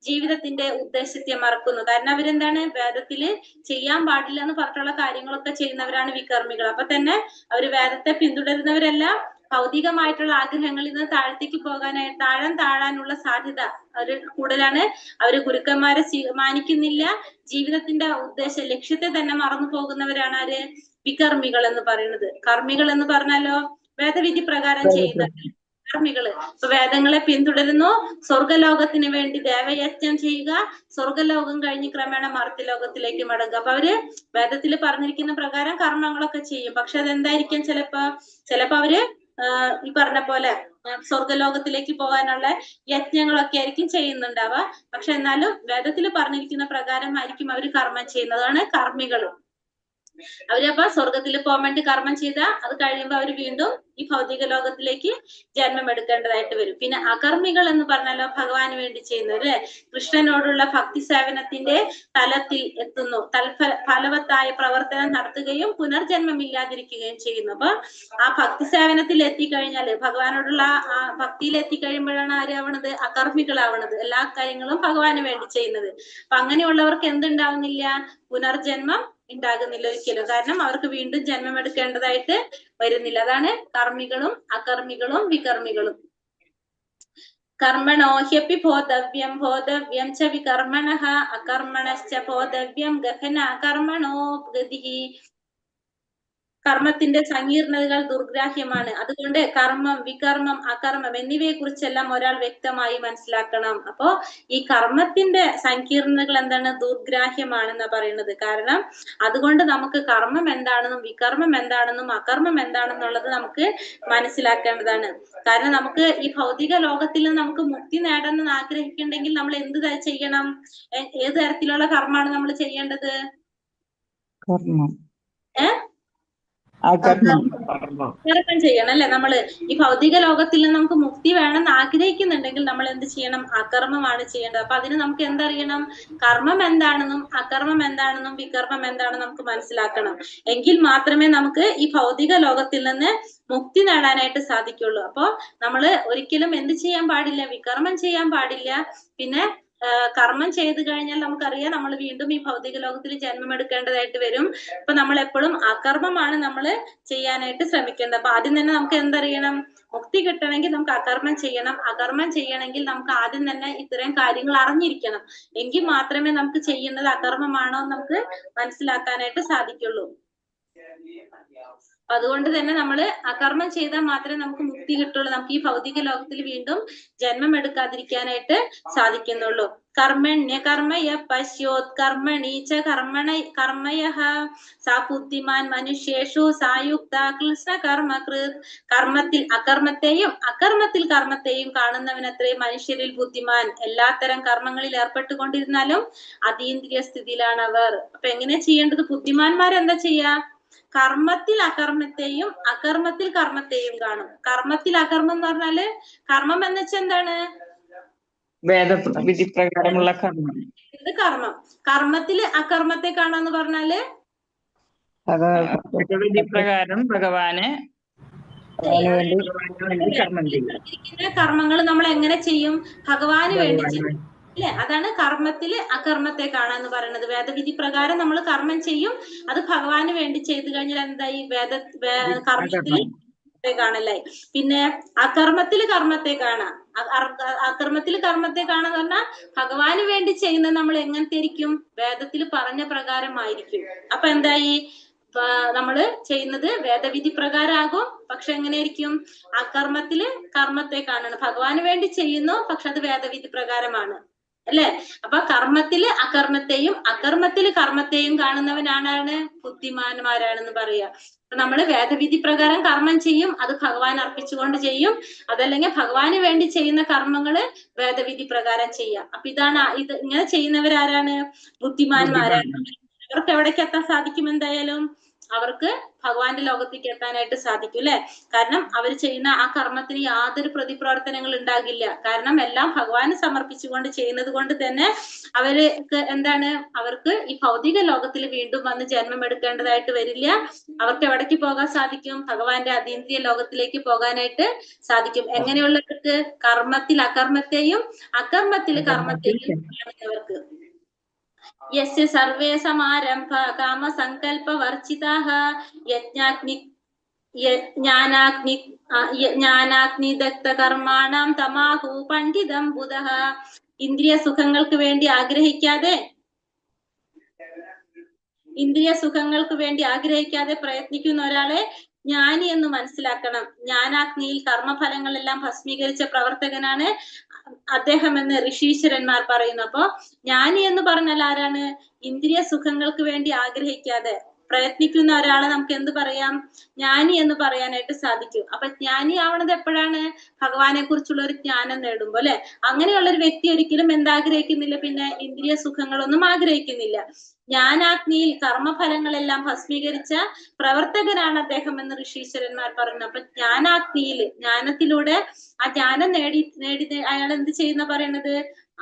ജീവിതത്തിന്റെ ഉദ്ദേശത്തെ മറക്കുന്നു. കാരണം അവരെന്താണ്? വേദത്തില് ചെയ്യാൻ പാടില്ല എന്ന് പറഞ്ഞിട്ടുള്ള കാര്യങ്ങളൊക്കെ ചെയ്യുന്നവരാണ് വികർമ്മികൾ. അപ്പൊ തന്നെ അവര് വേദത്തെ പിന്തുടരുന്നവരല്ല, ഭൗതികമായിട്ടുള്ള ആഗ്രഹങ്ങളിൽ നിന്ന് താഴത്തേക്ക് താഴാനുള്ള സാധ്യത അവര് കൂടുതലാണ്. അവര് ഗുരുക്കന്മാരെ മാനിക്കുന്നില്ല, ജീവിതത്തിന്റെ ലക്ഷ്യത്തെ തന്നെ മറന്നു പോകുന്നവരാണ് ആര്? വികർമ്മികൾ എന്ന് പറയുന്നത്. കർമ്മികൾ എന്ന് പറഞ്ഞാലോ വേദവിധി പ്രകാരം ചെയ്യുന്ന കർമ്മികള്. ഇപ്പൊ വേദങ്ങളെ പിന്തുടരുന്നു, സ്വർഗലോകത്തിന് വേണ്ടി ദേവയജ്ഞം ചെയ്യുക, സ്വർഗലോകം കഴിഞ്ഞ് ക്രമേണ മർത്യലോകത്തിലേക്ക് മടങ്ങുക. അപ്പൊ അവര് വേദത്തിൽ പറഞ്ഞിരിക്കുന്ന പ്രകാരം കർമ്മങ്ങളൊക്കെ ചെയ്യും. പക്ഷെ അതെന്തായിരിക്കും? ചിലപ്പോ അവര് ഈ പറഞ്ഞ പോലെ സ്വർഗലോകത്തിലേക്ക് പോകാനുള്ള യജ്ഞങ്ങളൊക്കെ ആയിരിക്കും ചെയ്യുന്നുണ്ടാവുക. പക്ഷെ എന്നാലും വേദത്തിൽ പറഞ്ഞിരിക്കുന്ന പ്രകാരമായിരിക്കും അവര് കർമ്മം ചെയ്യുന്നതാണ് കർമ്മികള്. അവരപ്പോ സ്വർഗത്തിൽ പോകാൻ വേണ്ടി കർമ്മം ചെയ്ത അത് കഴിയുമ്പോ അവര് വീണ്ടും ഈ ഭൗതിക ലോകത്തിലേക്ക് ജന്മം എടുക്കേണ്ടതായിട്ട് വരും. പിന്നെ അകർമ്മികൾ എന്ന് പറഞ്ഞാലോ ഭഗവാന് വേണ്ടി ചെയ്യുന്നവര് കൃഷ്ണനോടുള്ള ഭക്തി സേവനത്തിന്റെ തലത്തിൽ എത്തുന്നു, ഫലവത്തായ പ്രവർത്തനം നടത്തുകയും പുനർജന്മം ഇല്ലാതിരിക്കുകയും ചെയ്യുന്നു. അപ്പൊ ആ ഭക്തി സേവനത്തിൽ എത്തിക്കഴിഞ്ഞാല്, ഭഗവാനോടുള്ള ആ ഭക്തിയിൽ എത്തിക്കഴിയുമ്പോഴാണ് ആരാവണത്? അകർമ്മികളാവണത്. എല്ലാ കാര്യങ്ങളും ഭഗവാന് വേണ്ടി ചെയ്യുന്നത്. അപ്പൊ അങ്ങനെയുള്ളവർക്ക് എന്തുണ്ടാവുന്നില്ല? പുനർജന്മം ഉണ്ടാകുന്നില്ല ഒരിക്കലും. കാരണം അവർക്ക് വീണ്ടും ജന്മം എടുക്കേണ്ടതായിട്ട് വരുന്നില്ല. അതാണ് കർമ്മികളും അകർമ്മികളും വികർമ്മികളും. കർമ്മണോ ഹ്യപി ബോധവ്യം, ബോധവ്യം ച വികർമ്മണഃ, അകർമ്മണശ്ച ബോധവ്യം, ഗഹന കർമ്മണോ ഗതിഃ. കർമ്മത്തിന്റെ സങ്കീർണതകൾ ദുർഗ്രാഹ്യമാണ്. അതുകൊണ്ട് കർമ്മം, വികർമ്മം, അകർമ്മം എന്നിവയെ കുറിച്ചെല്ലാം ഒരാൾ വ്യക്തമായി മനസ്സിലാക്കണം. അപ്പോ ഈ കർമ്മത്തിന്റെ സങ്കീർണതകൾ എന്താണ്? ദുർഗ്രാഹ്യമാണെന്നാ പറയുന്നത്. കാരണം അതുകൊണ്ട് നമുക്ക് കർമ്മം എന്താണെന്നും വികർമ്മം എന്താണെന്നും അകർമ്മം എന്താണെന്നുള്ളത് നമുക്ക് മനസ്സിലാക്കേണ്ടതാണ്. കാരണം നമുക്ക് ഈ ഭൗതിക ലോകത്തിൽ നിന്ന് നമുക്ക് മുക്തി നേടണമെന്ന് ആഗ്രഹിക്കുന്നുണ്ടെങ്കിൽ നമ്മൾ എന്ത് ചെയ്യണം? ഏത് തരത്തിലുള്ള കർമ്മമാണ് നമ്മൾ ചെയ്യേണ്ടത്? കർമ്മം ചെയ്യണം അല്ലെ. നമ്മള് ഈ ഭൗതിക ലോകത്തിൽ നിന്ന് നമുക്ക് മുക്തി വേണമെന്ന് ആഗ്രഹിക്കുന്നുണ്ടെങ്കിൽ നമ്മൾ എന്ത് ചെയ്യണം? അകർമ്മമാണ് ചെയ്യേണ്ടത്. അപ്പൊ അതിന് നമുക്ക് എന്തറിയണം? കർമ്മം എന്താണെന്നും അകർമ്മം എന്താണെന്നും വികർമ്മം എന്താണെന്നും നമുക്ക് മനസ്സിലാക്കണം. എങ്കിൽ മാത്രമേ നമുക്ക് ഈ ഭൗതിക ലോകത്തിൽ നിന്ന് മുക്തി നേടാനായിട്ട് സാധിക്കുള്ളൂ. അപ്പൊ നമ്മള് ഒരിക്കലും എന്ത് ചെയ്യാൻ പാടില്ല? വികർമ്മം ചെയ്യാൻ പാടില്ല. പിന്നെ കർമ്മം ചെയ്തു കഴിഞ്ഞാൽ നമുക്കറിയാം നമ്മൾ വീണ്ടും ഈ ഭൗതിക ലോകത്തിൽ ജന്മം എടുക്കേണ്ടതായിട്ട് വരും. അപ്പൊ നമ്മൾ എപ്പോഴും അകർമ്മമാണ് നമ്മൾ ചെയ്യാനായിട്ട് ശ്രമിക്കേണ്ടത്. അപ്പൊ ആദ്യം തന്നെ നമുക്ക് എന്തറിയണം? മുക്തി കിട്ടണമെങ്കിൽ നമുക്ക് അകർമ്മം ചെയ്യണം. അകർമ്മം ചെയ്യണമെങ്കിൽ നമുക്ക് ആദ്യം തന്നെ ഇത്തരം കാര്യങ്ങൾ അറിഞ്ഞിരിക്കണം. എങ്കിൽ മാത്രമേ നമുക്ക് ചെയ്യുന്നത് അകർമ്മമാണോ നമുക്ക് മനസ്സിലാക്കാനായിട്ട് സാധിക്കുള്ളൂ. അതുകൊണ്ട് തന്നെ നമ്മൾ അകർമ്മം ചെയ്താൽ മാത്രമേ നമുക്ക് മുക്തി കിട്ടുള്ളൂ. നമുക്ക് ഈ ഭൗതിക ലോകത്തിൽ വീണ്ടും ജന്മം എടുക്കാതിരിക്കാനായിട്ട് സാധിക്കുന്നുള്ളൂ. കർമ്മണ്യ കർമ്മയ പശ്യോത് കർമ്മണി ച കർമ്മയഃ സാ ബുദ്ധിമാൻ മനുഷ്യേഷു സായുക്ത കൃഷ്ണ കർമ്മകൃത്. കർമ്മത്തിൽ അകർമ്മത്തെയും അകർമ്മത്തിൽ കർമ്മത്തെയും കാണുന്നവനത്രേ മനുഷ്യരിൽ ബുദ്ധിമാൻ. എല്ലാത്തരം കർമ്മങ്ങളിൽ ഏർപ്പെട്ടുകൊണ്ടിരുന്നാലും അതീന്ദ്രിയ സ്ഥിതിയിലാണ് അവർ. അപ്പൊ എങ്ങനെ ചെയ്യേണ്ടത്? ബുദ്ധിമാന്മാരെന്താ ചെയ്യാ? കർമ്മത്തിൽ അകർമ്മത്തെയും അകർമ്മത്തിൽ കർമ്മത്തെയും കാണും. കർമ്മത്തിൽ അകർമ്മം എന്ന് പറഞ്ഞാല് കർമ്മം എന്ന് വെച്ചാൽ എന്താണ്? വേദവിധി പ്രകാരമുള്ള കർമ്മം. ഇത് കർമ്മം. കർമ്മത്തില് അകർമ്മത്തെ കാണാന്ന് പറഞ്ഞാല് വേദവിധി പ്രകാരം ഭഗവാന് വേണ്ടി കർമ്മം ചെയ്യും. കർമ്മങ്ങൾ നമ്മൾ എങ്ങനെ ചെയ്യും? ഭഗവാന് വേണ്ടി ചെയ്യും അല്ലെ? അതാണ് കർമ്മത്തില് അകർമ്മത്തെ കാണാന്ന് പറയുന്നത്. വേദവിധി പ്രകാരം നമ്മൾ കർമ്മം ചെയ്യും, അത് ഭഗവാന് വേണ്ടി ചെയ്തു കഴിഞ്ഞാൽ എന്തായി? കർമ്മത്തില് കാണലായി. പിന്നെ അകർമ്മത്തില് കർമ്മത്തെ കാണാം. അകർമ്മത്തില് കർമ്മത്തെ കാണാന്ന് പറഞ്ഞാൽ ഭഗവാന് വേണ്ടി ചെയ്യുന്നത് നമ്മൾ എങ്ങനത്തെ ആയിരിക്കും? വേദത്തിൽ പറഞ്ഞ പ്രകാരമായിരിക്കും. അപ്പൊ എന്തായി? നമ്മള് ചെയ്യുന്നത് വേദവിധി പ്രകാരമാകും, പക്ഷെ എങ്ങനെയായിരിക്കും? അകർമ്മത്തില് കർമ്മത്തെ കാണണം. ഭഗവാന് വേണ്ടി ചെയ്യുന്നു, പക്ഷെ അത് വേദവിധി പ്രകാരമാണ് അല്ലെ? അപ്പൊ കർമ്മത്തില് അകർമ്മത്തെയും അകർമ്മത്തില് കർമ്മത്തെയും കാണുന്നവനാണ് ബുദ്ധിമാന്മാരാണെന്ന് പറയാ. നമ്മള് വേദവിധി പ്രകാരം കർമ്മം ചെയ്യും, അത് ഭഗവാൻ അർപ്പിച്ചുകൊണ്ട് ചെയ്യും. അതല്ലെങ്കിൽ ഭഗവാന് വേണ്ടി ചെയ്യുന്ന കർമ്മങ്ങള് വേദവിധി പ്രകാരം ചെയ്യാം. അപ്പൊ ഇത് ഇങ്ങനെ ചെയ്യുന്നവരാരാണ്? ബുദ്ധിമാന്മാരാണ്. അവർക്ക് എവിടേക്ക് എത്താൻ സാധിക്കും? എന്തായാലും അവർക്ക് ഭഗവാന്റെ ലോകത്തേക്ക് എത്താനായിട്ട് സാധിക്കും അല്ലെ? കാരണം അവർ ചെയ്യുന്ന ആ കർമ്മത്തിന് യാതൊരു പ്രതിപ്രവർത്തനങ്ങൾ ഉണ്ടാകില്ല. കാരണം എല്ലാം ഭഗവാന് സമർപ്പിച്ചുകൊണ്ട് ചെയ്യുന്നത് കൊണ്ട് തന്നെ അവർക്ക് എന്താണ്? അവർക്ക് ഈ ഭൗതിക ലോകത്തിൽ വീണ്ടും വന്ന് ജന്മം എടുക്കേണ്ടതായിട്ട് വരില്ല. അവർക്ക് എവിടേക്ക് പോകാൻ സാധിക്കും? ഭഗവാന്റെ അതീന്ദ്രിയ ലോകത്തിലേക്ക് പോകാനായിട്ട് സാധിക്കും. എങ്ങനെയുള്ളവർക്ക്? കർമ്മത്തിൽ അകർമ്മത്തെയും അകർമ്മത്തിൽ കർമ്മത്തെയും കാണുന്നവർക്ക്. യസ്യ സർവേ സമാരംഭ കാമസങ്കൽപ വർജിതാഃ ജ്ഞാനാഗ്നിദഗ്ധ കർമാണം തമാഹു പണ്ഡിതം ബുധഃ. ഇന്ദ്രിയ സുഖങ്ങൾക്ക് വേണ്ടി ആഗ്രഹിക്കാതെ പ്രയത്നിക്കുന്ന ഒരാളെ ജ്ഞാനി എന്ന് മനസ്സിലാക്കണം. ജ്ഞാനാഗ്നിയിൽ കർമ്മഫലങ്ങളെല്ലാം ഭസ്മീകരിച്ച പ്രവർത്തകനാണ് അദ്ദേഹം എന്ന് ഋഷീശ്വരന്മാർ പറയുന്നു. അപ്പൊ ജ്ഞാനി എന്ന് പറഞ്ഞാൽ ആരാണ്? ഇന്ദ്രിയ സുഖങ്ങൾക്ക് വേണ്ടി ആഗ്രഹിക്കാതെ പ്രയത്നിക്കുന്ന ഒരാളെ നമുക്ക് എന്ത് പറയാം? ജ്ഞാനി എന്ന് പറയാനായിട്ട് സാധിക്കും. അപ്പൊ ജ്ഞാനി ആവണത് എപ്പോഴാണ്? ഭഗവാനെ കുറിച്ചുള്ള ഒരു ജ്ഞാനം നേടുമ്പോ അല്ലെ? അങ്ങനെയുള്ള ഒരു വ്യക്തി ഒരിക്കലും എന്താഗ്രഹിക്കുന്നില്ല? പിന്നെ ഇന്ദ്രിയ സുഖങ്ങളൊന്നും ആഗ്രഹിക്കുന്നില്ല. ജ്ഞാനാഗ്നിയിൽ കർമ്മഫലങ്ങളെല്ലാം ഭസ്മീകരിച്ച പ്രവർത്തകനാണ് അദ്ദേഹം എന്ന് ഋഷീശ്വരന്മാർ പറയുന്നു. അപ്പൊ ജ്ഞാനാഗ്നിയിൽ ജ്ഞാനത്തിലൂടെ ആ ജ്ഞാനം നേടി അയാൾ എന്ത് ചെയ്യുന്ന പറയണത്?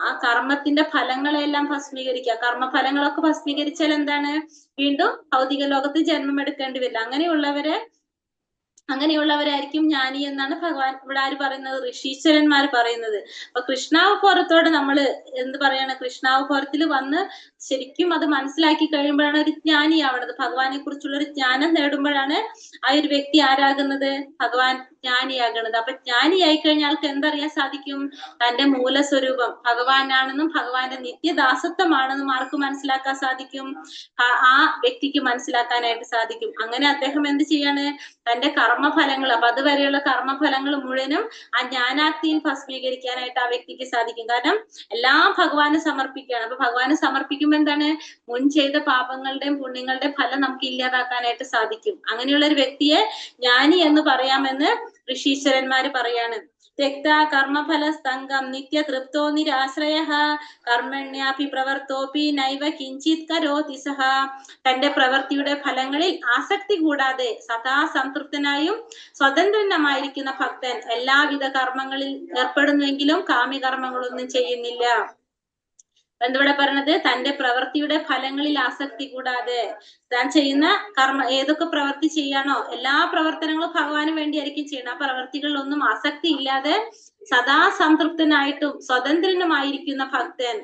ആ കർമ്മത്തിന്റെ ഫലങ്ങളെല്ലാം ഭസ്മീകരിക്കുക. കർമ്മഫലങ്ങളൊക്കെ ഭസ്മീകരിച്ചാൽ എന്താണ്? വീണ്ടും ഭൗതിക ലോകത്ത് ജന്മം എടുക്കേണ്ടി വരില്ല. അങ്ങനെയുള്ളവരായിരിക്കും ജ്ഞാനി എന്നാണ് ഭഗവാൻ ഇവിടെ ആര് പറയുന്നത്? ഋഷീശ്വരന്മാർ പറയുന്നത്. അപ്പൊ കൃഷ്ണാവതാരത്തോട് നമ്മള് എന്ത് പറയാണ്? കൃഷ്ണാവതാരത്തിൽ വന്ന് ശരിക്കും അത് മനസ്സിലാക്കി കഴിയുമ്പോഴാണ് ഒരു ജ്ഞാനിയാവണത്. ഭഗവാനെ കുറിച്ചുള്ള ഒരു ജ്ഞാനം നേടുമ്പോഴാണ് ആ ഒരു വ്യക്തി ആരാകുന്നത്? ഭഗവാൻ ജ്ഞാനിയാകുന്നത്. അപ്പൊ ജ്ഞാനിയായി കഴിഞ്ഞാൽ ആൾക്ക് എന്തറിയാൻ സാധിക്കും? തന്റെ മൂലസ്വരൂപം ഭഗവാനാണെന്നും ഭഗവാന്റെ നിത്യദാസത്വമാണെന്നും ആർക്ക് മനസ്സിലാക്കാൻ സാധിക്കും? ആ വ്യക്തിക്ക് മനസ്സിലാക്കാനായിട്ട് സാധിക്കും. അങ്ങനെ അദ്ദേഹം എന്ത് ചെയ്യാണ്? തന്റെ കർമ്മഫലങ്ങൾ, അപ്പൊ അതുവരെയുള്ള കർമ്മഫലങ്ങൾ മുഴുവനും ആ ജ്ഞാനാഗ്നിയിൽ ഭസ്മീകരിക്കാനായിട്ട് ആ വ്യക്തിക്ക് സാധിക്കും. കാരണം എല്ലാം ഭഗവാന് സമർപ്പിക്കുകയാണ്. അപ്പൊ ഭഗവാന് സമർപ്പിക്കുമ്പോ എന്താണ്? മുൻ ചെയ്ത പാപങ്ങളുടെയും പുണ്യങ്ങളുടെയും ഫലം നമുക്ക് ഇല്ലാതാക്കാനായിട്ട് സാധിക്കും. അങ്ങനെയുള്ള ഒരു വ്യക്തിയെ ജ്ഞാനി എന്ന് പറയാമെന്ന് ഋഷീശ്വരന്മാര് പറയാണ്. त्यक्ता कर्मफलस्तंगं नित्य तृप्तो निराश्रयः കർമ്മണ്യാപി പ്രവർത്തോപി നൈവ കിഞ്ചിത് കരോതി സഹ. തന്റെ പ്രവൃത്തിയുടെ ഫലങ്ങളിൽ ആസക്തി കൂടാതെ സദാ സംതൃപ്തനായും സ്വതന്ത്രനുമായിരിക്കുന്ന ഭക്തൻ എല്ലാവിധ കർമ്മങ്ങളിൽ ഏർപ്പെടുന്നുവെങ്കിലും കാമ്യകർമ്മങ്ങളൊന്നും ചെയ്യുന്നില്ല. എന്തിവിടെ പറഞ്ഞത്? തന്റെ പ്രവൃത്തിയുടെ ഫലങ്ങളിൽ ആസക്തി കൂടാതെ താൻ ചെയ്യുന്ന ഏതൊക്കെ പ്രവൃത്തി ചെയ്യാണോ എല്ലാ പ്രവർത്തനങ്ങളും ഭഗവാന് വേണ്ടിയായിരിക്കും ചെയ്യണം. ആ പ്രവൃത്തികളിലൊന്നും ആസക്തി ഇല്ലാതെ സദാ സംതൃപ്തനായിട്ടും സ്വതന്ത്രനുമായിരിക്കുന്ന ഭക്തൻ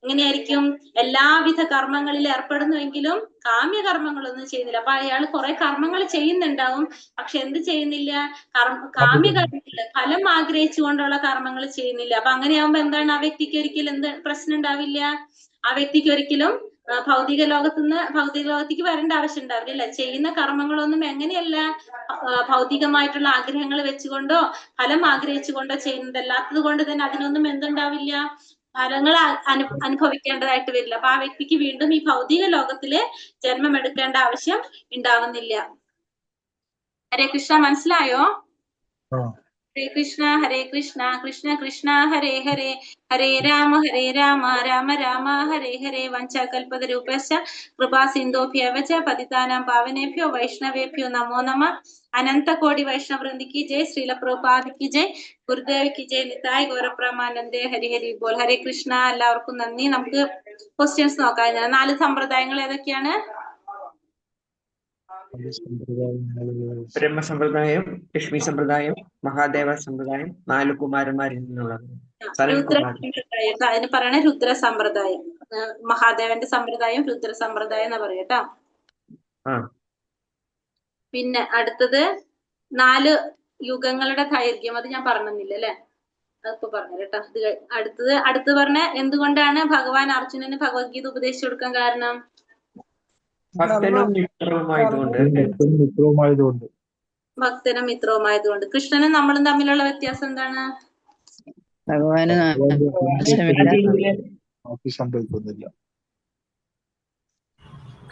എങ്ങനെയായിരിക്കും? എല്ലാവിധ കർമ്മങ്ങളിൽ ഏർപ്പെടുന്നുവെങ്കിലും കാമ്യകർമ്മങ്ങളൊന്നും ചെയ്യുന്നില്ല. അപ്പൊ അയാൾ കുറെ കർമ്മങ്ങൾ ചെയ്യുന്നുണ്ടാവും, പക്ഷെ എന്ത് ചെയ്യുന്നില്ല? കാമ്യകർമ്മങ്ങള് ഫലം ആഗ്രഹിച്ചുകൊണ്ടുള്ള കർമ്മങ്ങൾ ചെയ്യുന്നില്ല. അപ്പൊ അങ്ങനെയാവുമ്പോ എന്താണ്? ആ വ്യക്തിക്ക് ഒരിക്കലും എന്ത് പ്രശ്നം ഉണ്ടാവില്ല? ആ വ്യക്തിക്ക് ഒരിക്കലും ഭൗതിക ലോകത്തേക്ക് വരേണ്ട ആവശ്യം ഉണ്ടാവില്ല. ചെയ്യുന്ന കർമ്മങ്ങളൊന്നും എങ്ങനെയല്ല? ഭൗതികമായിട്ടുള്ള ആഗ്രഹങ്ങൾ വെച്ചുകൊണ്ടോ ഫലം ആഗ്രഹിച്ചുകൊണ്ടോ ചെയ്യുന്നതല്ലാത്തത് കൊണ്ട് തന്നെ അതിനൊന്നും എന്തുണ്ടാവില്ല? ഫലങ്ങൾ അനുഭവിക്കേണ്ടതായിട്ട് വരില്ല. അപ്പൊ ആ വ്യക്തിക്ക് വീണ്ടും ഈ ഭൗതിക ലോകത്തില് ജന്മം എടുക്കേണ്ട ആവശ്യം ഉണ്ടാവുന്നില്ല. ഹരേ കൃഷ്ണ, മനസ്സിലായോ? ഹരേ കൃഷ്ണ കൃഷ്ണ കൃഷ്ണ ഹരേ ഹരേ, ഹരേ രാമ രാമ രാമ ഹരേ ഹരേ. വഞ്ചകൽപതരൂപശ്ച കൃപാ സിന്ധോഭ്യവ ച പതിതാനാം പാവനേഭ്യോ വൈഷ്ണവേഭ്യോ നമോ നമ. അനന്ത കോടി വൈഷ്ണവൃന്ദിക്ക് ജയ്. ശ്രീല പ്രഭുപാദിക്ക് ജയ്. ഗുരുദേവിക്ക് ജയ്. നിതായ് ഗൗരപ്രമാനന്ദേ. ഹരി ഹരി ബോൾ. ഹരേ കൃഷ്ണ. എല്ലാവർക്കും നന്ദി. നമുക്ക് ക്വസ്റ്റ്യൻസ് നോക്കാം. 4 സമ്പ്രദായങ്ങൾ ഏതൊക്കെയാണ്? ബ്രഹ്മസമ്പ്രദായം, ലക്ഷ്മി സമ്പ്രദായം, മഹാദേവ സമ്പ്രദായം, 4 കുമാരന്മാരിൽ നിന്നുള്ളത്. രുദ്ര സമ്പ്രദായം, അതിന് പറയണ രുദ്ര സമ്പ്രദായം. മഹാദേവന്റെ സമ്പ്രദായം രുദ്ര സമ്പ്രദായം എന്ന് പറയും കേട്ടോ. പിന്നെ അടുത്തത് 4 യുഗങ്ങളുടെ ദൈർഘ്യം. അത് ഞാൻ പറഞ്ഞില്ല അല്ലെ, അതിപ്പോ പറഞ്ഞു കേട്ടോ. അടുത്തത് പറഞ്ഞ എന്തുകൊണ്ടാണ് ഭഗവാൻ അർജുനന് ഭഗവത്ഗീത ഉപദേശിച്ചു കൊടുക്കാൻ കാരണം? ഭക്തനും മിത്രവുമായതുകൊണ്ട്. കൃഷ്ണനും നമ്മളും തമ്മിലുള്ള വ്യത്യാസം എന്താണ്? ഭഗവാന്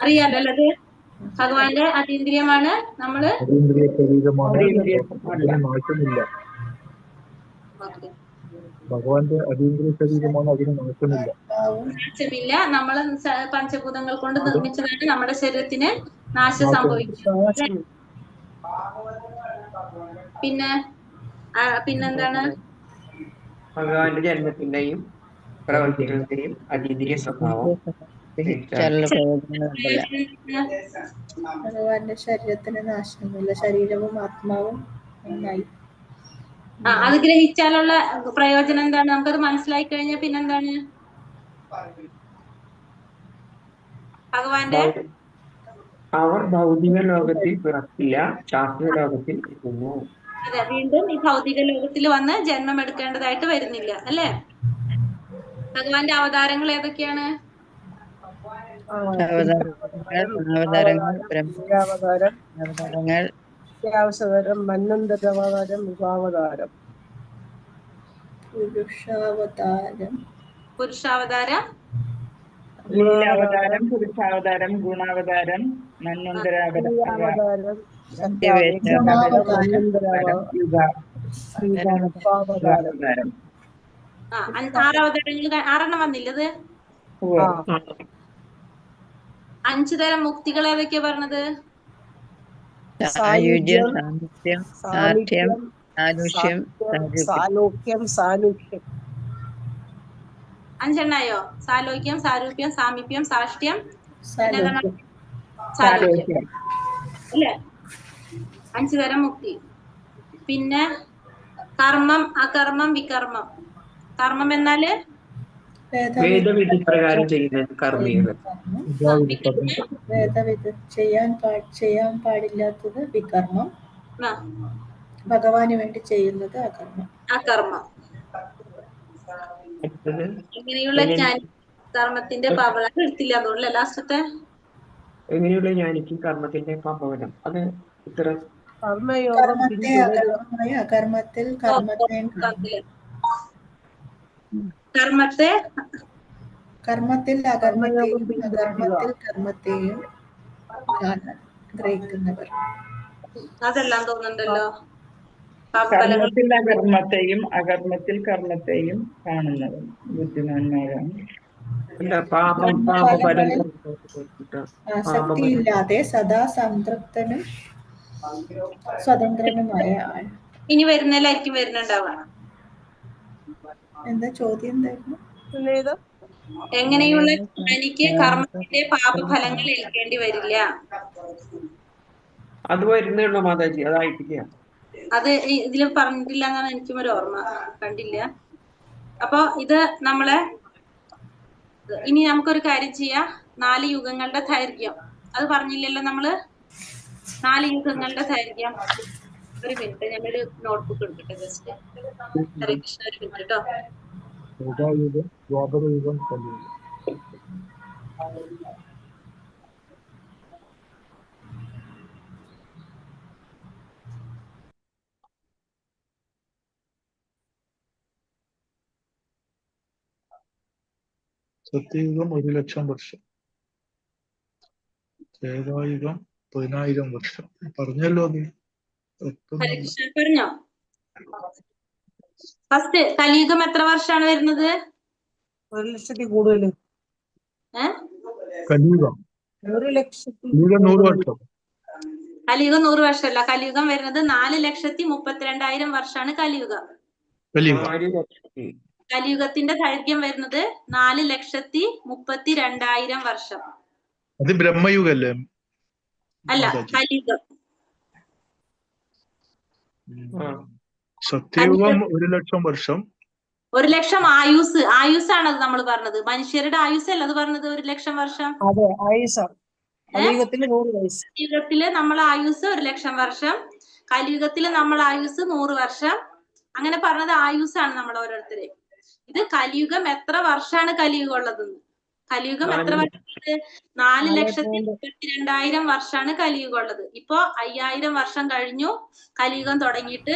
അറിയാലോ അത്. ഭഗവാന്റെ അതീന്ദ്രിയമാണ്, നമ്മള് ഭഗവാന്റെ അതീന്ദ്രിയ ശരീരമാണ്, അതിന് നാശമില്ല. നമ്മള് പഞ്ചഭൂതങ്ങൾ കൊണ്ട് നിർമ്മിച്ചതാണ്. നമ്മുടെ ശരീരത്തിന് നാശം സംഭവിക്കുന്നത്. പിന്നെന്താണ്? ഭഗവാന്റെ ജന്മത്തിന്റെയും പ്രവർത്തികളുടെയും അതീന്ദ്രിയ സ്വഭാവം. ഭഗവാന്റെ ശരീരത്തിന് നാശമില്ല, ശരീരവും ആത്മാവും ഒന്നായി. അത് ഗ്രഹിച്ചാലുള്ള പ്രയോജനം എന്താണ്? നമുക്കത് മനസ്സിലായി കഴിഞ്ഞാൽ പിന്നെന്താണ്? ഭഗവാന്റെ അവർ ഭൗതിക ലോകത്തിൽ പിറക്കില്ല, ശാസ്ത്രീയ ലോകത്തിൽ എത്തുന്നു. അതെ, വീണ്ടും ഈ ഭൗതിക ലോകത്തിൽ വന്ന് ജന്മം എടുക്കേണ്ടതായിട്ട് വരുന്നില്ല അല്ലെ? ഭഗവാന്റെ അവതാരങ്ങൾ ഏതൊക്കെയാണ്? അവതാരം, മന്വന്തരാവതാരം, യുഗാവതാരം. പുരുഷാവതാരം, ലീലാവതാരം, പുരുഷാവതാരം, ഗുണാവതാരം, മന്വന്തരാവതാരം, യുഗാവതാരം. 6 അവതാരങ്ങൾ, 6 വന്നില്ലത്. 5 തരം മുക്തികൾ ഏതൊക്കെയാ പറഞ്ഞത്? സായുജ്യം, സാമീപ്യം, സാഠ്യം, സാരൂഷ്യം, സാലോക്യം, സാരൂക്യം. 5 എണ്ണായോ? സാലോക്യം, സാരൂപ്യം, സാമീപ്യം, സാഷ്ട്യം, സാലോക്യം അല്ലേ? 5 തരം മുക്തി. പിന്നെ കർമ്മം, അകർമ്മം, വികർമ്മം. കർമ്മം എന്നാല് വേദവിധി പ്രകാരം ചെയ്യുന്ന കർമ്മികൾ. ചെയ്യാൻ പാടില്ലാത്തത് വികർമ്മം, ഭഗവാന് വേണ്ടി ചെയ്യുന്നത് അകർമ്മം. ഇങ്ങനെയുള്ള കർമ്മത്തിന്റെ പാപനം എടുത്തില്ല അതുകൊണ്ടല്ലേ ലാസ്റ്റത്തെ? എങ്ങനെയുള്ള ജ്ഞാനിക്ക് കർമ്മത്തിന്റെ പാപനം? അത് ഉത്തരം കർമ്മത്തിൽ കർമ്മത്തെയും ഗ്രഹിക്കുന്നവർ. അതെല്ലാം തോന്നുന്നുണ്ടല്ലോ. കർമ്മത്തിൽ അകർമ്മത്തെയും അകർമ്മത്തിൽ കർമ്മത്തെയും കാണുന്നവർ ബുദ്ധിമാന്മാരാണ്. ആസക്തിയില്ലാതെ സദാ സംതൃപ്തനും സ്വതന്ത്രനുമായ ആൾ. ഇനി വരുന്നതിലായിരിക്കും വരുന്നുണ്ടാവുക. എന്താ ചോദ്യം എന്തായിരുന്നു? എങ്ങനെയുള്ള എനിക്ക് കർമ്മത്തിന്റെ പാപഫലങ്ങൾ ഏൽക്കേണ്ടി വരില്ല. അത് വരുന്നുള്ളൂ മാതാജി, അതായിട്ടില്ല. അത് ഇതിൽ പറഞ്ഞിട്ടില്ല എന്നാണ് എനിക്കും ഒരു ഓർമ്മ, കണ്ടില്ല. അപ്പൊ ഇത് നമ്മളെ ഇനി നമുക്കൊരു കാര്യം ചെയ്യാം. 4 യുഗങ്ങളുടെ ദൈർഘ്യം അത് പറഞ്ഞില്ലല്ലോ നമ്മള്. 4 യുഗങ്ങളുടെ ദൈർഘ്യം. ഒരു മിനിറ്റ്, ഞാനൊരു നോട്ട്ബുക്ക് എടുക്കട്ടെ ജസ്റ്റ്. ഹരേ കൃഷ്ണ, ഒരു മിനിറ്റ് കേട്ടോ. ദ്വാപരയുഗം, കലിയുഗം. സത്യയുഗം 1,00,000 വർഷം. ത്രേതായുഗം 10,000 വർഷം. പറഞ്ഞല്ലോ അത്. ഹരികൃഷ്ണൻ പറഞ്ഞോ? ഫസ്റ്റ് കലിയുഗം എത്ര വർഷമാണ് വരുന്നത്? 1,00,000 കൂടുതൽ. കലിയുഗം 100 വർഷം. കലിയുഗം 100 വർഷമല്ല. കലിയുഗം വരുന്നത് 4,32,000 വർഷമാണ് കലിയുഗം. കലിയുഗത്തിന്റെ ദൈർഘ്യം വരുന്നത് 4,32,000 വർഷം. അത് ബ്രഹ്മയുഗല്ലേ? അല്ല, കലിയുഗം. സത്യയുഗം 1,00,000 വർഷം. 1,00,000 ആയുസാണ് അത് നമ്മൾ പറഞ്ഞത്. മനുഷ്യരുടെ ആയുസല്ല അത് പറഞ്ഞത് 1,00,000 വർഷം. അതെ, ആയുസാണ്. കലിയുഗത്തില് 100 വയസ്സ്. കലിയുഗത്തില് നമ്മളെ ആയുസ് 1,00,000 വർഷം. കലിയുഗത്തില് നമ്മളെ ആയുസ് 100 വർഷം. അങ്ങനെ പറഞ്ഞത് ആയുസാണ് നമ്മൾ ഓരോരുത്തരെ. ഇത് കലിയുഗം എത്ര വർഷമാണ് കലിയുഗം ഉള്ളതെന്ന്. കലിയുഗം എത്ര വർഷമാണ്? 4,32,000 വർഷമാണ് കലിയുഗം ഉള്ളത്. ഇപ്പൊ 5,000 വർഷം കഴിഞ്ഞു കലിയുഗം തുടങ്ങിയിട്ട്.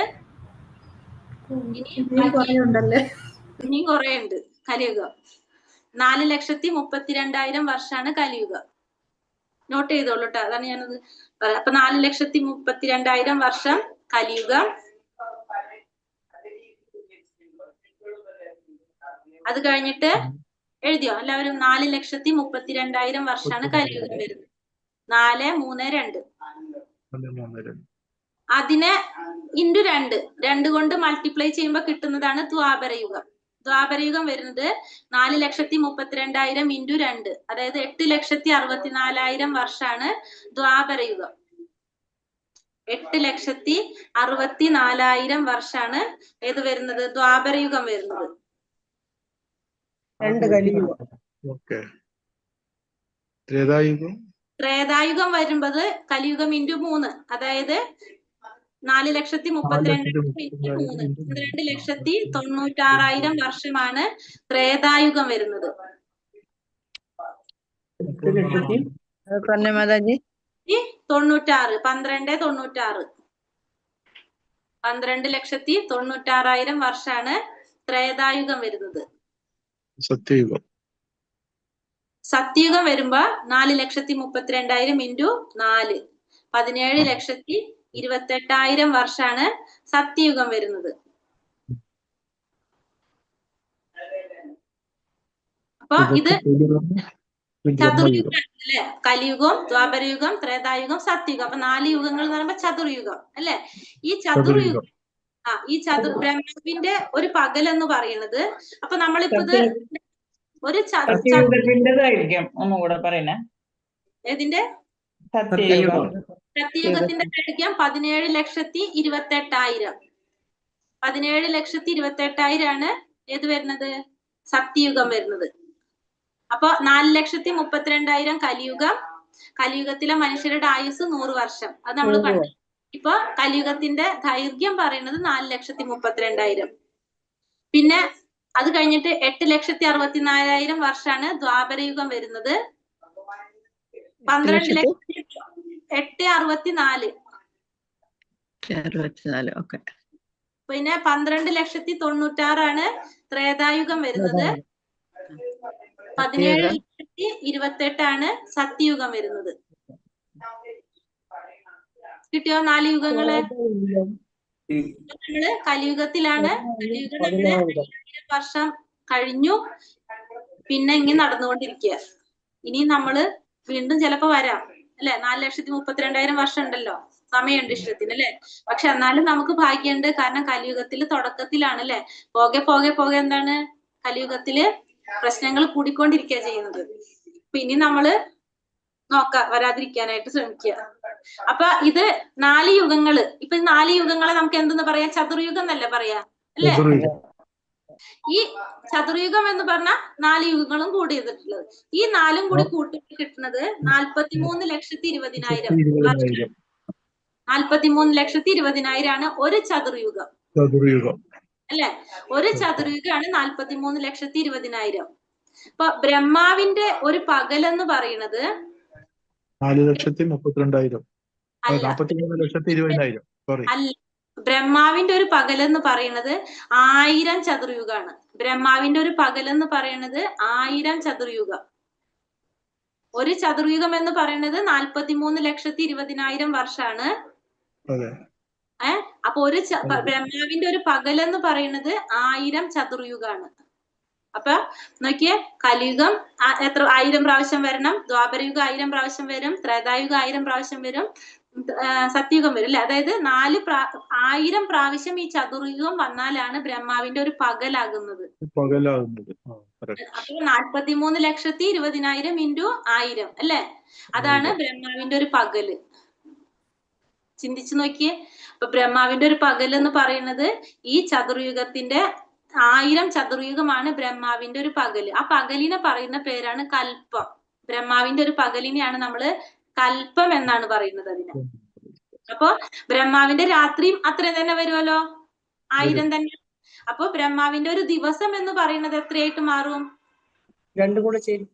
ഇനിയും കുറെ ഉണ്ട് കലിയുഗം. 4,32,000 വർഷമാണ് കലിയുഗം. നോട്ട് ചെയ്തോളൂ കേട്ടോ. അതാണ് ഞാനത് പറയാം. അപ്പൊ 4,32,000 വർഷം കലിയുഗം. അത് കഴിഞ്ഞിട്ട് എഴുതിയോ എല്ലാവരും? 4,32,000 വർഷമാണ് കലിയുഗം വരുന്നത്. 4,3,2. അതിനെ ഇൻറ്റു 2 കൊണ്ട് മൾട്ടിപ്ലൈ ചെയ്യുമ്പോൾ കിട്ടുന്നതാണ് ദ്വാപരയുഗം. ദ്വാപരയുഗം വരുന്നത് 4,32,000 ഇൻറ്റു 2, അതായത് 8,64,000 വർഷമാണ് ദ്വാപരയുഗം. 8,64,000 വർഷമാണ് ഏത് വരുന്നത്? ദ്വാപരയുഗം വരുന്നത്. 2 കലിയുഗം. ത്രേതായുഗം വരുമ്പത് കലിയുഗം ഇൻറ്റു 3, അതായത് 4,32,000 ഇൻറ്റു 3, 2,96,000 വർഷമാണ് ത്രേതായുഗം വരുന്നത്. പറഞ്ഞ മാതാജി 96, 12,96, 12,96,000 വർഷമാണ് ത്രേതായുഗം വരുന്നത്. സത്യയുഗം വരുമ്പോ 4,32,000 ഇൻറ്റു 4, 17,28,000 വർഷമാണ് സത്യയുഗം വരുന്നത്. അപ്പൊ ഇത് ചതുർയുഗം അല്ലെ? കലിയുഗം, ദ്വാപരയുഗം, ത്രേതായുഗം, സത്യയുഗം. അപ്പൊ 4 യുഗങ്ങൾ എന്ന് പറയുമ്പോ ചതുർയുഗം അല്ലെ? ഈ ചതുർയുഗം ബ്രഹ്മാവിന്റെ ഒരു പകൽ എന്ന് പറയുന്നത്. അപ്പൊ നമ്മളിപ്പോ ഇത് ഒരു ദൈർഘ്യം ഒന്നുകൂടെ പറയണേ. ഏതിന്റെ? സത്യയുഗത്തിന്റെ ദൈർഘ്യം 17,28,000. 17,28,000 ആണ് ഏത് വരുന്നത്? സത്യയുഗം വരുന്നത്. അപ്പൊ 4,32,000 കലിയുഗം. കലിയുഗത്തിലെ മനുഷ്യരുടെ ആയുസ് 100 വർഷം. അത് നമ്മൾ കണ്ടു. ഇപ്പൊ കലിയുഗത്തിന്റെ ദൈർഘ്യം പറയുന്നത് 4,32,000. പിന്നെ അത് കഴിഞ്ഞിട്ട് 8,64,000 വർഷമാണ് ദ്വാപരയുഗം വരുന്നത്. 12,864. പിന്നെ 12,96,000 ത്രേതായുഗം വരുന്നത്. 17,28,000 സത്യയുഗം വരുന്നത്. കിട്ടിയോ 4 യുഗങ്ങള്? നമ്മള് കലിയുഗത്തിലാണ്. കലിയുഗം 5,000 വർഷം കഴിഞ്ഞു. പിന്നെ ഇങ്ങനെ നടന്നുകൊണ്ടിരിക്കുക. ഇനി നമ്മള് വീണ്ടും ചിലപ്പോ വരാം അല്ലെ? 4,32,000 വർഷം ഉണ്ടല്ലോ, സമയമുണ്ട് ഇഷ്ടത്തിന് അല്ലെ? പക്ഷെ എന്നാലും നമുക്ക് ഭാഗ്യമുണ്ട്. കാരണം കലിയുഗത്തില് തുടക്കത്തിലാണ് അല്ലെ? പോകെ പോകെ പോകെ എന്താണ് കലിയുഗത്തില് പ്രശ്നങ്ങൾ കൂടിക്കൊണ്ടിരിക്കുക ചെയ്യുന്നത്. അപ്പൊ ഇനി നമ്മള് വരാതിരിക്കാനായിട്ട് ശ്രമിക്കുക. അപ്പൊ ഇത് 4 യുഗങ്ങള്. ഇപ്പൊ 4 യുഗങ്ങളെ നമുക്ക് എന്തെന്ന് പറയാം? ചതുർയുഗം എന്നല്ലേ പറയാ അല്ലെ? ഈ ചതുർയുഗം എന്ന് പറഞ്ഞാൽ 4 യുഗങ്ങളും കൂടി ചെയ്തിട്ടുള്ളത്. ഈ 4ഉം കൂടി കൂട്ടി കിട്ടുന്നത് 43,20,000 വർഷം. 43,20,000 ആണ് ഒരു ചതുർയുഗം അല്ലെ? ഒരു ചതുർയുഗമാണ് 43,20,000. ഇപ്പൊ ബ്രഹ്മാവിന്റെ ഒരു പകലെന്ന് പറയുന്നത് 4,32,000. അല്ല. ബ്രഹ്മാവിന്റെ ഒരു പകലെന്ന് പറയുന്നത് 1000 ചതുർയുഗാണ്. ബ്രഹ്മാവിന്റെ ഒരു പകലെന്ന് പറയുന്നത് 1000 ചതുർയുഗം. ഒരു ചതുർയുഗം എന്ന് പറയുന്നത് 43,20,000 വർഷാണ്. അപ്പൊ ഒരു ബ്രഹ്മാവിന്റെ ഒരു പകലെന്ന് പറയുന്നത് 1000 ചതുർയുഗാണ്. അപ്പൊ നോക്കിയേ, കലിയുഗം എത്ര 1000 പ്രാവശ്യം വരണം, ദ്വാപരയുഗം 1000 പ്രാവശ്യം വരും, ത്രേതായുഗം 1000 പ്രാവശ്യം വരും, സത്യയുഗം വരും അല്ലെ. അതായത് 1000 പ്രാവശ്യം ഈ ചതുർയുഗം വന്നാലാണ് ബ്രഹ്മാവിന്റെ ഒരു പകലാകുന്നത്. അപ്പൊ 43,20,000 ഇൻറ്റു 1000 അല്ലെ, അതാണ് ബ്രഹ്മാവിന്റെ ഒരു പകല്. ചിന്തിച്ചു നോക്കിയേ. അപ്പൊ ബ്രഹ്മാവിന്റെ ഒരു പകൽ എന്ന് പറയുന്നത് ഈ ചതുർയുഗത്തിന്റെ 1000 ചതുർയുഗമാണ് ബ്രഹ്മാവിന്റെ ഒരു പകല്. ആ പകലിനെ പറയുന്ന പേരാണ് കൽപ്പം. ബ്രഹ്മാവിന്റെ ഒരു പകലിനെയാണ് നമ്മള് കൽപ്പം എന്നാണ് പറയുന്നത് അതിന്. അപ്പൊ ബ്രഹ്മാവിന്റെ രാത്രിയും അത്രയും തന്നെ വരുമല്ലോ, 1000 തന്നെ. അപ്പൊ ബ്രഹ്മാവിന്റെ ഒരു ദിവസം എന്ന് പറയുന്നത് എത്രയായിട്ട് മാറും? രണ്ടും കൂടെ ചേരും,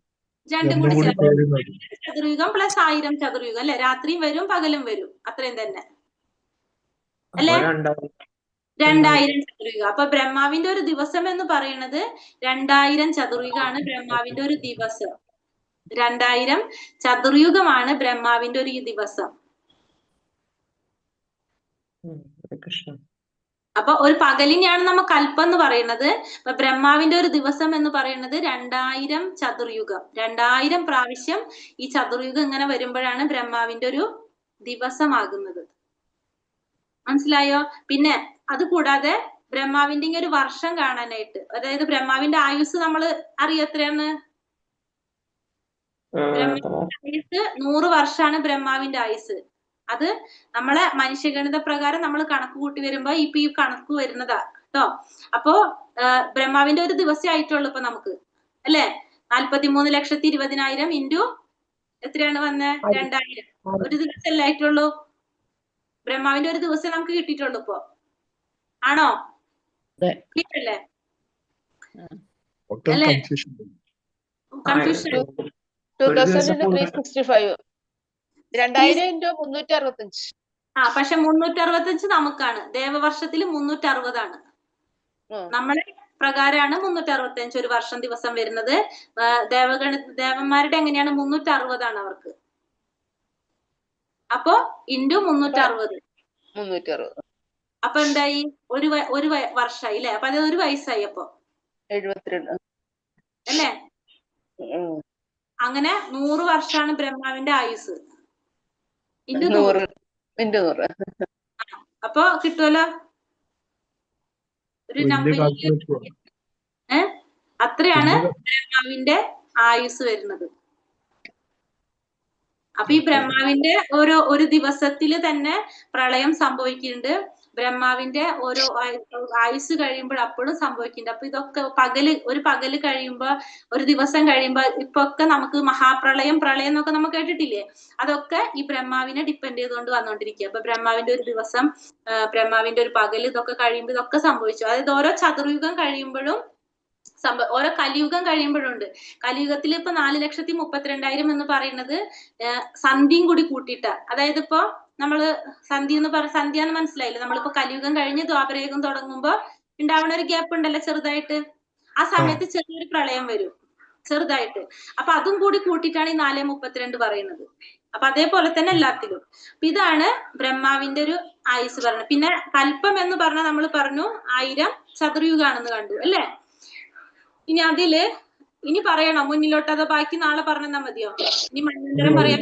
ചതുർയുഗം പ്ലസ് 1000 ചതുർയുഗം അല്ലെ. രാത്രിയും വരും പകലും വരും, അത്രയും തന്നെ അല്ലെ, 2000 ചതുർയുഗം. അപ്പൊ ബ്രഹ്മാവിന്റെ ഒരു ദിവസം എന്ന് പറയുന്നത് 2000 ചതുർയുഗമാണ് ബ്രഹ്മാവിന്റെ ഒരു ദിവസം. 2000 ചതുർയുഗമാണ് ബ്രഹ്മാവിന്റെ ഒരു ദിവസം. അപ്പൊ ഒരു പകലിനെയാണ് നമ്മ കൽപ്പം എന്ന് പറയുന്നത്. അപ്പൊ ബ്രഹ്മാവിന്റെ ഒരു ദിവസം എന്ന് പറയുന്നത് 2000 ചതുർയുഗം. 2000 പ്രാവശ്യം ഈ ചതുർയുഗം ഇങ്ങനെ വരുമ്പോഴാണ് ബ്രഹ്മാവിന്റെ ഒരു ദിവസമാകുന്നത്. മനസ്സിലായോ? പിന്നെ അത് കൂടാതെ ബ്രഹ്മാവിന്റെ ഒരു വർഷം കാണാനായിട്ട്, അതായത് ബ്രഹ്മാവിന്റെ ആയുസ് നമ്മൾ അറിയാം എത്രയാണ്? ബ്രഹ്മാവിന്റെ ആയുസ് 100 വർഷമാണ് ബ്രഹ്മാവിന്റെ ആയുസ്. അത് നമ്മളെ മനുഷ്യഗണിത പ്രകാരം നമ്മൾ കണക്ക് കൂട്ടി വരുമ്പോ ഇപ്പൊ ഈ കണക്ക് വരുന്നതാ കേട്ടോ. അപ്പോ ബ്രഹ്മാവിന്റെ ഒരു ദിവസം ആയിട്ടുള്ളൂ ഇപ്പൊ നമുക്ക് അല്ലെ. 43,20,000 ഇൻറ്റു എത്രയാണ് വന്നത്? 2000. ഒരു ദിവസമല്ലേ ആയിട്ടുള്ളൂ. ബ്രഹ്മാവിന്റെ ഒരു ദിവസം നമുക്ക് കിട്ടിയിട്ടുള്ളൂ ഇപ്പൊ. ആണോ? അല്ലേ? അല്ലേ? കൺഫ്യൂഷൻ. 2000 365. പക്ഷെ 365 നമുക്കാണ്. ദേവവർഷത്തിൽ 360 നമ്മളെ പ്രകാരമാണ് 365 ഒരു വർഷം ദിവസം വരുന്നത്. ദേവന്മാരുടെ എങ്ങനെയാണ്? 360 അവർക്ക്. അപ്പൊ ഇൻറ്റു 360. അപ്പൊ എന്തായി? ഒരു വർഷമായി അല്ലെ. അപ്പൊ അത് ഒരു വയസ്സായി. അപ്പൊ 72 അല്ലേ. അങ്ങനെ 100 വർഷമാണ് ബ്രഹ്മാവിന്റെ ആയുസ്. ഇൻറ്റു 100. അപ്പൊ കിട്ടുമല്ലോ ഒരു നമ്പർ. അത്രയാണ് ബ്രഹ്മാവിന്റെ ആയുസ് വരുന്നത്. അപ്പൊ ഈ ബ്രഹ്മാവിന്റെ ഒരു ദിവസത്തില് തന്നെ പ്രളയം സംഭവിക്കുന്നുണ്ട്. ബ്രഹ്മാവിന്റെ ഓരോ ആയുസ് കഴിയുമ്പോൾ അപ്പോഴും സംഭവിക്കുന്നുണ്ട്. അപ്പൊ ഇതൊക്കെ ഒരു പകല് കഴിയുമ്പോ, ഒരു ദിവസം കഴിയുമ്പോ, ഇപ്പൊക്കെ നമുക്ക് മഹാപ്രളയം, പ്രളയം എന്നൊക്കെ നമ്മൾ കേട്ടിട്ടില്ലേ? അതൊക്കെ ഈ ബ്രഹ്മാവിനെ ഡിപ്പെൻഡ് ചെയ്തുകൊണ്ട് വന്നോണ്ടിരിക്കുക. അപ്പൊ ബ്രഹ്മാവിന്റെ ഒരു ദിവസം, ബ്രഹ്മാവിന്റെ ഒരു പകല്, ഇതൊക്കെ കഴിയുമ്പോൾ ഇതൊക്കെ സംഭവിച്ചു. അതായത് ഓരോ ചതുർയുഗം കഴിയുമ്പോഴും ഓരോ കലിയുഗം കഴിയുമ്പോഴുണ്ട്. കലിയുഗത്തിൽ ഇപ്പൊ 4,32,000 എന്ന് പറയുന്നത് സന്ധ്യയും കൂടി കൂട്ടിയിട്ടാ. അതായത് ഇപ്പൊ നമ്മള് സന്ധ്യ എന്ന് മനസ്സിലായില്ലേ? നമ്മളിപ്പോ കലിയുഗം കഴിഞ്ഞ് ദ്വാപരയുഗം തുടങ്ങുമ്പോ ഉണ്ടാവുന്ന ഒരു ഗ്യാപ്പ് ഉണ്ടല്ലോ ചെറുതായിട്ട്. ആ സമയത്ത് ചെറിയൊരു പ്രളയം വരും ചെറുതായിട്ട്. അപ്പൊ അതും കൂടി കൂട്ടിയിട്ടാണ് ഈ 4,32 പറയുന്നത്. അപ്പൊ അതേപോലെ തന്നെ എല്ലാത്തിലും. അപ്പൊ ഇതാണ് ബ്രഹ്മാവിന്റെ ഒരു ആയുസ് പറയുന്നത്. പിന്നെ കൽപ്പം എന്ന് പറഞ്ഞാൽ നമ്മൾ പറഞ്ഞു 1000 ചതുർയുഗാണെന്ന് കണ്ടു അല്ലേ. ഇനി പറയണോ മുന്നിലോട്ട്? അതോ ബാക്കി നാളെ പറഞ്ഞാ മതിയോ? ഇനി മണ്ഡലം പറയാൻ